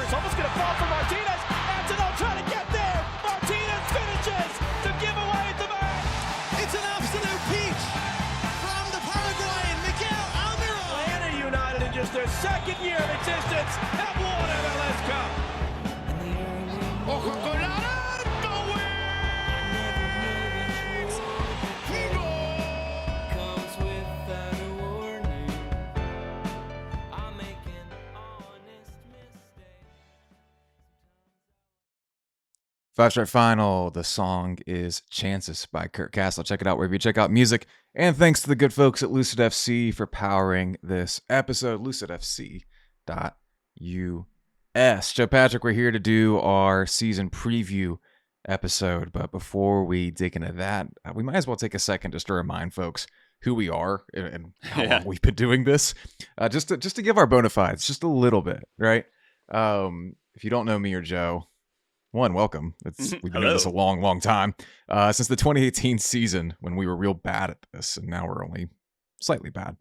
It's almost going to fall for Martinez. Antonov trying to get there. Martinez finishes to give away the match. It's an absolute peach from the Paraguayan Miguel Almiron. Atlanta United, in just their second year of existence, have won MLS Cup. Ojo con la no wins. Comes without a warning. I'm making honest mistakes. Five Stripe Final. The song is Chances by Kurt Castle. Check it out wherever you check out music. And thanks to the good folks at Lucid FC for powering this episode. LucidFC.us. Joe Patrick, we're here to do our season preview episode. But before we dig into that, we might as well take a second just to remind folks who we are and how long we've been doing this. Just to give our bona fides just a little bit, right? If you don't know me or Joe, one, welcome. We've been doing this a long, long time. Since the 2018 season when we were real bad at this, and now we're only slightly bad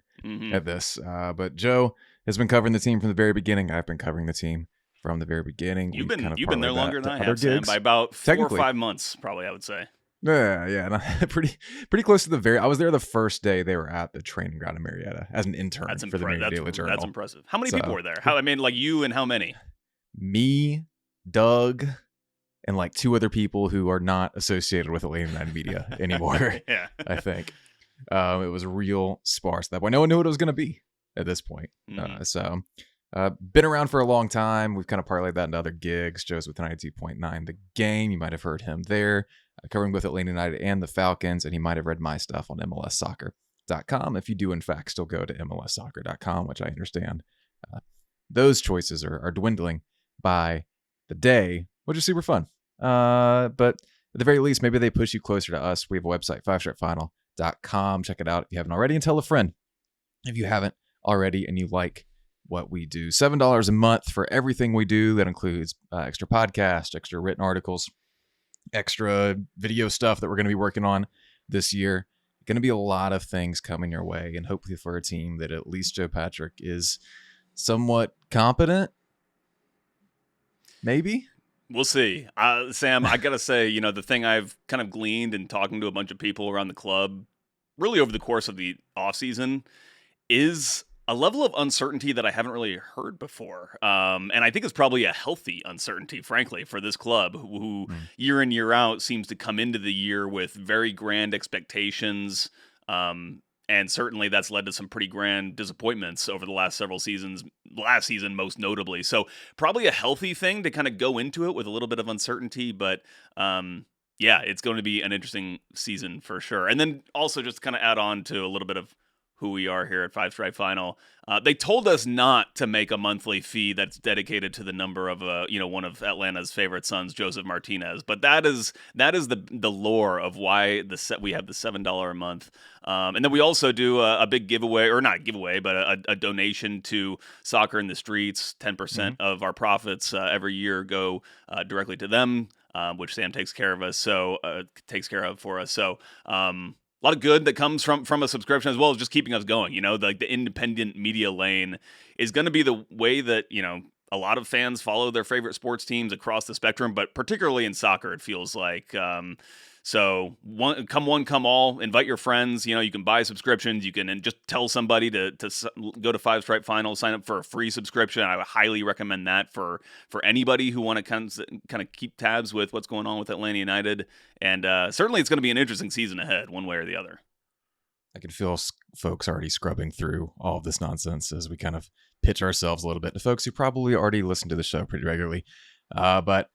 at this. But Joe has been covering the team from the very beginning. I've been covering the team from the very beginning. You've been there longer than I have, Sam, by about 4 or 5 months, probably, I would say. Yeah, pretty close to the very. I was there the first day they were at the training ground in Marietta as an intern for the Marietta Daily Journal. That's impressive. How many people were there? Like you and how many? Me, Doug, and like 2 other people who are not associated with Atlanta United Media anymore. Yeah, I think it was real sparse at that point. No one knew what it was going to be at this point. Been around for a long time. We've kind of parlayed that into other gigs. Joe's with 92.9 The Game. You might have heard him there, covering both Atlanta United and the Falcons, and he might have read my stuff on MLSsoccer.com. If you do, in fact, still go to MLSsoccer.com, which I understand those choices are dwindling by the day, which is super fun. But at the very least, maybe they push you closer to us. We have a website, fivestripefinal.com. Check it out if you haven't already, and tell a friend if you haven't already and you like what we do. $7 a month for everything we do. That includes extra podcasts, extra written articles, extra video stuff that we're going to be working on this year. Going to be a lot of things coming your way, and hopefully for a team that at least Joe Patrick is somewhat competent. Maybe. We'll see. Sam, I got to say, the thing I've kind of gleaned in talking to a bunch of people around the club, really over the course of the offseason, is a level of uncertainty that I haven't really heard before. And I think it's probably a healthy uncertainty, frankly, for this club, who year in, year out seems to come into the year with very grand expectations. And certainly that's led to some pretty grand disappointments over the last several seasons, last season most notably. So probably a healthy thing to kind of go into it with a little bit of uncertainty. But yeah, it's going to be an interesting season for sure. And then also just kind of add on to a little bit of who we are here at Five Stripe Final. They told us not to make a monthly fee that's dedicated to the number of one of Atlanta's favorite sons, Josef Martinez. But that is the lore of why we have the $7 a month. And then we also do a big giveaway, or not giveaway, but a donation to Soccer in the Streets. 10% of our profits every year go directly to them, which Sam takes care of for us. So a lot of good that comes from a subscription, as well as just keeping us going. Like the independent media lane is going to be the way that, a lot of fans follow their favorite sports teams across the spectrum, but particularly in soccer, it feels like. So come all, invite your friends. You can buy subscriptions. You can just tell somebody to go to Five Stripe Final, sign up for a free subscription. I would highly recommend that for anybody who want to kind of keep tabs with what's going on with Atlanta United. And certainly it's going to be an interesting season ahead, one way or the other. I can feel folks already scrubbing through all of this nonsense as we kind of pitch ourselves a little bit to folks who probably already listen to the show pretty regularly. But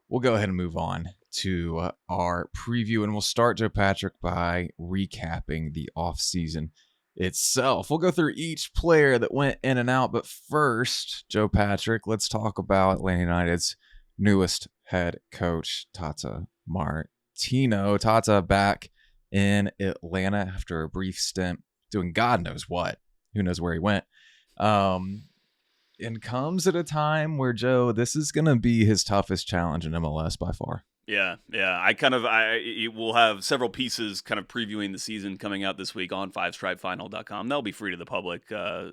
we'll go ahead and move on to our preview, and we'll start, Joe Patrick, by recapping the offseason itself. We'll go through each player that went in and out, but first, Joe Patrick, let's talk about Atlanta United's newest head coach, Tata Martino. Tata back in Atlanta after a brief stint doing God knows what. Who knows where he went. And comes at a time where, Joe, this is going to be his toughest challenge in MLS by far. Yeah. We'll have several pieces kind of previewing the season coming out this week on fivestripefinal.com. They'll be free to the public,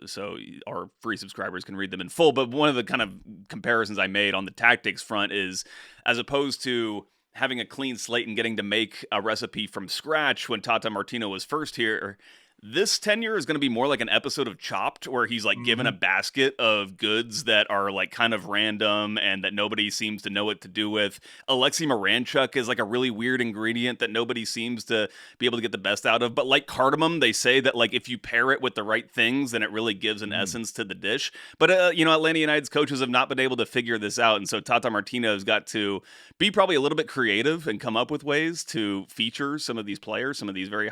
so our free subscribers can read them in full. But one of the kind of comparisons I made on the tactics front is, as opposed to having a clean slate and getting to make a recipe from scratch when Tata Martino was first here, this tenure is going to be more like an episode of Chopped, where he's like given a basket of goods that are like kind of random and that nobody seems to know what to do with. Alexey Miranchuk is like a really weird ingredient that nobody seems to be able to get the best out of. But like cardamom, they say that like if you pair it with the right things, then it really gives an essence to the dish. But Atlanta United's coaches have not been able to figure this out, and so Tata Martino's got to be probably a little bit creative and come up with ways to feature some of these players, some of these very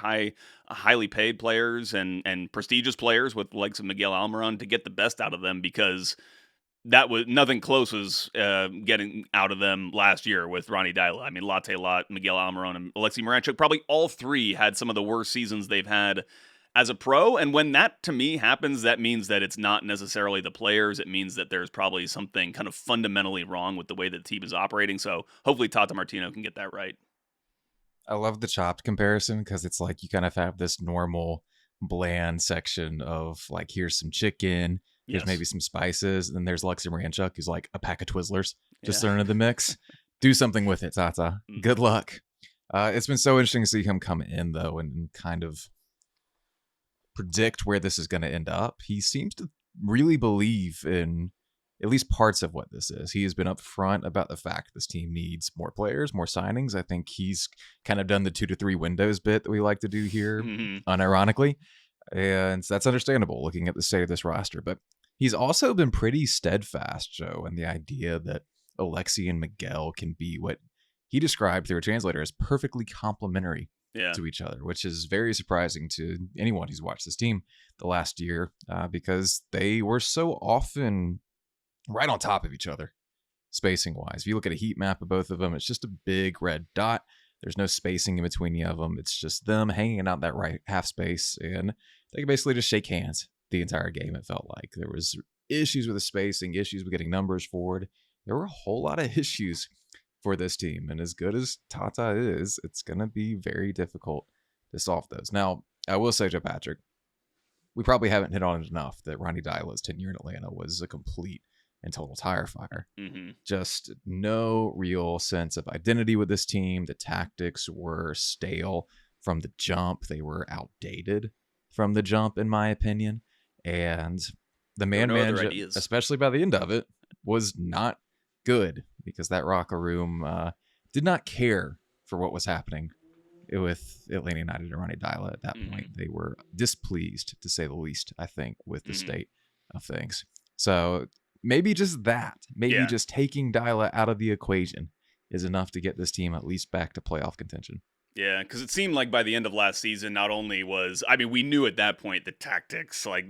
highly paid players and prestigious players with the likes of Miguel Almiron, to get the best out of them, because that was nothing close was getting out of them last year with Ronnie Dyla. I mean, Latte Lath, Miguel Almiron, and Alexey Miranchuk, probably all three had some of the worst seasons they've had as a pro. And when that, to me, happens, that means that it's not necessarily the players. It means that there's probably something kind of fundamentally wrong with the way the team is operating. So hopefully Tata Martino can get that right. I love the Chopped comparison, because it's like you kind of have this normal bland section of like, here's some chicken, here's maybe some spices, and then there's Alexey Miranchuk, who's like a pack of Twizzlers just thrown into the mix. Do something with it, Tata. Good luck. It's been so interesting to see him come in, though, and kind of predict where this is going to end up. He seems to really believe in at least parts of what this is. He has been upfront about the fact this team needs more players, more signings. I think he's kind of done the 2 to 3 windows bit that we like to do here, unironically. And that's understandable looking at the state of this roster. But he's also been pretty steadfast, Joe, in the idea that Alexey and Miguel can be what he described through a translator as perfectly complementary to each other, which is very surprising to anyone who's watched this team the last year, because they were so often right on top of each other, spacing wise. If you look at a heat map of both of them, it's just a big red dot. There's no spacing in between any of them. It's just them hanging out that right half space, and they could basically just shake hands the entire game. It felt like there was issues with the spacing, issues with getting numbers forward. There were a whole lot of issues for this team, and as good as Tata is, it's going to be very difficult to solve those. Now, I will say, Joe Patrick, we probably haven't hit on it enough that Ronnie Dyla's tenure in Atlanta was a complete and total tire fire. Just no real sense of identity with this team. The tactics were stale from the jump. They were outdated from the jump, in my opinion. And the man management, especially by the end of it, was not good, because that locker room did not care for what was happening with Atlanta United and Ronnie Dyla at that point. They were displeased, to say the least, I think, with the state of things. So maybe just that, just taking Dyla out of the equation is enough to get this team at least back to playoff contention. Yeah, because it seemed like by the end of last season, not only was, I mean, we knew at that point the tactics, like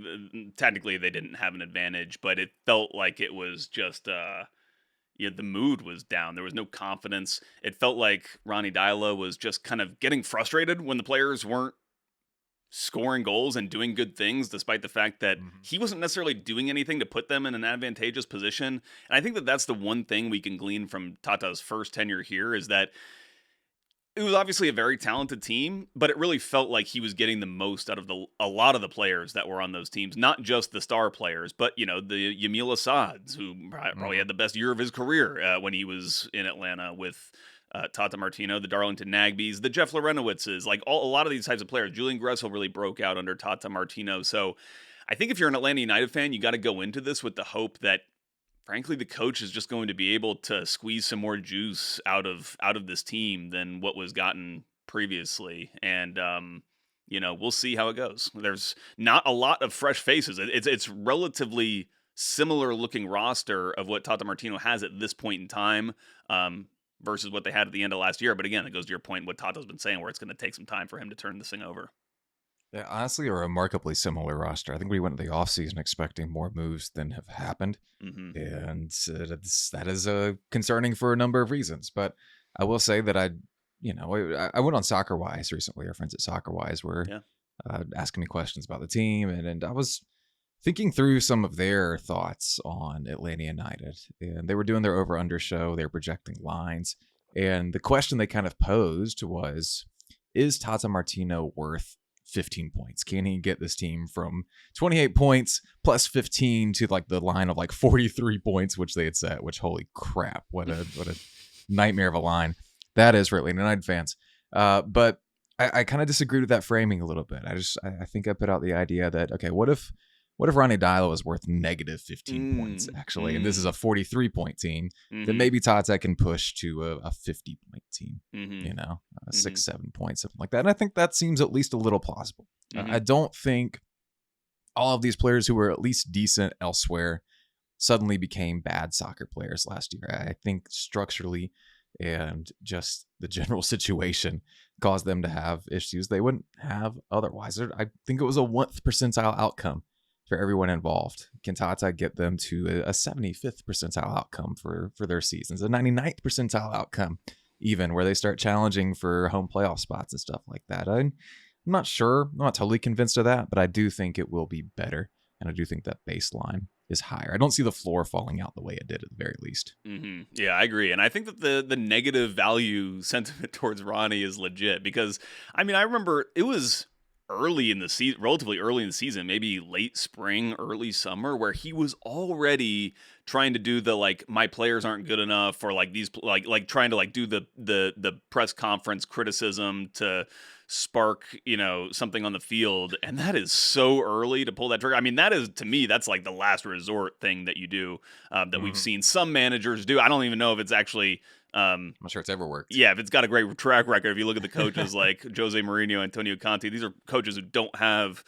technically they didn't have an advantage, but it felt like it was just, the mood was down. There was no confidence. It felt like Ronnie Dyla was just kind of getting frustrated when the players weren't scoring goals and doing good things, despite the fact that he wasn't necessarily doing anything to put them in an advantageous position. And I think that that's the one thing we can glean from Tata's first tenure here, is that it was obviously a very talented team, but it really felt like he was getting the most out of a lot of the players that were on those teams, not just the star players, but, the Yamil Assads, who probably had the best year of his career when he was in Atlanta with Tata Martino, the Darlington Nagbys, the Jeff Larenowitzes, like a lot of these types of players. Julian Gressel really broke out under Tata Martino. So I think if you're an Atlanta United fan, you got to go into this with the hope that, frankly, the coach is just going to be able to squeeze some more juice out of this team than what was gotten previously. And, we'll see how it goes. There's not a lot of fresh faces. It's relatively similar looking roster of what Tata Martino has at this point in time, versus what they had at the end of last year. But again, it goes to your point, what Tato's been saying, where it's going to take some time for him to turn this thing over. Yeah, honestly, a remarkably similar roster. I think we went into the offseason expecting more moves than have happened. And that is concerning for a number of reasons. But I will say that I went on Soccer Wise recently. Our friends at Soccer Wise were asking me questions about the team. And I was thinking through some of their thoughts on Atlanta United. And they were doing their over-under show. They were projecting lines. And the question they kind of posed was, is Tata Martino worth 15 points? Can he get this team from 28 points plus 15 to like the line of like 43 points, which they had set, which holy crap, what a nightmare of a line that is for Atlanta United fans. But I kind of disagreed with that framing a little bit. I think I put out the idea that, okay, what if Ronnie Dyla was worth negative 15 points, actually, and this is a 43-point team, then maybe Tata can push to a 50-point team, 6-7 points, something like that. And I think that seems at least a little plausible. I don't think all of these players who were at least decent elsewhere suddenly became bad soccer players last year. I think structurally and just the general situation caused them to have issues they wouldn't have otherwise. I think it was a 1th percentile outcome for everyone involved. Can Tata get them to a 75th percentile outcome for their seasons, a 99th percentile outcome, even where they start challenging for home playoff spots and stuff like that? I'm not sure. I'm not totally convinced of that, but I do think it will be better. And I do think that baseline is higher. I don't see the floor falling out the way it did at the very least. Yeah, I agree. And I think that the negative value sentiment towards Ronnie is legit because, I mean, I remember it was early in the season, relatively early in the season, maybe late spring, early summer, where he was already trying to do the like my players aren't good enough, or like these like trying to like do the press conference criticism to spark something on the field, and that is so early to pull that trigger. I mean, that is, to me, that's like the last resort thing that you do that we've seen some managers do. I don't even know if it's actually I'm not sure it's ever worked. Yeah, if it's got a great track record. If you look at the coaches like Jose Mourinho, Antonio Conte, these are coaches who don't have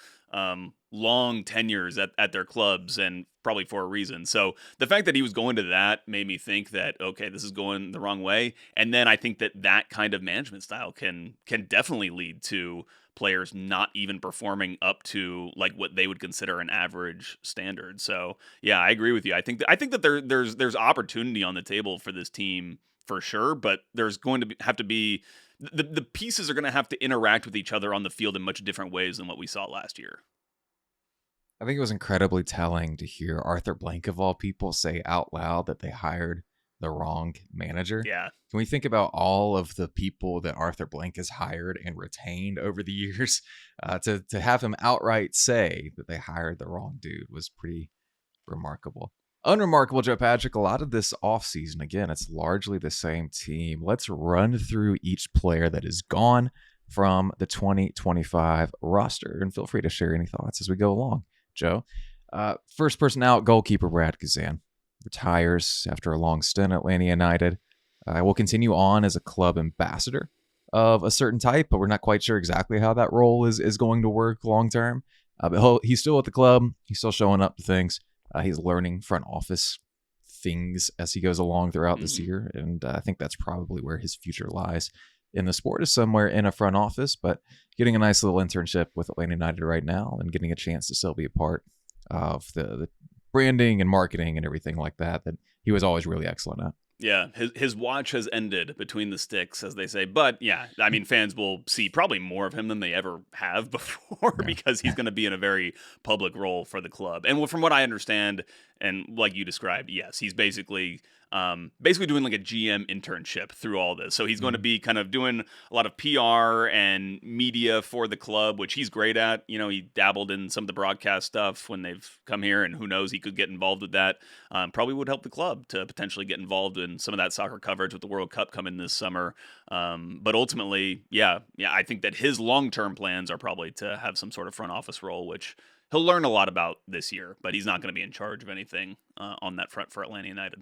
long tenures at their clubs, and probably for a reason. So the fact that he was going to that made me think that, okay, this is going the wrong way. And then I think that kind of management style can definitely lead to players not even performing up to like what they would consider an average standard. So yeah, I agree with you. I think that there's opportunity on the table for this team for sure, but there's going to have to be the pieces are going to have to interact with each other on the field in much different ways than what we saw last year. I think it was incredibly telling to hear Arthur Blank, of all people, say out loud that they hired the wrong manager. Yeah. Can we think about all of the people that Arthur Blank has hired and retained over the years? To have him outright say that they hired the wrong dude was pretty remarkable. Unremarkable, Joe Patrick. A lot of this offseason, again, it's largely the same team. Let's run through each player that is gone from the 2025 roster, and feel free to share any thoughts as we go along, Joe. First person out, goalkeeper Brad Guzan retires after a long stint at Atlanta United. Will continue on as a club ambassador of a certain type, but we're not quite sure exactly how that role is going to work long term. But he's still at the club. He's still showing up to things. He's learning front office things as he goes along throughout this year, and I think that's probably where his future lies in the sport, is somewhere in a front office, but getting a nice little internship with Atlanta United right now and getting a chance to still be a part of the branding and marketing and everything like that he was always really excellent at. Yeah, his watch has ended between the sticks, as they say. But yeah, I mean, fans will see probably more of him than they ever have before because he's going to be in a very public role for the club. And from what I understand, and like you described, yes, he's basically doing like a GM internship through all this. So he's going to be kind of doing a lot of PR and media for the club, which he's great at. He dabbled in some of the broadcast stuff when they've come here, and who knows, he could get involved with that. Probably would help the club to potentially get involved in some of that soccer coverage with the World Cup coming this summer. But ultimately, yeah, I think that his long-term plans are probably to have some sort of front office role, which he'll learn a lot about this year, but he's not going to be in charge of anything on that front for Atlanta United.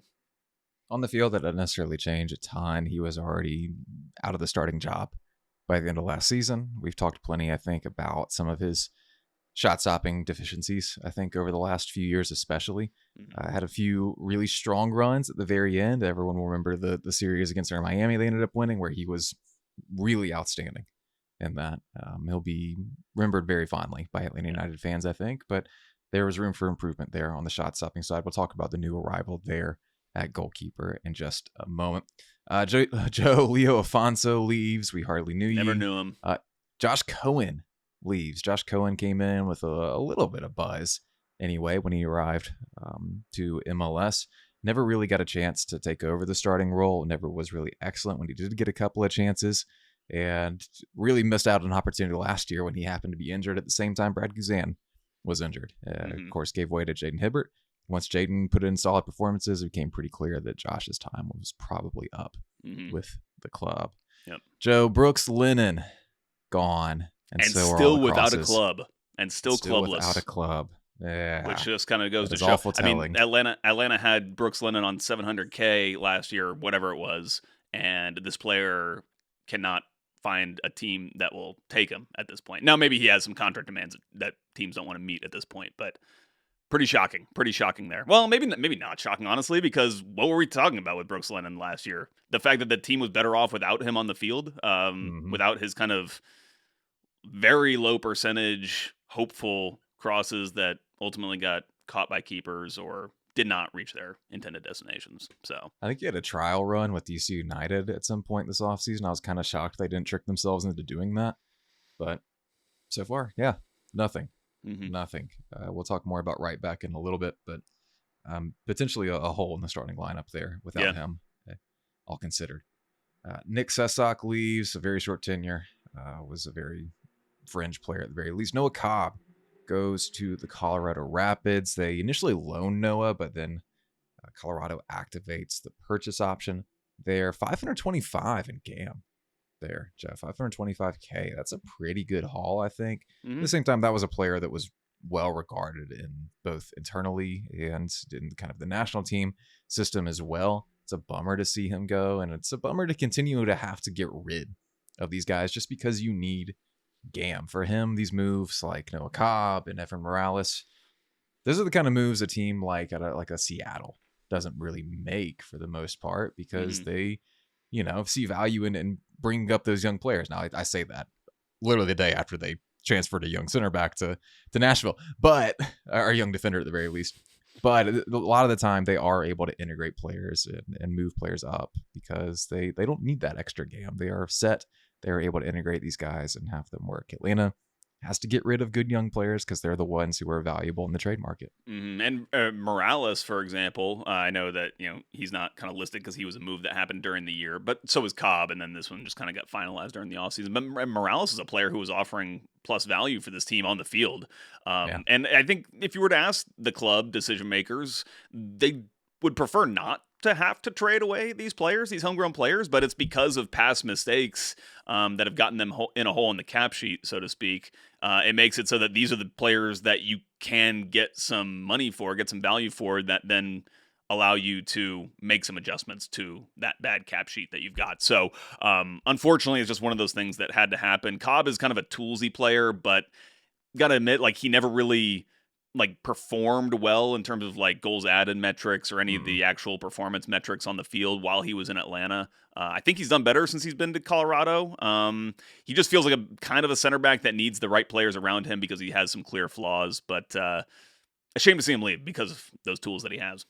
On the field, that didn't necessarily change a ton. He was already out of the starting job by the end of last season. We've talked plenty, I think, about some of his shot-stopping deficiencies, I think, over the last few years especially. Had a few really strong runs at the very end. Everyone will remember the series against Inter Miami they ended up winning, where he was really outstanding in that. He'll be remembered very fondly by Atlanta United fans, I think, but there was room for improvement there on the shot-stopping side. We'll talk about the new arrival there at goalkeeper in just a moment. Joe Leo Afonso leaves. We hardly knew you. Never knew him. Josh Cohen leaves. Josh Cohen came in with a little bit of buzz anyway when he arrived to MLS. never really got a chance to take over the starting role. Never was really excellent when he did get a couple of chances, and really missed out on an opportunity last year when he happened to be injured at the same time Brad Guzan was injured. Of course, gave way to Jaden Hibbert. Once Jaden put in solid performances, it became pretty clear that Josh's time was probably up with the club. Yep. Joe, Brooks Lennon gone, and so are still all the without a crosses. club, and still clubless, without a club. Yeah, which just kind of goes That to is show. awful I mean, telling. Atlanta had Brooks Lennon on $700K last year, whatever it was, and this player cannot find a team that will take him at this point. Now, maybe he has some contract demands that teams don't want to meet at this point, but pretty shocking there. Well, maybe not shocking, honestly, because what were we talking about with Brooks Lennon last year? The fact that the team was better off without him on the field, without his kind of very low percentage hopeful crosses that ultimately got caught by keepers or did not reach their intended destinations. So I think he had a trial run with DC United at some point this offseason. I was kind of shocked they didn't trick themselves into doing that. But so far, yeah, nothing. Nothing. We'll talk more about right back in a little bit, but potentially a hole in the starting lineup there without him, all considered. Nick Sesak leaves, a very short tenure, was a very fringe player at the very least. Noah Cobb goes to the Colorado Rapids. They initially loaned Noah, but then Colorado activates the purchase option there. 525 in GAM there, Jeff. 525K. That's a pretty good haul, I think. At the same time, that was a player that was well regarded in both internally and in kind of the national team system as well. It's a bummer to see him go, and it's a bummer to continue to have to get rid of these guys just because you need GAM. For him, these moves like Noah Cobb and Efren Morales, those are the kind of moves a team like a Seattle doesn't really make for the most part, because they, see value in bringing up those young players. Now, I say that literally the day after they transferred a young center back to Nashville, but or a young defender at the very least. But a lot of the time, they are able to integrate players and move players up because they don't need that extra GAM. They are set. They are able to integrate these guys and have them work. Atlanta has to get rid of good young players because they're the ones who are valuable in the trade market. And Morales, for example, I know that he's not kind of listed because he was a move that happened during the year, but so was Cobb, and then this one just kind of got finalized during the offseason. But Morales is a player who was offering plus value for this team on the field. And I think if you were to ask the club decision makers, they would prefer not to have to trade away these players, these homegrown players, but it's because of past mistakes that have gotten them in a hole in the cap sheet, so to speak. It makes it so that these are the players that you can get some money for, get some value for, that then allow you to make some adjustments to that bad cap sheet that you've got. So unfortunately, it's just one of those things that had to happen. Cobb is kind of a toolsy player, but gotta admit, he never really performed well in terms of goals added metrics or any of the actual performance metrics on the field while he was in Atlanta. I think he's done better since he's been to Colorado. He just feels like a kind of a center back that needs the right players around him because he has some clear flaws, but a shame to see him leave because of those tools that he has.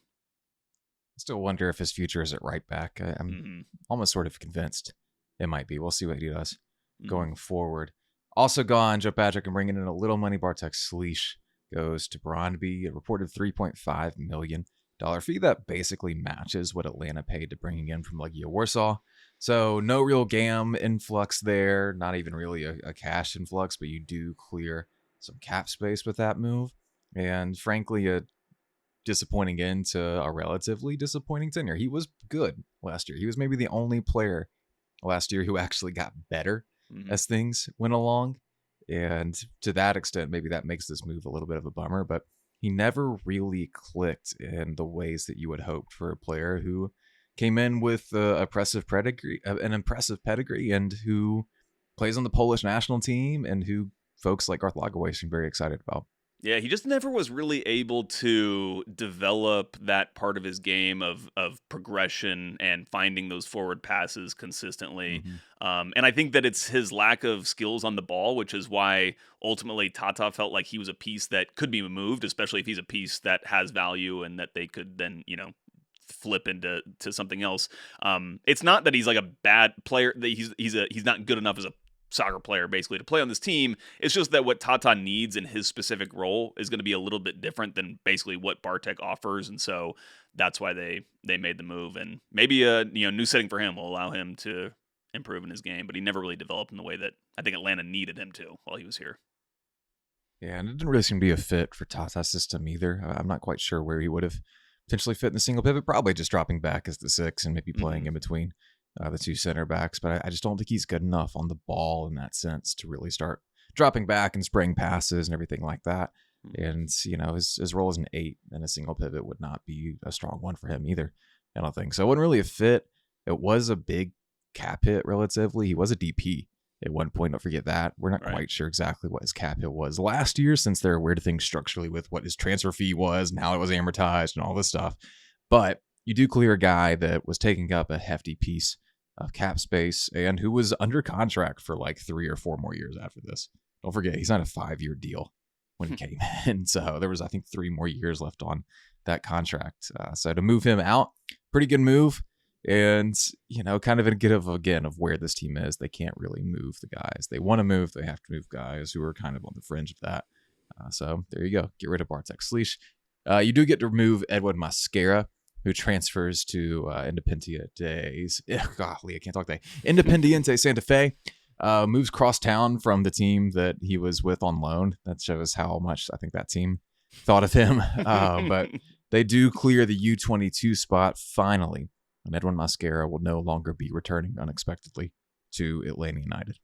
I still wonder if his future is at right back. I'm almost sort of convinced it might be. We'll see what he does going forward. Also gone, Joe Patrick, and bringing in a little money. Bartek Slish goes to Brøndby, a reported $3.5 million fee that basically matches what Atlanta paid to bringing in from Legia Warsaw. So no real GAM influx there, not even really a cash influx, but you do clear some cap space with that move. And frankly, a disappointing end to a relatively disappointing tenure. He was good last year. He was maybe the only player last year who actually got better as things went along. And to that extent, maybe that makes this move a little bit of a bummer, but he never really clicked in the ways that you would hope for a player who came in with an impressive pedigree, and who plays on the Polish national team, and who folks like Garth Lagerwey seem very excited about. Yeah, he just never was really able to develop that part of his game of progression and finding those forward passes consistently. And I think that it's his lack of skills on the ball, which is why ultimately Tata felt like he was a piece that could be removed, especially if he's a piece that has value and that they could then, flip into something else. It's not that he's a bad player, that he's not good enough as a soccer player basically to play on this team. It's just that what Tata needs in his specific role is going to be a little bit different than basically what Bartek offers, and so that's why they made the move. And maybe a new setting for him will allow him to improve in his game, but he never really developed in the way that I think Atlanta needed him to while he was here. Yeah, and it didn't really seem to be a fit for Tata's system either. I'm not quite sure where he would have potentially fit in the single pivot, probably just dropping back as the 6 and maybe playing in between the 2 center backs. But I just don't think he's good enough on the ball in that sense to really start dropping back and spraying passes and everything like that. And, his role as an 8 and a single pivot would not be a strong one for him either, I don't think. So it wasn't really a fit. It was a big cap hit relatively. He was a DP at one point. Don't forget that. We're not quite sure exactly what his cap hit was last year, since there are weird things structurally with what his transfer fee was and how it was amortized and all this stuff. But you do clear a guy that was taking up a hefty piece of cap space and who was under contract for like 3 or 4 more years after this. Don't forget, he's on a 5-year deal when he came in. So there was, I think, 3 more years left on that contract. So to move him out, pretty good move. And, kind of indicative again of where this team is. They can't really move the guys they want to move. They have to move guys who are kind of on the fringe of that. So there you go. Get rid of Bartek Slish. You do get to remove Edwin Mascara, who transfers to Independiente Santa Fe. Moves cross town from the team that he was with on loan. That shows how much I think that team thought of him. But they do clear the U22 spot finally. And Edwin Mascara will no longer be returning unexpectedly to Atlanta United.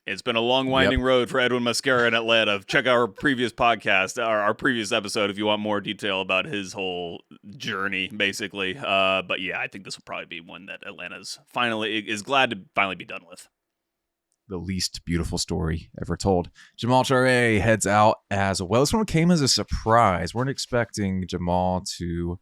It's been a long, winding road for Edwin Mascara in Atlanta. Check our previous podcast, our previous episode, if you want more detail about his whole journey, basically. But yeah, I think this will probably be one that Atlanta's is glad to finally be done with. The least beautiful story ever told. Jamal Charé heads out as well. This one came as a surprise. Weren't expecting Jamal to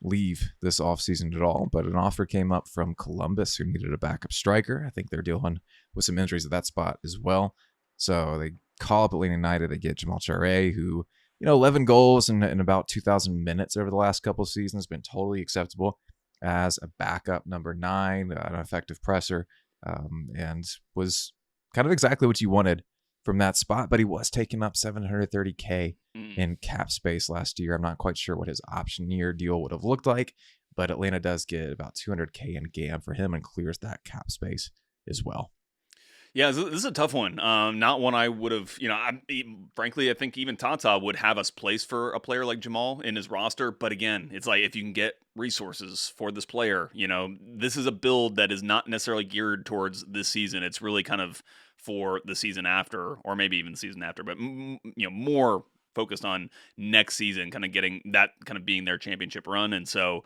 leave this offseason at all, but an offer came up from Columbus, who needed a backup striker. I think they're dealing with some injuries at that spot as well. So they call up Atlanta United. They get Jamal Charé, who, 11 goals in about 2,000 minutes over the last couple of seasons, has been totally acceptable as a backup number 9, an effective presser, and was kind of exactly what you wanted from that spot. But he was taking up $730K in cap space last year. I'm not quite sure what his option year deal would have looked like, but Atlanta does get about $200K in GAM for him and clears that cap space as well. Yeah, this is a tough one. Not one I would have, frankly, I think even Tata would have us place for a player like Jamal in his roster. But again, it's like if you can get resources for this player, this is a build that is not necessarily geared towards this season. It's really kind of for the season after, or maybe even the season after, but more focused on next season, kind of getting that kind of being their championship run. And so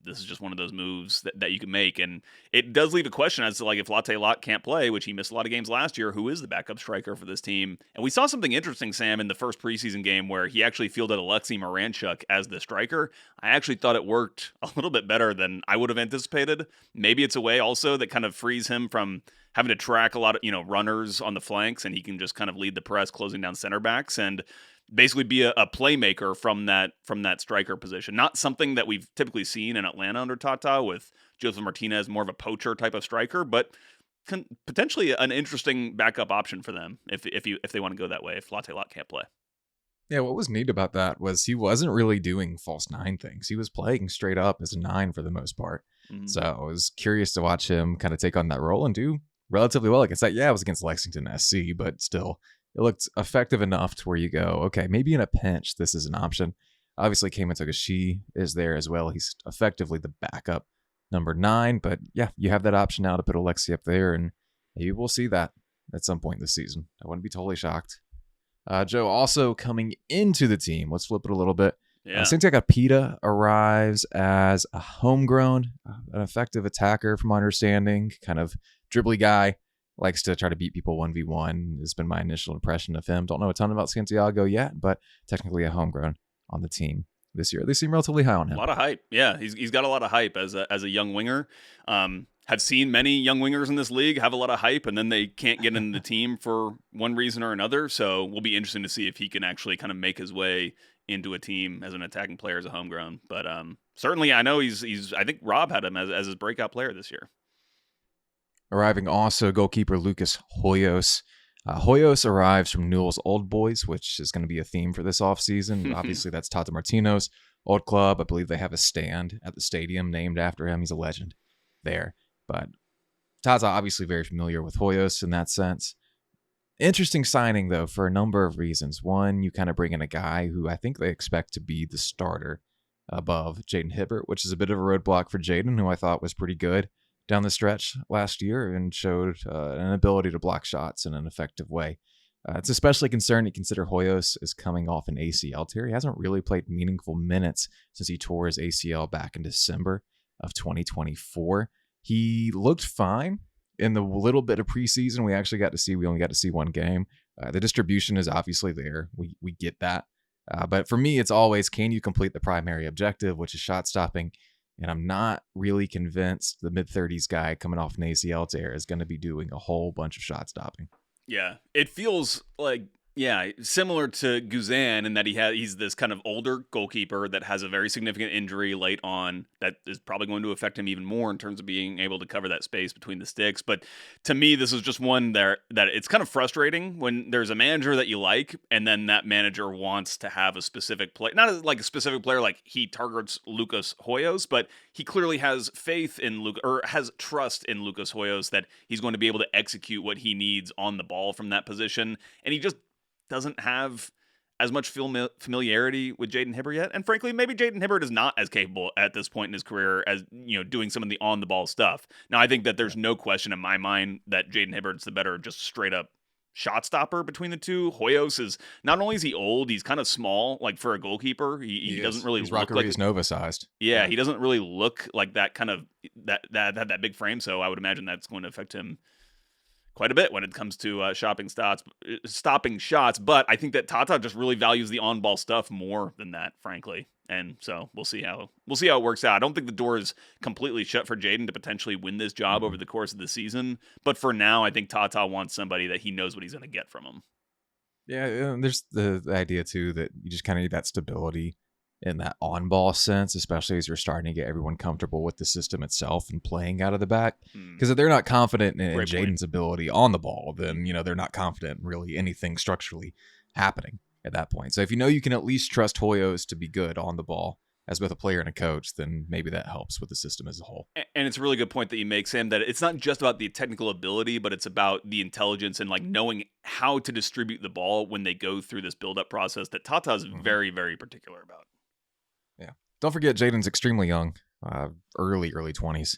this is just one of those moves that you can make. And it does leave a question as to like if Latte Lath can't play, which he missed a lot of games last year, who is the backup striker for this team? And we saw something interesting, Sam, in the first preseason game where he actually fielded Alexey Miranchuk as the striker. I actually thought it worked a little bit better than I would have anticipated. Maybe it's a way also that kind of frees him from having to track a lot of, runners on the flanks, and he can just kind of lead the press, closing down center backs and basically be a playmaker from that striker position. Not something that we've typically seen in Atlanta under Tata, with Josef Martinez more of a poacher type of striker, but potentially an interesting backup option for them if they want to go that way, if Latte Lath can't play. Yeah, what was neat about that was he wasn't really doing false 9 things. He was playing straight up as a 9 for the most part. Mm-hmm. So I was curious to watch him kind of take on that role and do relatively well against that. Yeah, it was against Lexington SC, but still, it looked effective enough to where you go, okay, maybe in a pinch, this is an option. Obviously, Cayman Togashi is there as well. He's effectively the backup number 9, but yeah, you have that option now to put Alexi up there, and maybe we'll see that at some point this season. I wouldn't be totally shocked. Joe, also coming into the team, let's flip it a little bit. Yeah. Santiago Pita arrives as a homegrown, an effective attacker from my understanding, kind of dribbly guy. Likes to try to beat people 1v1 has been my initial impression of him. Don't know a ton about Santiago yet, but technically a homegrown on the team this year. They seem relatively high on him. A lot of hype. Yeah, he's got a lot of hype as a young winger. Have seen many young wingers in this league have a lot of hype, and then they can't get into the team for one reason or another. So we'll be interesting to see if he can actually kind of make his way into a team as an attacking player as a homegrown. But certainly I know he's I think Rob had him as his breakout player this year. Arriving also goalkeeper Lucas Hoyos. Hoyos arrives from Newell's Old Boys, which is going to be a theme for this offseason. Obviously, that's Tata Martino's old club. I believe they have a stand at the stadium named after him. He's a legend there. But Tata obviously very familiar with Hoyos in that sense. Interesting signing, though, for a number of reasons. One, you kind of bring in a guy who I think they expect to be the starter above Jaden Hibbert, which is a bit of a roadblock for Jaden, who I thought was pretty good down the stretch last year and showed an ability to block shots in an effective way. It's especially concerning to consider Hoyos is coming off an ACL tear. He hasn't really played meaningful minutes since he tore his ACL back in December of 2024. He looked fine in the little bit of preseason we actually got to see. We only got to see one game. The distribution is obviously there. We get that. But for me, it's always, can you complete the primary objective, which is shot stopping? And I'm not really convinced the mid-30s guy coming off an ACL tear is going to be doing a whole bunch of shot stopping. Yeah, it feels like, similar to Guzan in that he's this kind of older goalkeeper that has a very significant injury late on that is probably going to affect him even more in terms of being able to cover that space between the sticks. But to me, this is just one that it's kind of frustrating when there's a manager that you like and then that manager wants to have a specific play, not like a specific player like he targets Lucas Hoyos, but he clearly has faith in has trust in Lucas Hoyos that he's going to be able to execute what he needs on the ball from that position. And he just doesn't have as much familiarity with Jaden Hibbert yet. And frankly, maybe Jaden Hibbert is not as capable at this point in his career as, doing some of the on-the-ball stuff. Now, I think that there's no question in my mind that Jaden Hibbert's the better just straight-up shot stopper between the two. Hoyos is, not only is he old, he's kind of small, like for a goalkeeper. He doesn't really look like... He's Nova-sized. Yeah, he doesn't really look like that kind of, that big frame, so I would imagine that's going to affect him quite a bit when it comes to stopping shots. But I think that Tata just really values the on-ball stuff more than that, frankly. And so we'll see how it works out. I don't think the door is completely shut for Jaden to potentially win this job over the course of the season. But for now, I think Tata wants somebody that he knows what he's going to get from him. Yeah, there's the idea too that you just kind of need that stability in that on-ball sense, especially as you're starting to get everyone comfortable with the system itself and playing out of the back. Because if they're not confident in Jaden's ability on the ball, then they're not confident in really anything structurally happening at that point. So if you can at least trust Hoyos to be good on the ball as both a player and a coach, then maybe that helps with the system as a whole. And it's a really good point that you make, Sam, that it's not just about the technical ability, but it's about the intelligence and like knowing how to distribute the ball when they go through this build-up process that Tata is very, very particular about. Yeah. Don't forget, Jaden's extremely young, early 20s.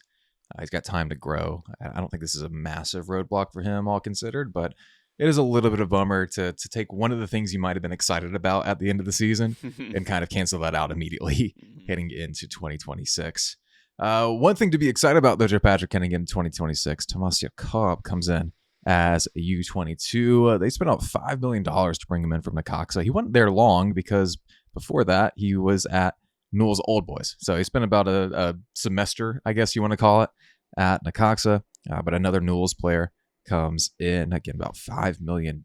He's got time to grow. I don't think this is a massive roadblock for him, all considered, but it is a little bit of a bummer to take one of the things you might have been excited about at the end of the season and kind of cancel that out immediately heading into 2026. One thing to be excited about, though, Joe Patrick, heading into 2026, Tomas Jakob comes in as a U22. They spent about $5 million to bring him in from Necaxa. He wasn't there long because before that, he was at Newell's Old Boys. So he spent about a semester, I guess you want to call it, at Necaxa. But another Newell's player comes in, again, about $5 million.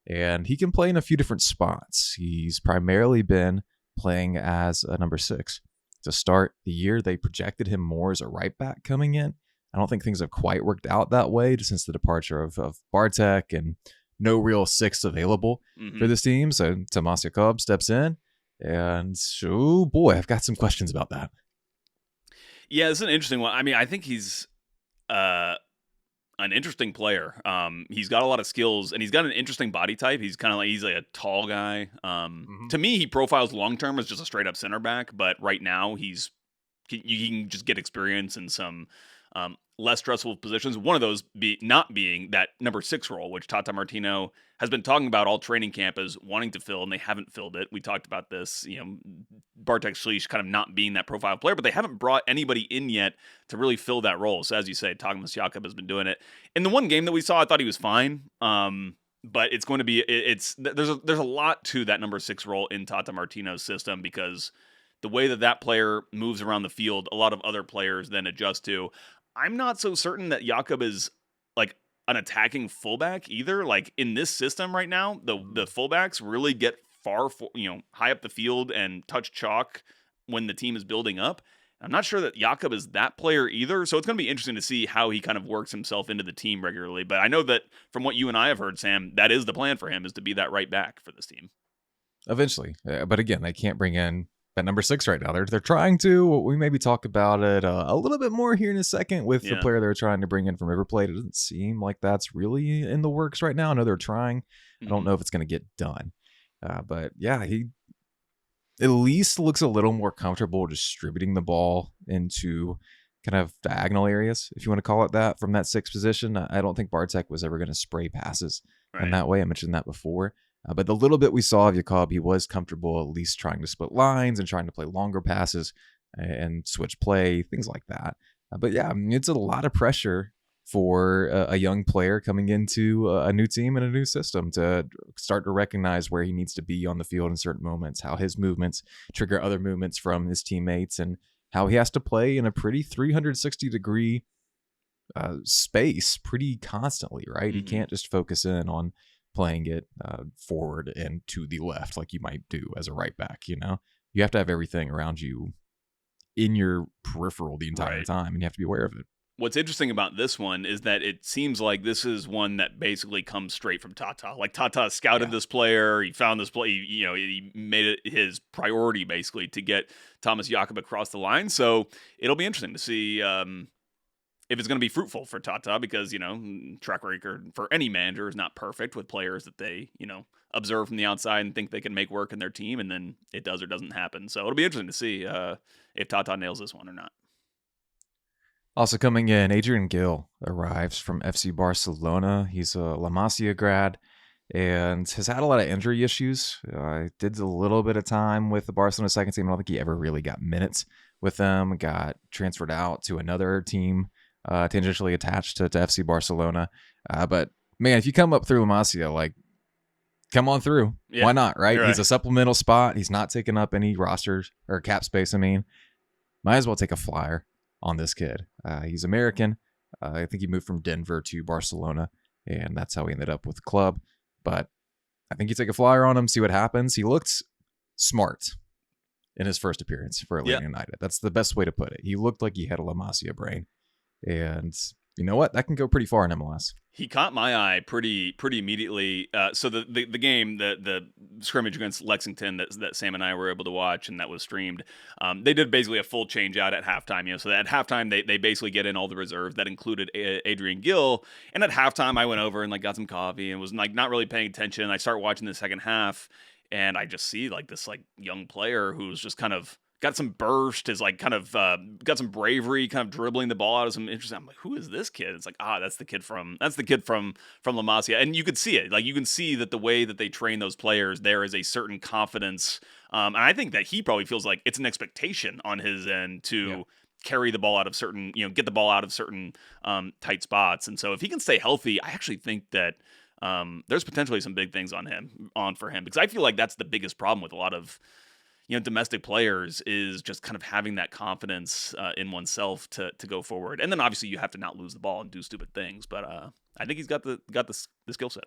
And he can play in a few different spots. He's primarily been playing as a number 6. To start the year, they projected him more as a right back coming in. I don't think things have quite worked out that way just since the departure of Bartek and no real 6 available for this team. So Tomas Jakob steps in. And oh boy, I've got some questions about that. Yeah, it's an interesting one. I mean, I think he's an interesting player. He's got a lot of skills, and he's got an interesting body type. He's kind of like he's like a tall guy. To me, he profiles long term as just a straight up center back, but right now you can just get experience in some less stressful positions. One of those not being that number 6 role, which Tata Martino has been talking about all training camp as wanting to fill, and they haven't filled it. We talked about this, Bartek Schliech kind of not being that profile player, but they haven't brought anybody in yet to really fill that role. So as you say, Tomas Jakob has been doing it. In the one game that we saw, I thought he was fine. But it's going to be, there's a lot to that number 6 role in Tata Martino's system because the way that player moves around the field, a lot of other players then adjust to. I'm not so certain that Jakob is like an attacking fullback either. Like in this system right now, the fullbacks really get high up the field and touch chalk when the team is building up. I'm not sure that Jakob is that player either, so it's going to be interesting to see how he kind of works himself into the team regularly. But I know that from what you and I have heard, Sam, that is the plan for him, is to be that right back for this team. Eventually. But again, they can't bring in that number 6 right now. They're trying to. We maybe talk about it a little bit more here in a second with the player they're trying to bring in from River Plate. It doesn't seem like that's really in the works right now. I know they're trying. I don't know if it's going to get done. But yeah, he at least looks a little more comfortable distributing the ball into kind of diagonal areas, if you want to call it that, from that 6th position. I don't think Bartek was ever going to spray passes in that way. I mentioned that before. But the little bit we saw of Jakob, he was comfortable at least trying to split lines and trying to play longer passes and switch play, things like that. But yeah, I mean, it's a lot of pressure for a young player coming into a new team and a new system to start to recognize where he needs to be on the field in certain moments, how his movements trigger other movements from his teammates, and how he has to play in a pretty 360-degree space pretty constantly, right? He can't just focus in on playing it forward and to the left like you might do as a right back. You have to have everything around you in your peripheral the entire time, and you have to be aware of it. What's interesting about this one is that it seems like this is one that basically comes straight from Tata. Like, Tata scouted this player, he found this play, he made it his priority basically to get Thomas Jakob across the line. So it'll be interesting to see if it's going to be fruitful for Tata, because, track record for any manager is not perfect with players that they, observe from the outside and think they can make work in their team, and then it does or doesn't happen. So it'll be interesting to see if Tata nails this one or not. Also coming in, Adrian Gill arrives from FC Barcelona. He's a La Masia grad and has had a lot of injury issues. Did a little bit of time with the Barcelona second team. I don't think he ever really got minutes with them. Got transferred out to another team tangentially attached to FC Barcelona. But man, if you come up through La Masia, like, come on through. Yeah, why not, right? He's a supplemental spot. He's not taking up any rosters or cap space. Might as well take a flyer on this kid. He's American. I think he moved from Denver to Barcelona, and that's how he ended up with the club. But I think you take a flyer on him, see what happens. He looked smart in his first appearance for Atlanta United. That's the best way to put it. He looked like he had a La Masia brain. And you know what? That can go pretty far in MLS. He caught my eye pretty immediately. So the game, the scrimmage against Lexington that Sam and I were able to watch, and that was streamed, they did basically a full change out at halftime. So at halftime, they basically get in all the reserves. That included Adrian Gill. And at halftime, I went over and got some coffee and was not really paying attention. I start watching the second half, and I just see this young player who's just kind of got some burst, is got some bravery, kind of dribbling the ball out of some interesting. I'm like, who is this kid? It's that's the kid from La Masia. And you could see it. You can see that the way that they train those players, there is a certain confidence. And I think that he probably feels like it's an expectation on his end to carry the ball out of certain, get the ball out of certain tight spots. And so if he can stay healthy, I actually think that there's potentially some big things on for him, because I feel like that's the biggest problem with a lot of domestic players, is just kind of having that confidence in oneself to go forward. And then obviously you have to not lose the ball and do stupid things. But I think he's got the skill set.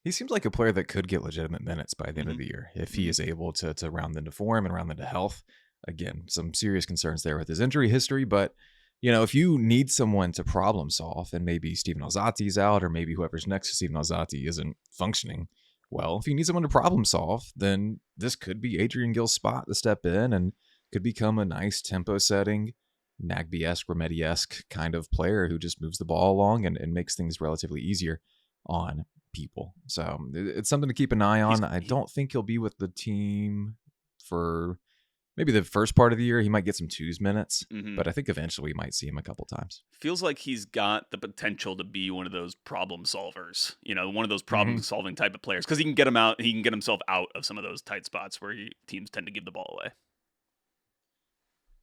He seems like a player that could get legitimate minutes by the end of the year if he is able to round into form and round into health. Again, some serious concerns there with his injury history, but if you need someone to problem solve, and maybe Steven Alzati's out, or maybe whoever's next to Steven Alzati isn't functioning well, if you need someone to problem solve, then this could be Adrian Gill's spot to step in and could become a nice tempo setting, Nagby-esque, Remedi-esque kind of player who just moves the ball along and makes things relatively easier on people. So it's something to keep an eye on. I don't think he'll be with the team for maybe the first part of the year. He might get some twos minutes, but I think eventually we might see him a couple times. Feels like he's got the potential to be one of those problem solvers, one of those problem solving type of players, because he can get him out. He can get himself out of some of those tight spots where teams tend to give the ball away.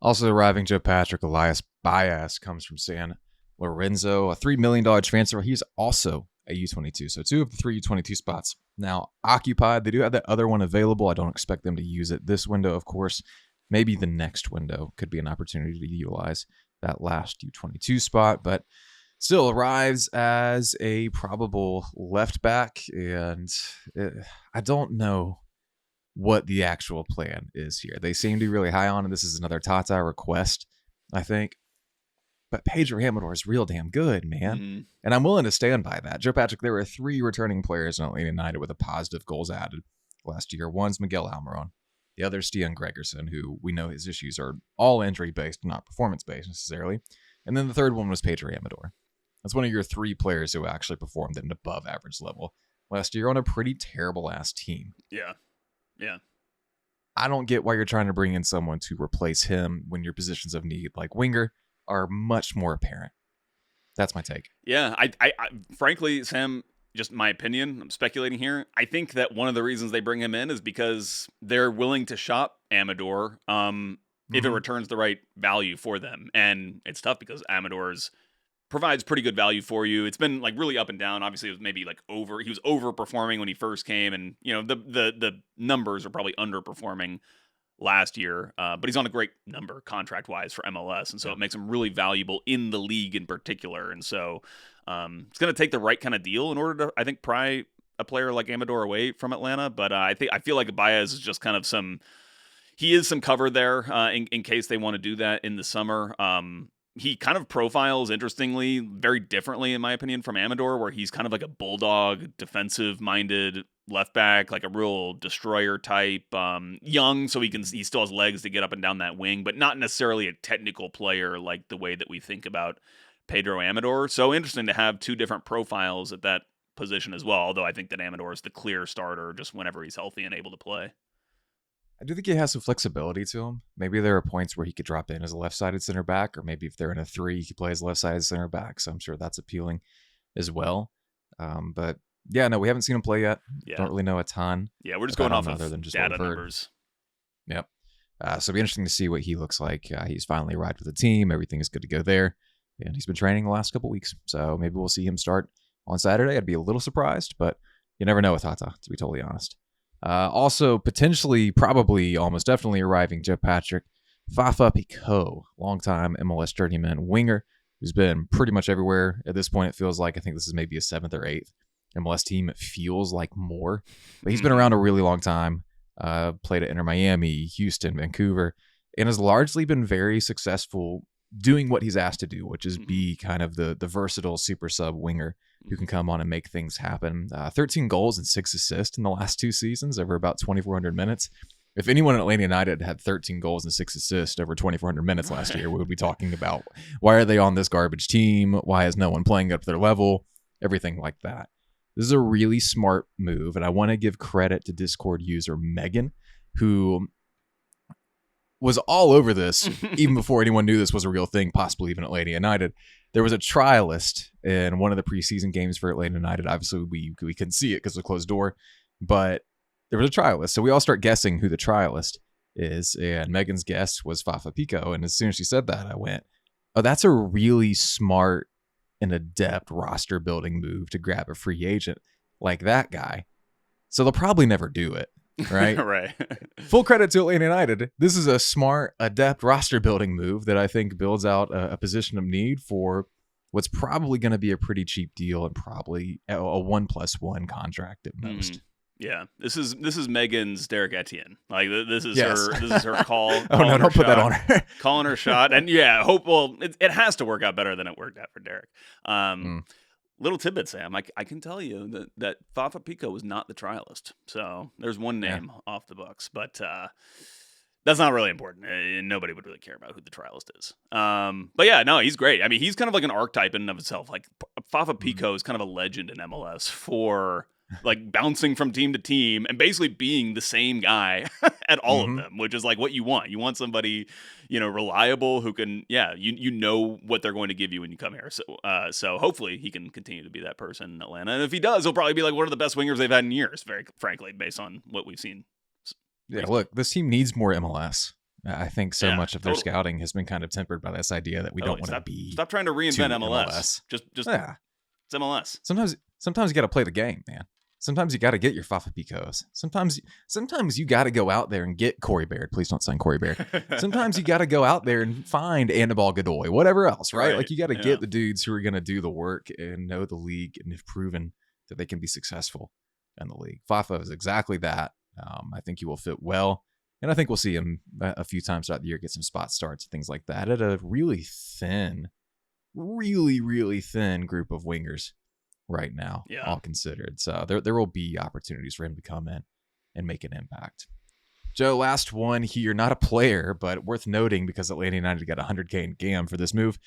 Also arriving, Joe Patrick, Elias Baez comes from San Lorenzo, a $3 million transfer. He's also a U22. So 2 of the 3 U22 spots now occupied. They do have that other one available. I don't expect them to use it this window, of course. Maybe the next window could be an opportunity to utilize that last U22 spot, but still arrives as a probable left back. And I don't know what the actual plan is here. They seem to be really high on it. This is another Tata request I think. But Pedro Amador is real damn good, man. Mm. And I'm willing to stand by that. Joe Patrick, there were 3 returning players in Atlanta United with a positive goals added last year. One's Miguel Almiron. The other's Stian Gregerson, who we know his issues are all injury-based, not performance-based necessarily. And then the third one was Pedro Amador. That's one of your 3 players who actually performed at an above-average level last year on a pretty terrible-ass team. Yeah. Yeah. I don't get why you're trying to bring in someone to replace him when your positions of need, like winger, are much more apparent. That's my take. Yeah, I frankly, Sam, just my opinion, I'm speculating here. I think that one of the reasons they bring him in is because they're willing to shop Amador if it returns the right value for them. And it's tough because Amador's provides pretty good value for you. It's been like really up and down. Obviously, it was maybe like he was overperforming when he first came, and the numbers are probably underperforming last year, but he's on a great number contract-wise for MLS, and so it makes him really valuable in the league in particular. And so it's going to take the right kind of deal in order to, I think, pry a player like Amador away from Atlanta. But I feel like Baez is just kind of some cover there in case they want to do that in the summer. He kind of profiles, interestingly, very differently, in my opinion, from Amador, where he's kind of like a bulldog, defensive-minded left back, like a real destroyer type, young, so he still has legs to get up and down that wing, but not necessarily a technical player like the way that we think about Pedro Amador. So interesting to have 2 different profiles at that position as well, although I think that Amador is the clear starter just whenever he's healthy and able to play. I do think he has some flexibility to him. Maybe there are points where he could drop in as a left-sided center back, or maybe if they're in a 3, he could play as a left-sided center back. So I'm sure that's appealing as well. But yeah, no, we haven't seen him play yet. Yeah. Don't really know a ton. Yeah, we're just going off of other than just data what we've heard. numbers. Yep. So it'll be interesting to see what he looks like. He's finally arrived with the team. Everything is good to go there. And he's been training the last couple weeks. So maybe we'll see him start on Saturday. I'd be a little surprised, but you never know with Tata, to be totally honest. Also, potentially, probably, almost definitely arriving, Joe Patrick, Fafa Picault, longtime MLS journeyman winger, who's been pretty much everywhere. At this point, it feels like, I think this is maybe a 7th or 8th MLS team. It feels like more, but he's been around a really long time. Played at Inter Miami, Houston, Vancouver, and has largely been very successful doing what he's asked to do, which is be kind of the versatile super sub winger who can come on and make things happen. 13 goals and 6 assists in the last 2 seasons over about 2,400 minutes. If anyone at Atlanta United had 13 goals and 6 assists over 2,400 minutes last year, we would be talking about why are they on this garbage team? Why is no one playing up to their level? Everything like that. This is a really smart move, and I want to give credit to Discord user Megan, who was all over this even before anyone knew this was a real thing, possibly even Atlanta United. There was a trialist in one of the preseason games for Atlanta United. Obviously, we couldn't see it because of the closed door, but there was a trialist. So we all start guessing who the trialist is, and Megan's guess was Fafa Picault. And as soon as she said that, I went, oh, that's a really smart and adept roster building move to grab a free agent like that guy. So they'll probably never do it. Right? Right. Full credit to Atlanta United. This is a smart, adept roster building move that I think builds out a position of need for what's probably going to be a pretty cheap deal and probably a 1+1 contract at most. Yeah, this is Megan's Derek Etienne. Like this is Yes. her call. Oh no, don't put that on her. Calling her shot, and yeah, it has to work out better than it worked out for Derek. Little tidbit, Sam. I can tell you that Fafa Picault was not the trialist. So there's one name off the books, but that's not really important. Nobody would really care about who the trialist is. But yeah, no, he's great. I mean, he's kind of like an archetype in and of itself. Like Fafa Picault is kind of a legend in MLS for like bouncing from team to team and basically being the same guy at all of them, which is like what you want. You want somebody, reliable who can, you know what they're going to give you when you come here. So hopefully he can continue to be that person in Atlanta. And if he does, he'll probably be like one of the best wingers they've had in years, very frankly, based on what we've seen. Yeah, look, this team needs more MLS. I think so much of their totally. scouting has been kind of tempered by this idea that we don't want to be. Stop trying to reinvent to MLS. Just it's MLS. Sometimes you got to play the game, man. Sometimes you got to get your Fafa Picauts. Sometimes you got to go out there and get Corey Baird. Please don't sign Corey Baird. Sometimes you got to go out there and find Anibal Godoy, whatever else, right? Like you got to get the dudes who are going to do the work and know the league and have proven that they can be successful in the league. Fafa is exactly that. I think he will fit well And I think we'll see him a few times throughout the year, get some spot starts and things like that at a really thin, really thin group of wingers right now, all considered. So there will be opportunities for him to come in and make an impact. Joe, last one here, not a player, but worth noting because Atlanta United got 100K in GAM for this move.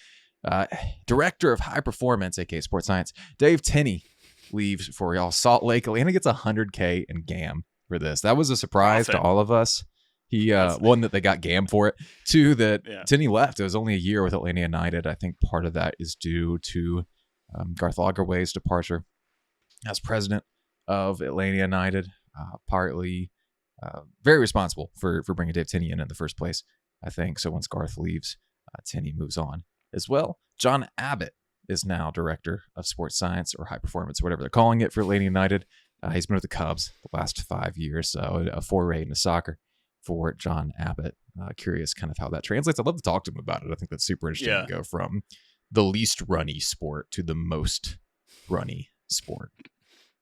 Director of High Performance, aka Sports Science, Dave Tenney leaves for y'all Salt Lake. Atlanta gets 100K in GAM for this. That was a surprise to all of us. He one, that they got GAM for it. Two, that Tenney left. It was only a year with Atlanta United. I think part of that is due to Garth Lagerwey's departure as president of Atlanta United. Partly very responsible for bringing Dave Tenney in the first place, I think. So once Garth leaves, Tenney moves on as well. John Abbott is now director of sports science or high performance, or whatever they're calling it, for Atlanta United. He's been with the Cubs the last 5 years, so a foray into soccer for John Abbott. Curious kind of how that translates. I'd love to talk to him about it. I think that's super interesting to go from the least runny sport to the most runny sport.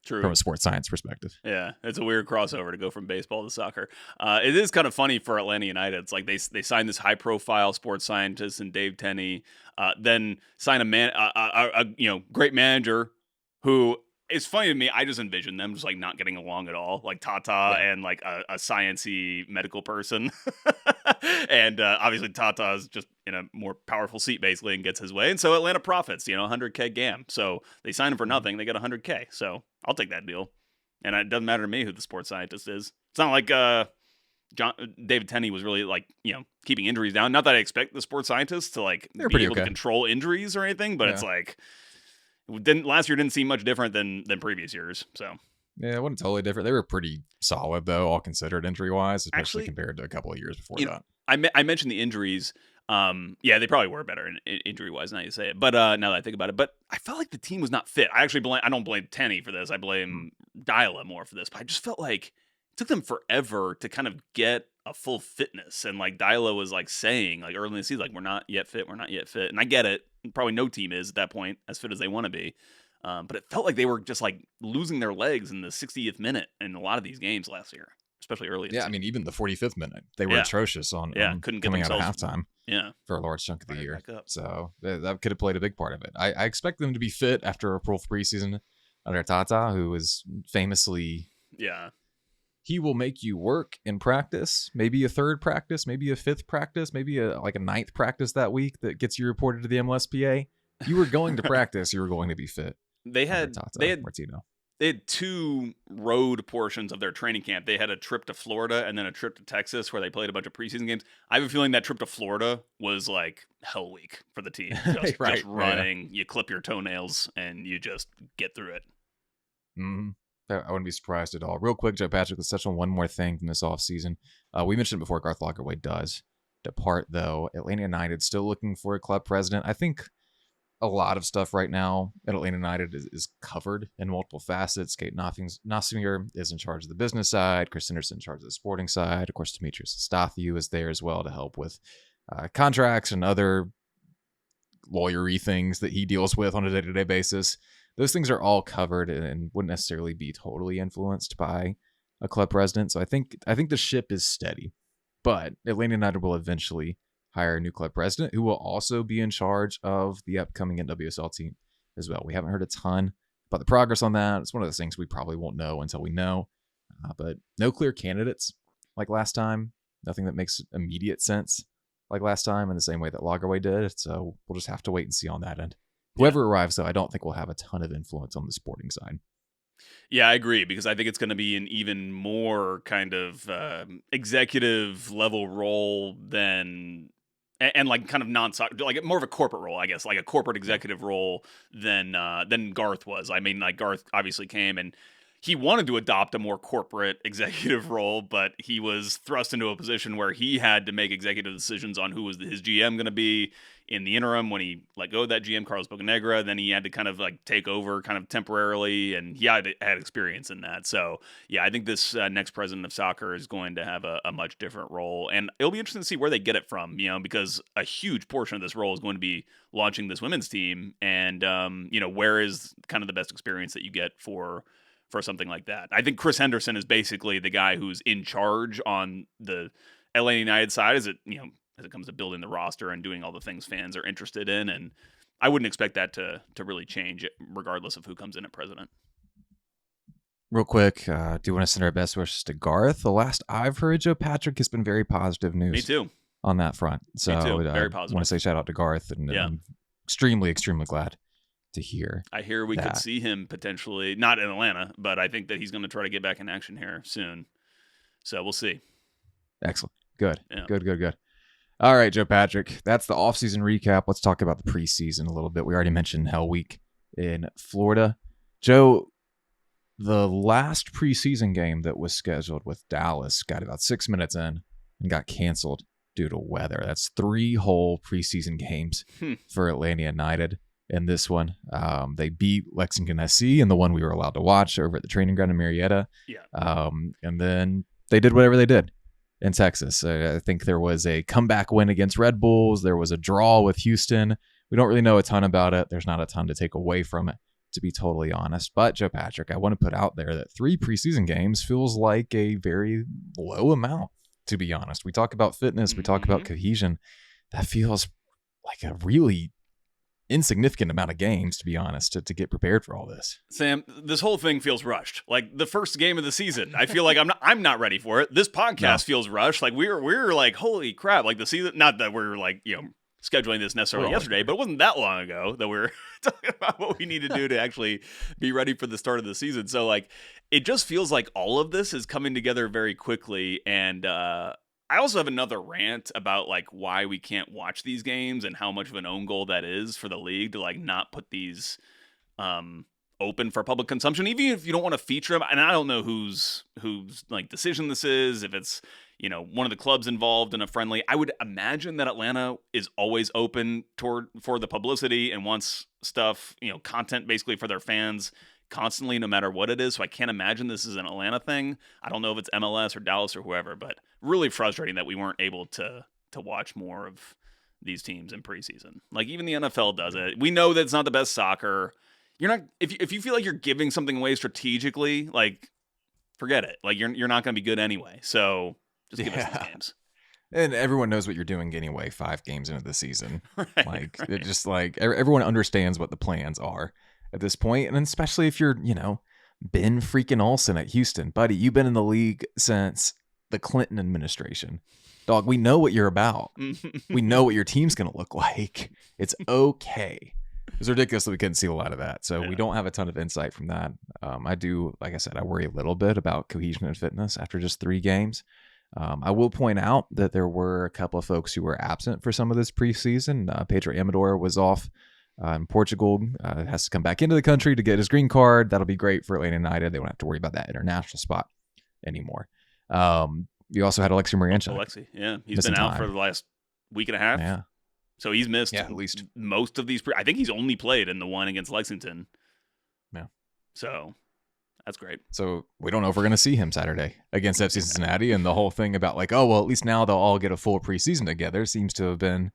True. From a sports science perspective. Yeah, it's a weird crossover to go from baseball to soccer. It is kind of funny for Atlanta United. It's like they signed this high-profile sports scientist and Dave Tenney, then sign a great manager who. It's funny to me. I just envision them just like not getting along at all, like Tata and like a sciencey medical person, and obviously Tata is just in a more powerful seat basically and gets his way, and so Atlanta profits, 100K GAM. So they sign him for nothing, they get 100K. So I'll take that deal, and it doesn't matter to me who the sports scientist is. It's not like David Tenney was really like keeping injuries down. Not that I expect the sports scientists to like be able to control injuries or anything, but it's like. Last year didn't seem much different than previous years. So yeah, it wasn't totally different. They were pretty solid though, all considered injury wise, especially compared to a couple of years before that. I mentioned the injuries. They probably were better injury wise. Now you say it, but now that I think about it, but I felt like the team was not fit. I don't blame Tenney for this. I blame Dyla more for this. But I just felt like it took them forever to kind of get a full fitness, and like Dyla was like saying like early in the season, like we're not yet fit, and I get it. Probably no team is at that point as fit as they want to be. But it felt like they were just like losing their legs in the 60th minute in a lot of these games last year, especially early. Yeah, I mean, even the 45th minute, they were atrocious on couldn't coming get out of halftime. Yeah, for a large chunk of the year. So that could have played a big part of it. I expect them to be fit after a full preseason under Tata, who was famously he will make you work in practice, maybe a third practice, maybe a fifth practice, maybe a ninth practice that week that gets you reported to the MLSPA. You were going to practice, you were going to be fit. They had Martino. They had two road portions of their training camp. They had a trip to Florida and then a trip to Texas where they played a bunch of preseason games. I have a feeling that trip to Florida was like hell week for the team. Just running, you clip your toenails and you just get through it. Mm-hmm. I wouldn't be surprised at all. Real quick, Joe Patrick, let's touch on one more thing from this offseason. We mentioned it before, Garth Lagerwey does depart, though. Atlanta United still looking for a club president. I think a lot of stuff right now at Atlanta United is covered in multiple facets. Kate Nossinger is in charge of the business side. Chris Henderson in charge of the sporting side. Of course, Demetrius Estathiou is there as well to help with contracts and other lawyery things that he deals with on a day-to-day basis. Those things are all covered and wouldn't necessarily be totally influenced by a club president. So I think the ship is steady, but Atlanta United will eventually hire a new club president who will also be in charge of the upcoming NWSL team as well. We haven't heard a ton about the progress on that. It's one of those things we probably won't know until we know, but no clear candidates like last time. Nothing that makes immediate sense like last time in the same way that Lagerwey did. So we'll just have to wait and see on that end. Whoever arrives, though, I don't think will have a ton of influence on the sporting side. Yeah, I agree, because I think it's going to be an even more kind of executive level role than, and like kind of non-soccer, like more of a corporate role, I guess, like a corporate executive role than Garth was. I mean, like Garth obviously came and he wanted to adopt a more corporate executive role, but he was thrust into a position where he had to make executive decisions on who was his GM going to be in the interim when he let go of that GM, Carlos Bocanegra. Then he had to kind of like take over kind of temporarily, and he had experience in that. So yeah, I think this next president of soccer is going to have a much different role, and it'll be interesting to see where they get it from, because a huge portion of this role is going to be launching this women's team, and where is kind of the best experience that you get for for something like that. I think Chris Henderson is basically the guy who's in charge on the LA United side as it comes to building the roster and doing all the things fans are interested in. And I wouldn't expect that to really change regardless of who comes in at president. Real quick, do you want to send our best wishes to Garth? The last I've heard, Joe Patrick has been very positive news. Me too. On that front. So Me too. Very I positive. want to say shout out to Garth, and I'm extremely, extremely glad to hear. I hear we could see him potentially, not in Atlanta, but I think that he's going to try to get back in action here soon. So we'll see. Excellent. Good. Yeah. Good. All right, Joe Patrick. That's the offseason recap. Let's talk about the preseason a little bit. We already mentioned Hell Week in Florida. Joe, the last preseason game that was scheduled with Dallas got about 6 minutes in and got canceled due to weather. That's 3 whole preseason games for Atlanta United. In this one, they beat Lexington SC in the one we were allowed to watch over at the training ground in Marietta. Yeah. And then they did whatever they did in Texas. I think there was a comeback win against Red Bulls. There was a draw with Houston. We don't really know a ton about it. There's not a ton to take away from it, to be totally honest. But Joe Patrick, I want to put out there that 3 preseason games feels like a very low amount, to be honest. We talk about fitness. We talk about cohesion. That feels like a really insignificant amount of games, to be honest, to get prepared for all this. Sam, this whole thing feels rushed. Like the first game of the season, I feel like I'm not ready for it. This podcast feels rushed. Like we're like, holy crap! Like the season. Not that we're like scheduling this necessarily yesterday, but it wasn't that long ago that we were talking about what we need to do to actually be ready for the start of the season. So like, it just feels like all of this is coming together very quickly. And I also have another rant about like why we can't watch these games and how much of an own goal that is for the league to like not put these open for public consumption, even if you don't want to feature them. And I don't know whose like decision this is, if it's one of the clubs involved in a friendly. I would imagine that Atlanta is always open for the publicity and wants stuff, content basically for their fans constantly, no matter what it is. So I can't imagine this is an Atlanta thing. I don't know if it's MLS or Dallas or whoever, but really frustrating that we weren't able to watch more of these teams in preseason. Like even the NFL does it. We know that it's not the best soccer. You're not, if you feel like you're giving something away strategically, like forget it. Like you're not going to be good anyway. So just give us these games. And everyone knows what you're doing anyway 5 games into the season. Right. It just like everyone understands what the plans are at this point. And especially if you're, Ben freaking Olsen at Houston. Buddy, you've been in the league since the Clinton administration. Dog, we know what you're about. We know what your team's going to look like. It's okay. It's ridiculous that we couldn't see a lot of that. So we don't have a ton of insight from that. I do, like I said, I worry a little bit about cohesion and fitness after just 3 games. I will point out that there were a couple of folks who were absent for some of this preseason. Pedro Amador was off in Portugal, has to come back into the country to get his green card. That'll be great for Atlanta United. They won't have to worry about that international spot anymore. You also had Alexey Miranchuk. Alexey, yeah. He's been out for the last week and a half. Yeah. So he's missed at least most of these. I think he's only played in the one against Lexington. Yeah. So that's great. So we don't know if we're going to see him Saturday against FC Cincinnati. And the whole thing about like, oh, well, at least now they'll all get a full preseason together seems to have been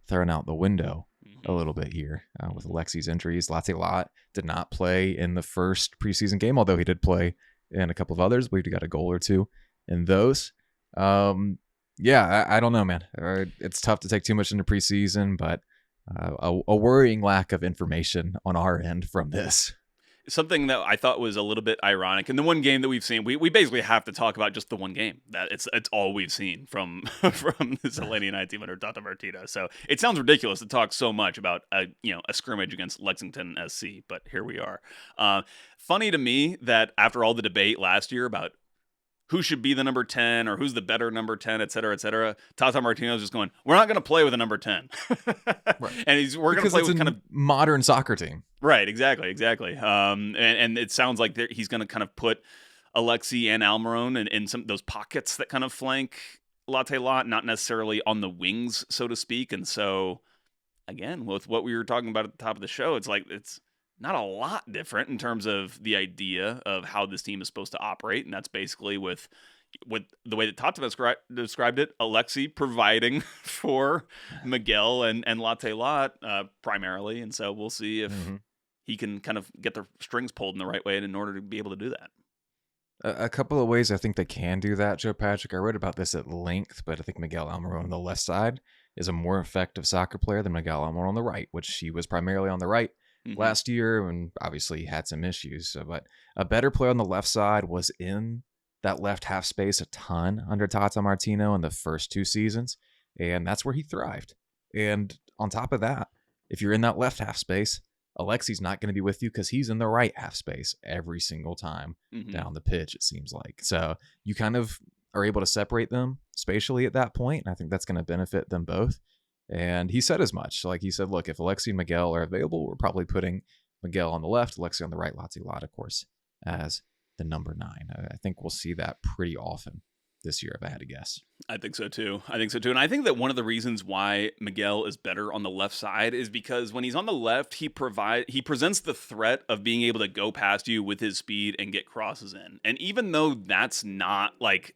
thrown out the window a little bit here with Alexey's injuries. Latte Lath did not play in the first preseason game, although he did play in a couple of others. I believe he got a goal or 2 in those. I don't know, man. It's tough to take too much into preseason, but a worrying lack of information on our end from this. Something that I thought was a little bit ironic, and the one game that we've seen, we basically have to talk about just the one game. That it's all we've seen from this Atlanta United team under Tata Martino. So it sounds ridiculous to talk so much about a scrimmage against Lexington SC, but here we are. Funny to me that after all the debate last year about who should be the number 10 or who's the better number 10, et cetera, Tata Martino's just going, we're not going to play with a number 10. Right. And we're going to play with kind of modern soccer team. Right. Exactly. And it sounds like he's going to kind of put Alexey and Almiron in some of those pockets that kind of flank Latte Lath, not necessarily on the wings, so to speak. And so again, with what we were talking about at the top of the show, it's like, it's not a lot different in terms of the idea of how this team is supposed to operate. And that's basically with the way that Tata described it, Alexey providing for Miguel and Latte Lath primarily. And so we'll see if he can kind of get the strings pulled in the right way in order to be able to do that. A couple of ways I think they can do that, Joe Patrick. I wrote about this at length, but I think Miguel Almiron on the left side is a more effective soccer player than Miguel Almiron on the right, which he was primarily on the right last year, and obviously he had some issues. So, but a better player on the left side was in that left half space a ton under Tata Martino in the first 2 seasons, and that's where he thrived. And on top of that, if you're in that left half space, Alexey's not going to be with you because he's in the right half space every single time down the pitch, it seems like. So you kind of are able to separate them spatially at that point, and I think that's going to benefit them both. And he said as much. Like he said, look, if Alexey and Miguel are available, we're probably putting Miguel on the left, Alexey on the right, Latte Lath, of course, as the number 9. I think we'll see that pretty often this year, if I had to guess. I think so too. And I think that one of the reasons why Miguel is better on the left side is because when he's on the left, he presents the threat of being able to go past you with his speed and get crosses in. And even though that's not like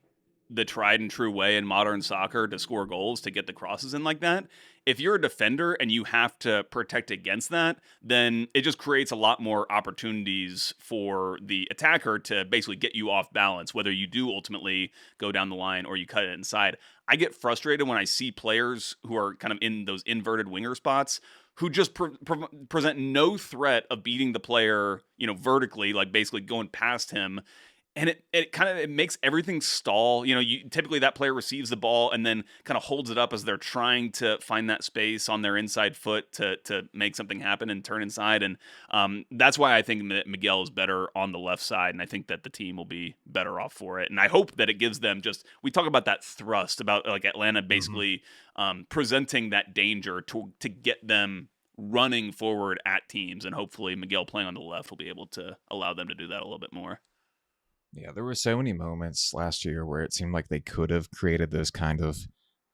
the tried and true way in modern soccer to score goals, to get the crosses in like that, if you're a defender and you have to protect against that, then it just creates a lot more opportunities for the attacker to basically get you off balance, whether you do ultimately go down the line or you cut it inside. I get frustrated when I see players who are kind of in those inverted winger spots who just present no threat of beating the player, vertically, like basically going past him. And it makes everything stall. Typically that player receives the ball and then kind of holds it up as they're trying to find that space on their inside foot to make something happen and turn inside. And that's why I think that Miguel is better on the left side, and I think that the team will be better off for it. And I hope that it gives them we talk about that thrust, about like Atlanta basically presenting that danger to get them running forward at teams, and hopefully Miguel playing on the left will be able to allow them to do that a little bit more. Yeah, there were so many moments last year where it seemed like they could have created those kind of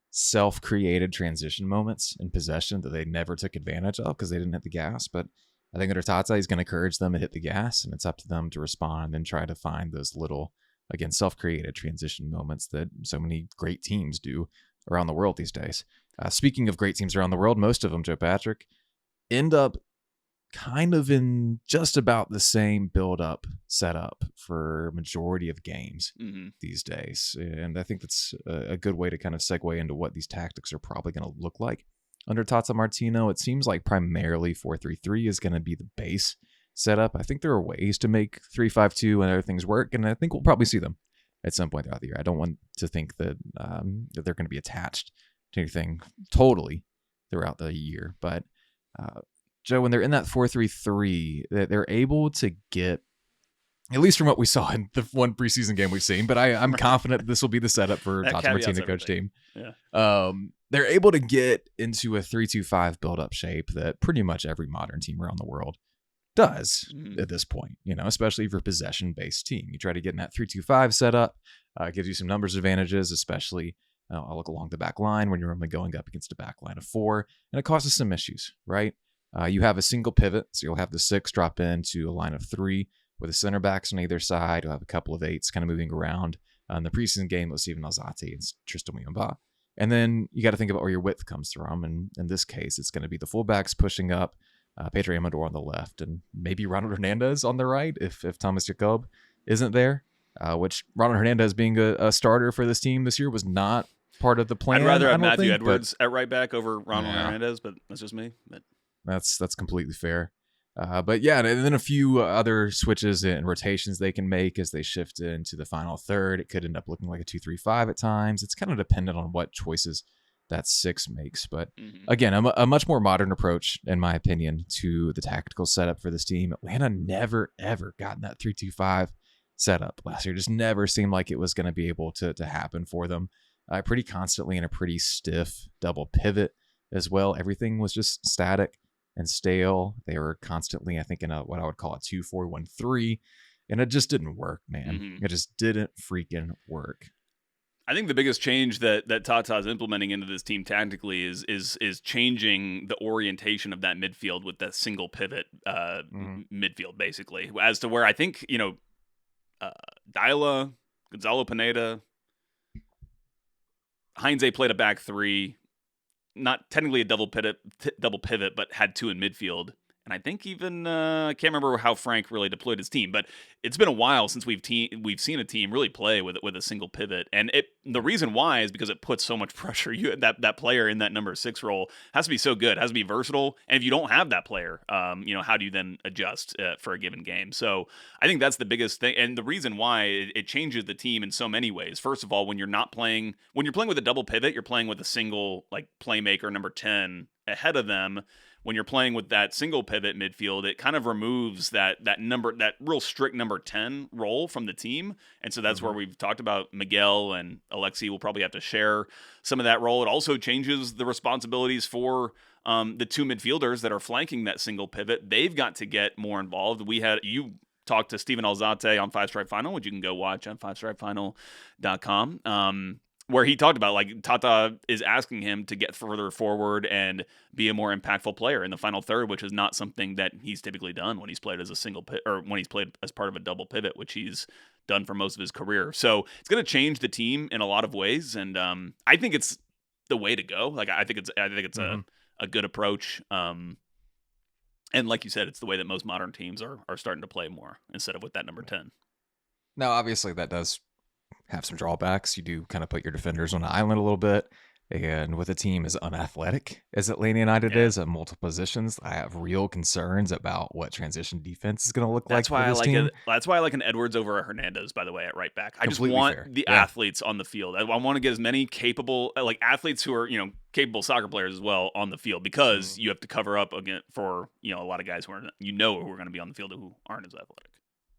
self-created transition moments in possession that they never took advantage of because they didn't hit the gas. But I think under Tata, he's going to encourage them to hit the gas, and it's up to them to respond and try to find those little, again, self-created transition moments that so many great teams do around the world these days. Speaking of great teams around the world, most of them, Joe Patrick, end up kind of in just about the same build-up setup for majority of games these days. And I think that's a good way to kind of segue into what these tactics are probably going to look like. Under Tata Martino, it seems like primarily 4-3-3 is going to be the base setup. I think there are ways to make 3-5-2 and other things work, and I think we'll probably see them at some point throughout the year. I don't want to think that, that they're going to be attached to anything totally throughout the year, but Joe, when they're in that 4-3-3, they're able to get, at least from what we saw in the one preseason game we've seen, but I'm confident this will be the setup for Tata Martino coach team. Yeah. They're able to get into a 3-2-5 build-up shape that pretty much every modern team around the world does at this point, especially if you're a possession-based team. You try to get in that 3-2-5 setup, gives you some numbers advantages, especially I'll look along the back line when you're only going up against a back line of 4, and it causes some issues, right? You have a single pivot, so you'll have the 6 drop into a line of 3 with the center backs on either side. You'll have a couple of 8s kind of moving around. In the preseason game, it was Steven Alzate and Tristan Muyumba. And then you got to think about where your width comes from. And in this case, it's going to be the fullbacks pushing up, Pedro Amador on the left, and maybe Ronald Hernandez on the right if Thomas Jacob isn't there, which Ronald Hernandez being a starter for this team this year was not part of the plan. I'd rather have Matthew Edwards at right back over Ronald Hernandez, but that's just me. But That's completely fair. But yeah, and then a few other switches and rotations they can make as they shift into the final third. It could end up looking like a 2-3-5 at times. It's kind of dependent on what choices that 6 makes. But again, a much more modern approach, in my opinion, to the tactical setup for this team. Atlanta never, ever got in that 3-2-5 setup last year. Just never seemed like it was going to be able to happen for them. Pretty constantly in a pretty stiff double pivot as well. Everything was just static and stale. They were constantly, I think, in what I would call a 2-4-1-3, and it just didn't work, man. It just didn't freaking work. I think the biggest change that Tata is implementing into this team tactically is changing the orientation of that midfield with that single pivot midfield, basically, as to where I think Dyla, Gonzalo Pineda, Heinze played a back 3. Not technically a double pivot, but had 2 in midfield. And I think even I can't remember how Frank really deployed his team, but it's been a while since we've seen a team really play with a single pivot. And the reason why is because it puts so much pressure. That player in that number 6 role has to be so good, has to be versatile. And if you don't have that player, how do you then adjust for a given game? So I think that's the biggest thing, and the reason why it changes the team in so many ways. First of all, when you're playing with a double pivot, you're playing with a single like playmaker number 10 ahead of them. When you're playing with that single pivot midfield, it kind of removes that real strict number 10 role from the team. And so that's where we've talked about Miguel and Alexey will probably have to share some of that role. It also changes the responsibilities for the 2 midfielders that are flanking that single pivot. They've got to get more involved. You talked to Steven Alzate on Five Stripe Final, which you can go watch on fivestripefinal.com. Where he talked about like Tata is asking him to get further forward and be a more impactful player in the final third, which is not something that he's typically done when he's played as a single or when he's played as part of a double pivot, which he's done for most of his career. So it's going to change the team in a lot of ways, and I think it's the way to go. Like I think it's a good approach. And like you said, it's the way that most modern teams are starting to play more instead of with that number 10. Now, obviously, that does have some drawbacks. You do kind of put your defenders on an island a little bit. And with a team as unathletic as Atlanta United is at multiple positions, I have real concerns about what transition defense is going to look like for this team. That's why I like an Edwards over a Hernandez, by the way, at right back. I Completely just want fair. the athletes on the field. I want to get as many capable, like athletes who are, capable soccer players as well on the field, because you have to cover up again for, a lot of guys who are going to be on the field who aren't as athletic.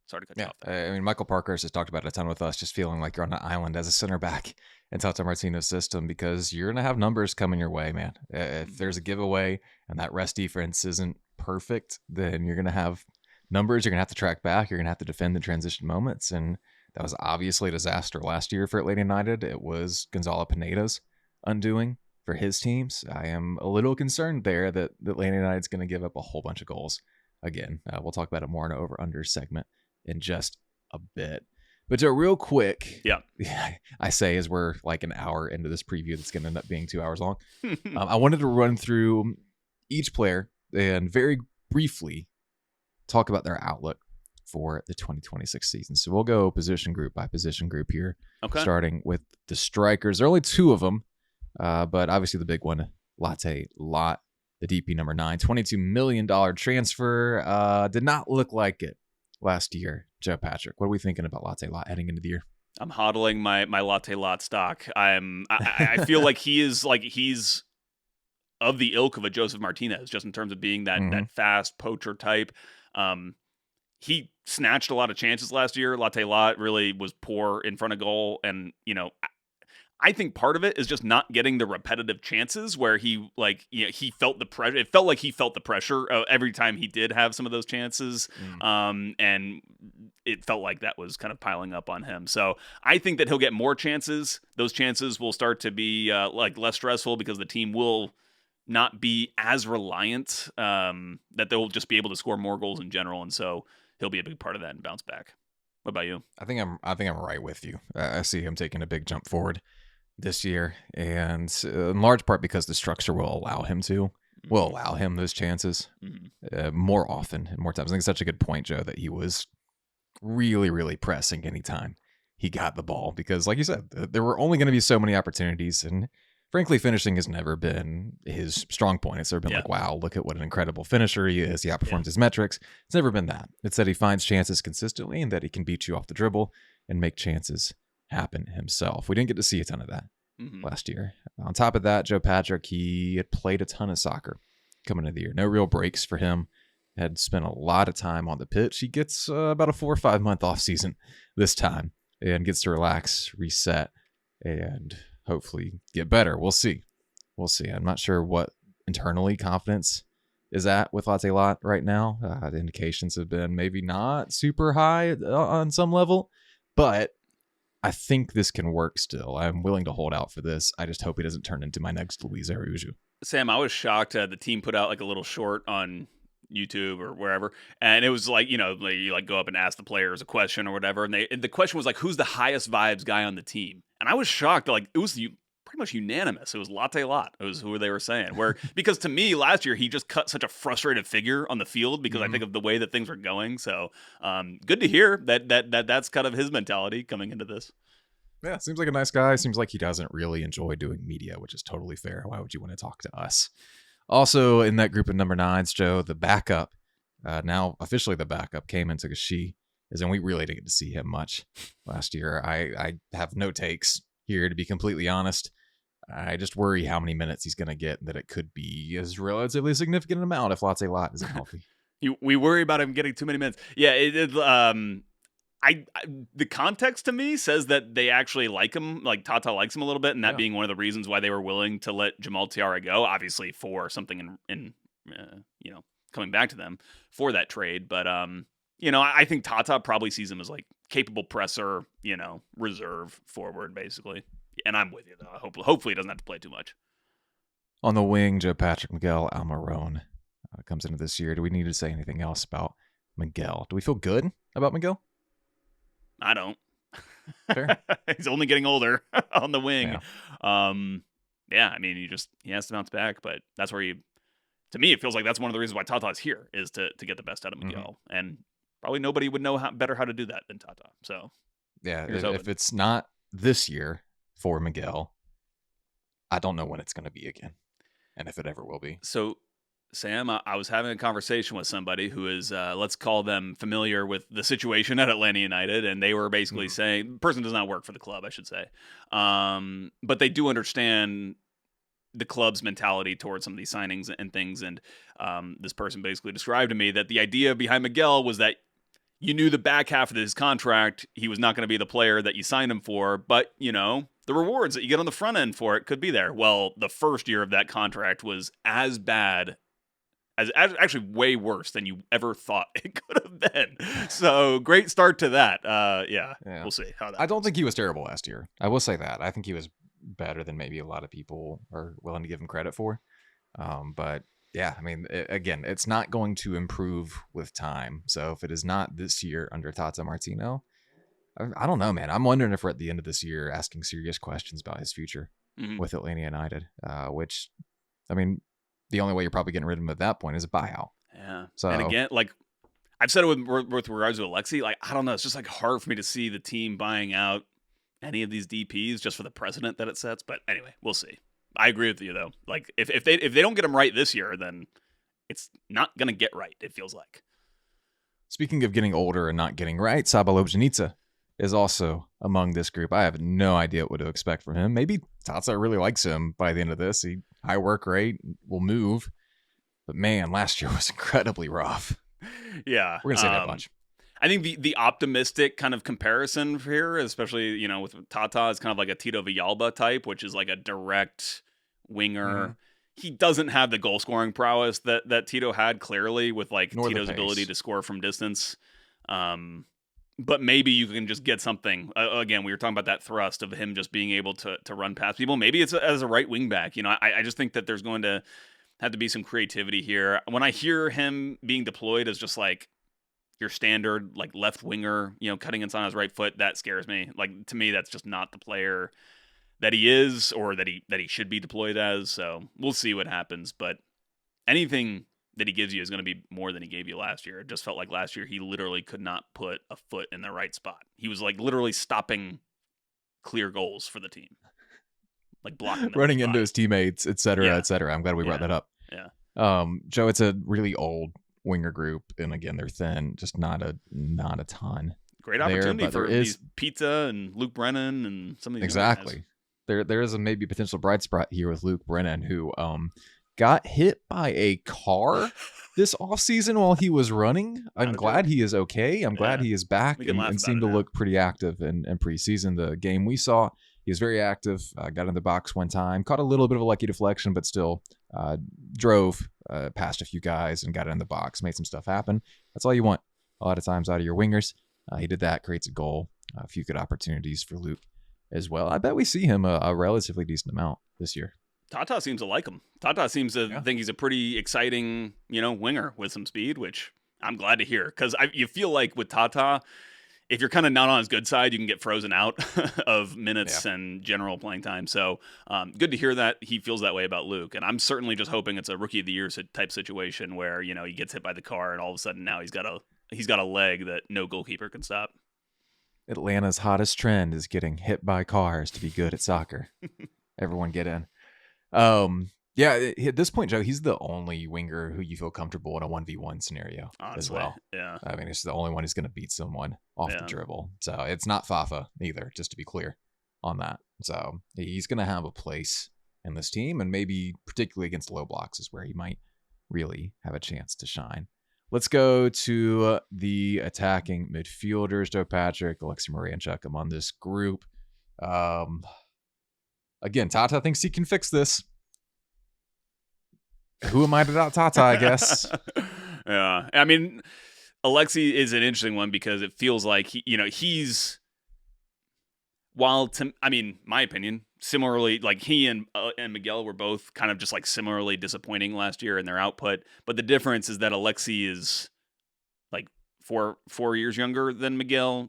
Sorry to cut you off there. I mean, Michael Parkhurst has talked about it a ton with us, just feeling like you're on an island as a center back in Tata Martino's system, because you're going to have numbers coming your way, man. If there's a giveaway and that rest defense isn't perfect, then you're going to have numbers. You're going to have to track back. You're going to have to defend the transition moments. And that was obviously a disaster last year for Atlanta United. It was Gonzalo Pineda's undoing for his teams. I am a little concerned there that Atlanta United's going to give up a whole bunch of goals again. We'll talk about it more in an over-under segment in just a bit. But Joe, real quick, I say as we're like an hour into this preview that's going to end up being 2 hours long, I wanted to run through each player and very briefly talk about their outlook for the 2026 season. So we'll go position group by position group here, starting with the strikers. There are only 2 of them, but obviously the big one, Latte Lath, the DP number 9, $22 million transfer. Did not look like it last year. Joe Patrick, what are we thinking about Latte Lath heading into the year? I'm hodling my Latte Lath stock. I feel like he's of the ilk of a Josef Martinez, just in terms of being that fast poacher type. He snatched a lot of chances last year. Latte Lath really was poor in front of goal, and I think part of it is just not getting the repetitive chances where he felt the pressure. It felt like he felt the pressure every time he did have some of those chances. And it felt like that was kind of piling up on him. So I think that he'll get more chances. Those chances will start to be less stressful because the team will not be as reliant, that they'll just be able to score more goals in general. And so he'll be a big part of that and bounce back. What about you? I think I'm right with you. I see him taking a big jump forward this year, and in large part because the structure will allow him those chances more often and more times. I think it's such a good point, Joe, that he was really, really pressing anytime he got the ball, because like you said, there were only going to be so many opportunities, and frankly, finishing has never been his strong point. It's never been like, wow, look at what an incredible finisher he is. He outperforms his metrics. It's never been that. It's that he finds chances consistently and that he can beat you off the dribble and make chances happen himself. We didn't get to see a ton of that last year. On top of that, Joe Patrick, he had played a ton of soccer coming into the year. No real breaks for him. Had spent a lot of time on the pitch. He gets about a 4 or 5 month off season this time and gets to relax, reset, and hopefully get better. We'll see. I'm not sure what internally confidence is at with Latte Lath right now. The indications have been maybe not super high on some level, but I think this can work still. I'm willing to hold out for this. I just hope he doesn't turn into my next Luis Araujo. Sam, I was shocked the team put out like a little short on YouTube or wherever, and it was like, you go up and ask the players a question or whatever, and the question was like, who's the highest vibes guy on the team? And I was shocked. Like, it was pretty pretty much unanimous. It was Latte Lath. It was who they were saying. Because to me, last year, he just cut such a frustrated figure on the field because I think of the way that things were going. So good to hear that's kind of his mentality coming into this. Yeah, seems like a nice guy. Seems like he doesn't really enjoy doing media, which is totally fair. Why would you want to talk to us? Also, in that group of number 9s, Joe, the backup, now officially the backup, came and took a she. And we really didn't get to see him much last year. I have no takes here, to be completely honest. I just worry how many minutes he's going to get, that it could be a relatively significant amount if Latte Lath isn't healthy. We worry about him getting too many minutes. Yeah, the context to me says that they actually like him, like Tata likes him a little bit, and that being one of the reasons why they were willing to let Jamal Tiara go, obviously for something in coming back to them for that trade. But I think Tata probably sees him as like capable presser, reserve forward basically. And I'm with you though. Hopefully he doesn't have to play too much. On the wing, Joe Patrick, Miguel Almiron comes into this year. Do we need to say anything else about Miguel? Do we feel good about Miguel? I don't. Fair. He's only getting older on the wing. Yeah. I mean, he has to bounce back, but that's where to me, it feels like that's one of the reasons why Tata's here is to get the best out of Miguel. And probably nobody would know better how to do that than Tata. So yeah, if it's not this year for Miguel, I don't know when it's going to be again, and if it ever will be. So, Sam, I was having a conversation with somebody who is, let's call them familiar with the situation at Atlanta United, and they were basically saying, the person does not work for the club, I should say, but they do understand the club's mentality towards some of these signings and things, and this person basically described to me that the idea behind Miguel was that you knew the back half of his contract, he was not going to be the player that you signed him for, but, the rewards that you get on the front end for it could be there. Well, the first year of that contract was as bad as actually way worse than you ever thought it could have been. So great start to that. Yeah, we'll see how that I don't think he was terrible last year. I will say that. I think he was better than maybe a lot of people are willing to give him credit for. But yeah, I mean, again, it's not going to improve with time. So if it is not this year under Tata Martino, I don't know, man. I'm wondering if we're at the end of this year asking serious questions about his future with Atlanta United, which, I mean, the only way you're probably getting rid of him at that point is a buyout. Yeah. So, and again, like I've said it with regards to Alexey, like, I don't know. It's just like hard for me to see the team buying out any of these DPs just for the precedent that it sets. But anyway, we'll see. I agree with you though. Like if they don't get him right this year, then it's not going to get right. It feels like. Speaking of getting older and not getting right, Saba Lobjanica is also among this group. I have no idea what to expect from him. Maybe Tata really likes him by the end of this. High work rate, will move. But man, last year was incredibly rough. Yeah. We're going to say that much. I think the optimistic kind of comparison here, especially, with Tata, is kind of like a Tito Villalba type, which is like a direct winger. Mm-hmm. He doesn't have the goal scoring prowess that Tito had, clearly, with like Tito's ability to score from distance. But maybe you can just get something. Again, we were talking about that thrust of him just being able to run past people. Maybe it's as a right wing back. I just think that there's going to have to be some creativity here. When I hear him being deployed as just like your standard like left winger, cutting inside on his right foot, that scares me. Like, to me, that's just not the player that he is or that he should be deployed as. So we'll see what happens. But anything that he gives you is going to be more than he gave you last year. It just felt like last year he literally could not put a foot in the right spot. He was like literally stopping clear goals for the team, like blocking them, running into his teammates, et cetera, et cetera. I'm glad we brought that up. Yeah. Joe, it's a really old winger group, and again, they're thin, just not a ton. Great opportunity for these Pizza and Luke Brennan and some of these exactly. There is a maybe potential bright spot here with Luke Brennan, who got hit by a car this offseason while he was running. I'm glad he is okay. I'm glad he is back and seemed to look pretty active in preseason. The game we saw, he was very active, got in the box one time, caught a little bit of a lucky deflection, but still drove past a few guys and got in the box, made some stuff happen. That's all you want a lot of times out of your wingers. He did that, creates a goal, a few good opportunities for Luke as well. I bet we see him a relatively decent amount this year. Tata seems to like him. Tata seems to think he's a pretty exciting, winger with some speed, which I'm glad to hear. Because you feel like with Tata, if you're kind of not on his good side, you can get frozen out of minutes and general playing time. So good to hear that he feels that way about Luke. And I'm certainly just hoping it's a rookie of the year type situation where, you know, he gets hit by the car and all of a sudden now he's got a leg that no goalkeeper can stop. Atlanta's hottest trend is getting hit by cars to be good at soccer. Everyone get in. Yeah, at this point, Joe, he's the only winger who you feel comfortable in a 1v1 scenario as well. Yeah. I mean, it's the only one who's going to beat someone off the dribble. So it's not Fafa either, just to be clear on that. So he's going to have a place in this team, and maybe particularly against low blocks is where he might really have a chance to shine. Let's go to the attacking midfielders. Joe Patrick, Alexey Miranchuk among this group. Again, Tata thinks he can fix this. Who am I to doubt Tata, I guess? Yeah. I mean, Alexey is an interesting one because it feels like, he's, my opinion, similarly, like he and Miguel were both kind of just like similarly disappointing last year in their output. But the difference is that Alexey is like four years younger than Miguel.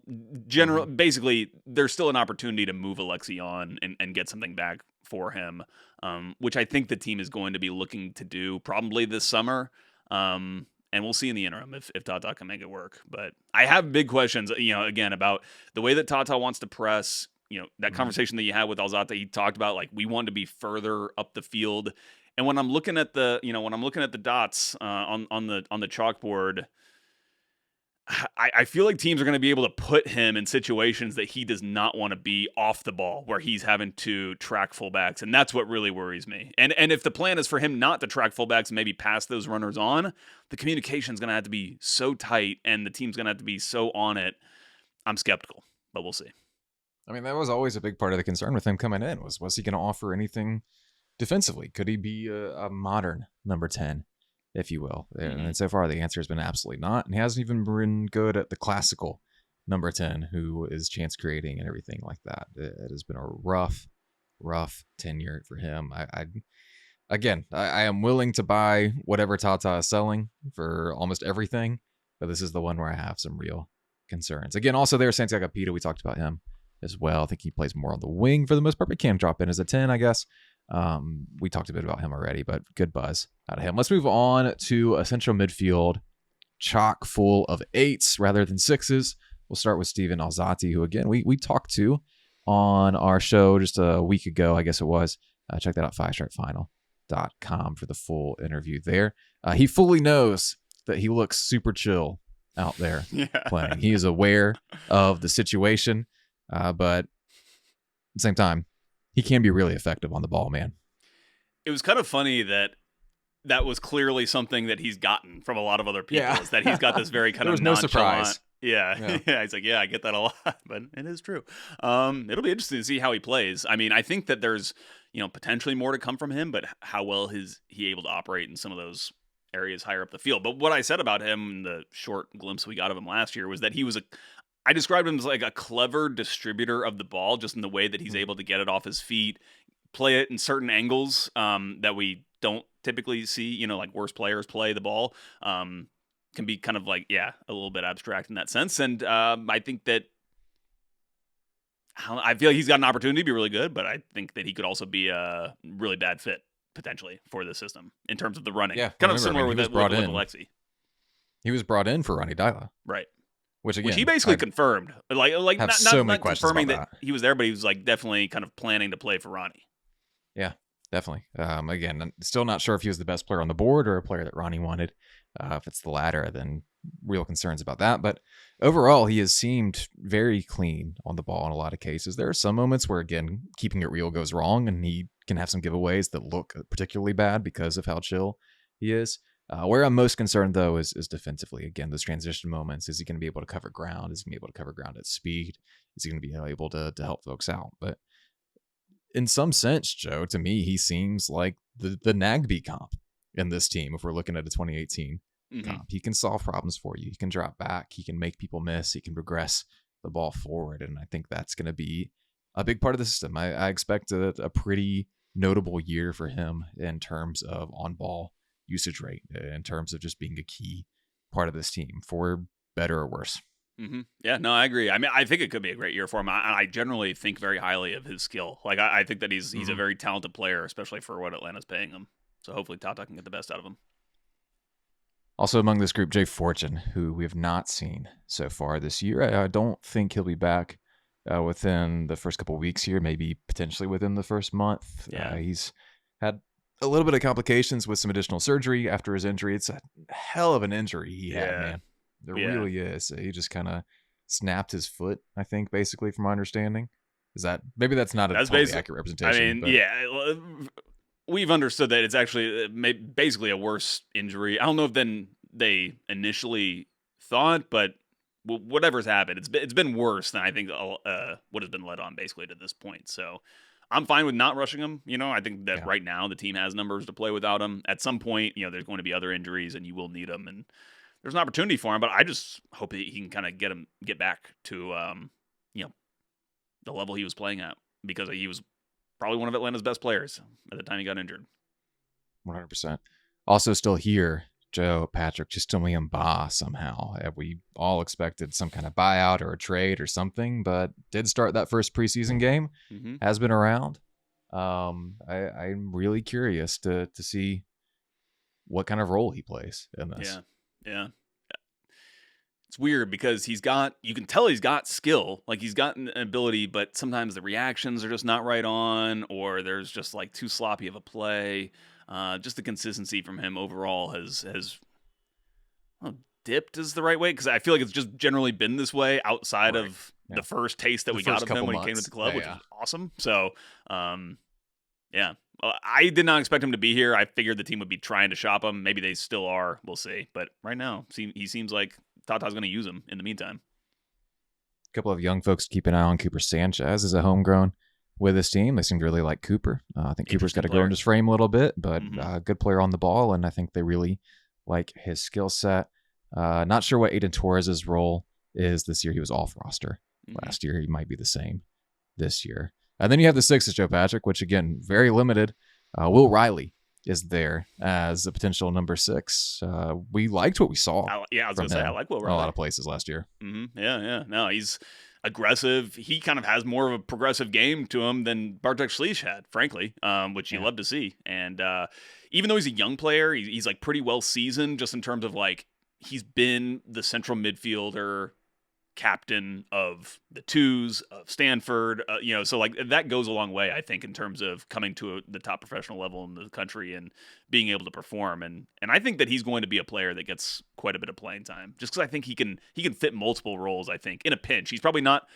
Basically, there's still an opportunity to move Alexey on and get something back for him, which I think the team is going to be looking to do probably this summer. And we'll see in the interim if Tata can make it work. But I have big questions, again, about the way that Tata wants to press. That conversation that you had with Alzate, he talked about like we want to be further up the field. And when I'm looking at the dots on the chalkboard, I feel like teams are going to be able to put him in situations that he does not want to be off the ball, where he's having to track fullbacks, and that's what really worries me. And if the plan is for him not to track fullbacks and maybe pass those runners on, the communication is going to have to be so tight, and the team's going to have to be so on it. I'm skeptical, but we'll see. I mean, that was always a big part of the concern with him coming in. Was he going to offer anything defensively? Could he be a modern number 10? If you will. And so far, the answer has been absolutely not. And he hasn't even been good at the classical number 10, who is chance creating and everything like that. It has been a rough tenure for him. I am willing to buy whatever Tata is selling for almost everything, but this is the one where I have some real concerns. Again, also there's Santiago Pita. We talked about him as well. I think he plays more on the wing for the most part, but can drop in as a 10, I guess. We talked a bit about him already, but good buzz out of him. Let's move on to a central midfield chock full of 8s rather than 6s. We'll start with Steven Alzate, who again we talked to on our show just a week ago, I guess it was. Check that out, 5stripefinal.com for the full interview there. He fully knows that he looks super chill out there playing. He is aware of the situation, but at the same time, he can be really effective on the ball, man. It was kind of funny that was clearly something that he's gotten from a lot of other people. Is that he's got this very kind of no surprise. Yeah. He's like, I get that a lot, but it is true. It'll be interesting to see how he plays. I mean, I think that there's potentially more to come from him, but how well is he able to operate in some of those areas higher up the field? But what I said about him in the short glimpse we got of him last year was that I described him as like a clever distributor of the ball, just in the way that he's able to get it off his feet, play it in certain angles that we don't typically see, like worse players play the ball. Can be kind of like, a little bit abstract in that sense. And I think that I feel like he's got an opportunity to be really good, but I think that he could also be a really bad fit potentially for the system in terms of the running. Yeah, kind of similar with Alexey. He was brought in for Ronnie Dyla. Right. Which again, he basically confirmed, like have not, so not, many not questions confirming about that he was there, but he was like definitely kind of planning to play for Ronnie. Yeah, definitely. Again, I'm still not sure if he was the best player on the board or a player that Ronnie wanted. If it's the latter, then real concerns about that. But overall, he has seemed very clean on the ball in a lot of cases. There are some moments where, again, keeping it real goes wrong, and he can have some giveaways that look particularly bad because of how chill he is. Where I'm most concerned, though, is defensively. Again, those transition moments. Is he going to be able to cover ground? Is he going to be able to cover ground at speed? Is he going to be able to help folks out? But in some sense, Joe, to me, he seems like the Nagby comp in this team. If we're looking at a 2018 comp, he can solve problems for you. He can drop back. He can make people miss. He can progress the ball forward. And I think that's going to be a big part of the system. I expect a pretty notable year for him in terms of on-ball usage rate, in terms of just being a key part of this team, for better or worse. Yeah, no, I agree. I mean, I think it could be a great year for him. I generally think very highly of his skill. Like, I think that he's a very talented player, especially for what Atlanta's paying him. So hopefully Tata can get the best out of him. Also among this group, Jay Fortune, who we have not seen so far this year. I don't think he'll be back within the first couple weeks here, maybe potentially within the first month. Yeah. He's had a little bit of complications with some additional surgery after his injury. It's a hell of an injury he had, man. There really is. He just kind of snapped his foot, I think, basically, from my understanding. Is that maybe that's not a totally accurate representation? I mean, we've understood that it's actually basically a worse injury. I don't know if then they initially thought, but whatever's happened, it's been worse than I think what has been led on basically to this point. So I'm fine with not rushing him. I think that right now the team has numbers to play without him. At some point, there's going to be other injuries and you will need them, and there's an opportunity for him. But I just hope that he can kind of get back to the level he was playing at, because he was probably one of Atlanta's best players at the time he got injured. 100%. Also still here, Joe Patrick Chistomyamba somehow. We all expected some kind of buyout or a trade or something, but did start that first preseason game, has been around. I'm really curious to see what kind of role he plays in this. Yeah. It's weird because you can tell he's got skill, like he's got an ability, but sometimes the reactions are just not right on, or there's just like too sloppy of a play. Just the consistency from him overall has dipped is the right way, because I feel like it's just generally been this way outside of the first taste that we got of him when he came to the club, which was awesome. So, I did not expect him to be here. I figured the team would be trying to shop him. Maybe they still are. We'll see. But right now, he seems like Tata's going to use him in the meantime. A couple of young folks to keep an eye on. Cooper Sanchez is a homegrown with his team. They seem to really like Cooper. I think Cooper's got to grow in his frame a little bit, but good player on the ball, and I think they really like his skill set. Not sure what Aiden Torres' role is this year. He was off roster last year. He might be the same this year. And then you have the Sixers, Joe Patrick, which, again, very limited. Will Riley is there as a potential number 6. We liked what we saw. I was going to say, I like Will Riley. A lot of places last year. Yeah. No, he's aggressive. He kind of has more of a progressive game to him than Bartek Schliech had, frankly, which you love to see. And even though he's a young player, he's like pretty well seasoned, just in terms of like he's been the central midfielder, captain of the twos of Stanford, so like that goes a long way, I think, in terms of coming to the top professional level in the country and being able to perform. And I think that he's going to be a player that gets quite a bit of playing time, just because I think he can fit multiple roles. I think in a pinch, he's not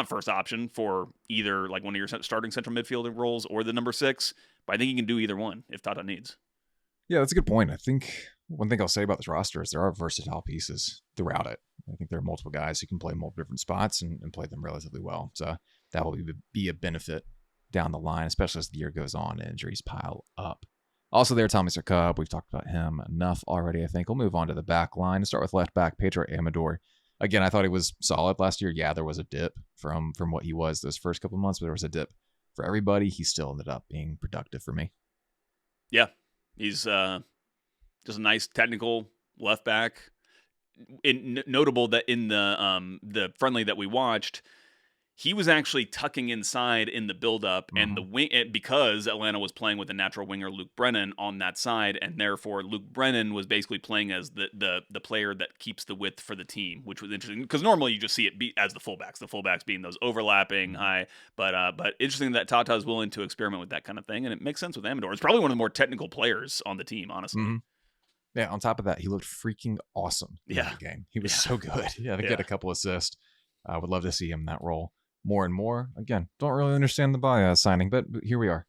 first option for either like one of your starting central midfielder roles or the number 6, but I think he can do either one if Tata needs. Yeah, that's a good point. I think one thing I'll say about this roster is there are versatile pieces throughout it. I think there are multiple guys who can play multiple different spots and play them relatively well. So that will be a benefit down the line, especially as the year goes on and injuries pile up. Also there, Tommy Sarkub. We've talked about him enough already, I think. We'll move on to the back line and start with left back Pedro Amador. Again, I thought he was solid last year. Yeah, there was a dip from what he was those first couple of months, but there was a dip for everybody. He still ended up being productive for me. Yeah, he's just a nice technical left back. Notable that in the friendly that we watched, he was actually tucking inside in the buildup, and the wing, because Atlanta was playing with a natural winger Luke Brennan on that side, and therefore Luke Brennan was basically playing as the player that keeps the width for the team, which was interesting because normally you just see it as the fullbacks being those overlapping high, but interesting that Tata is willing to experiment with that kind of thing, and it makes sense with Amador. It's probably one of the more technical players on the team, honestly. Yeah, on top of that, he looked freaking awesome in that game. He was so good. Yeah, to get a couple assists. I would love to see him in that role more and more. Again, don't really understand the Baez signing, but here we are.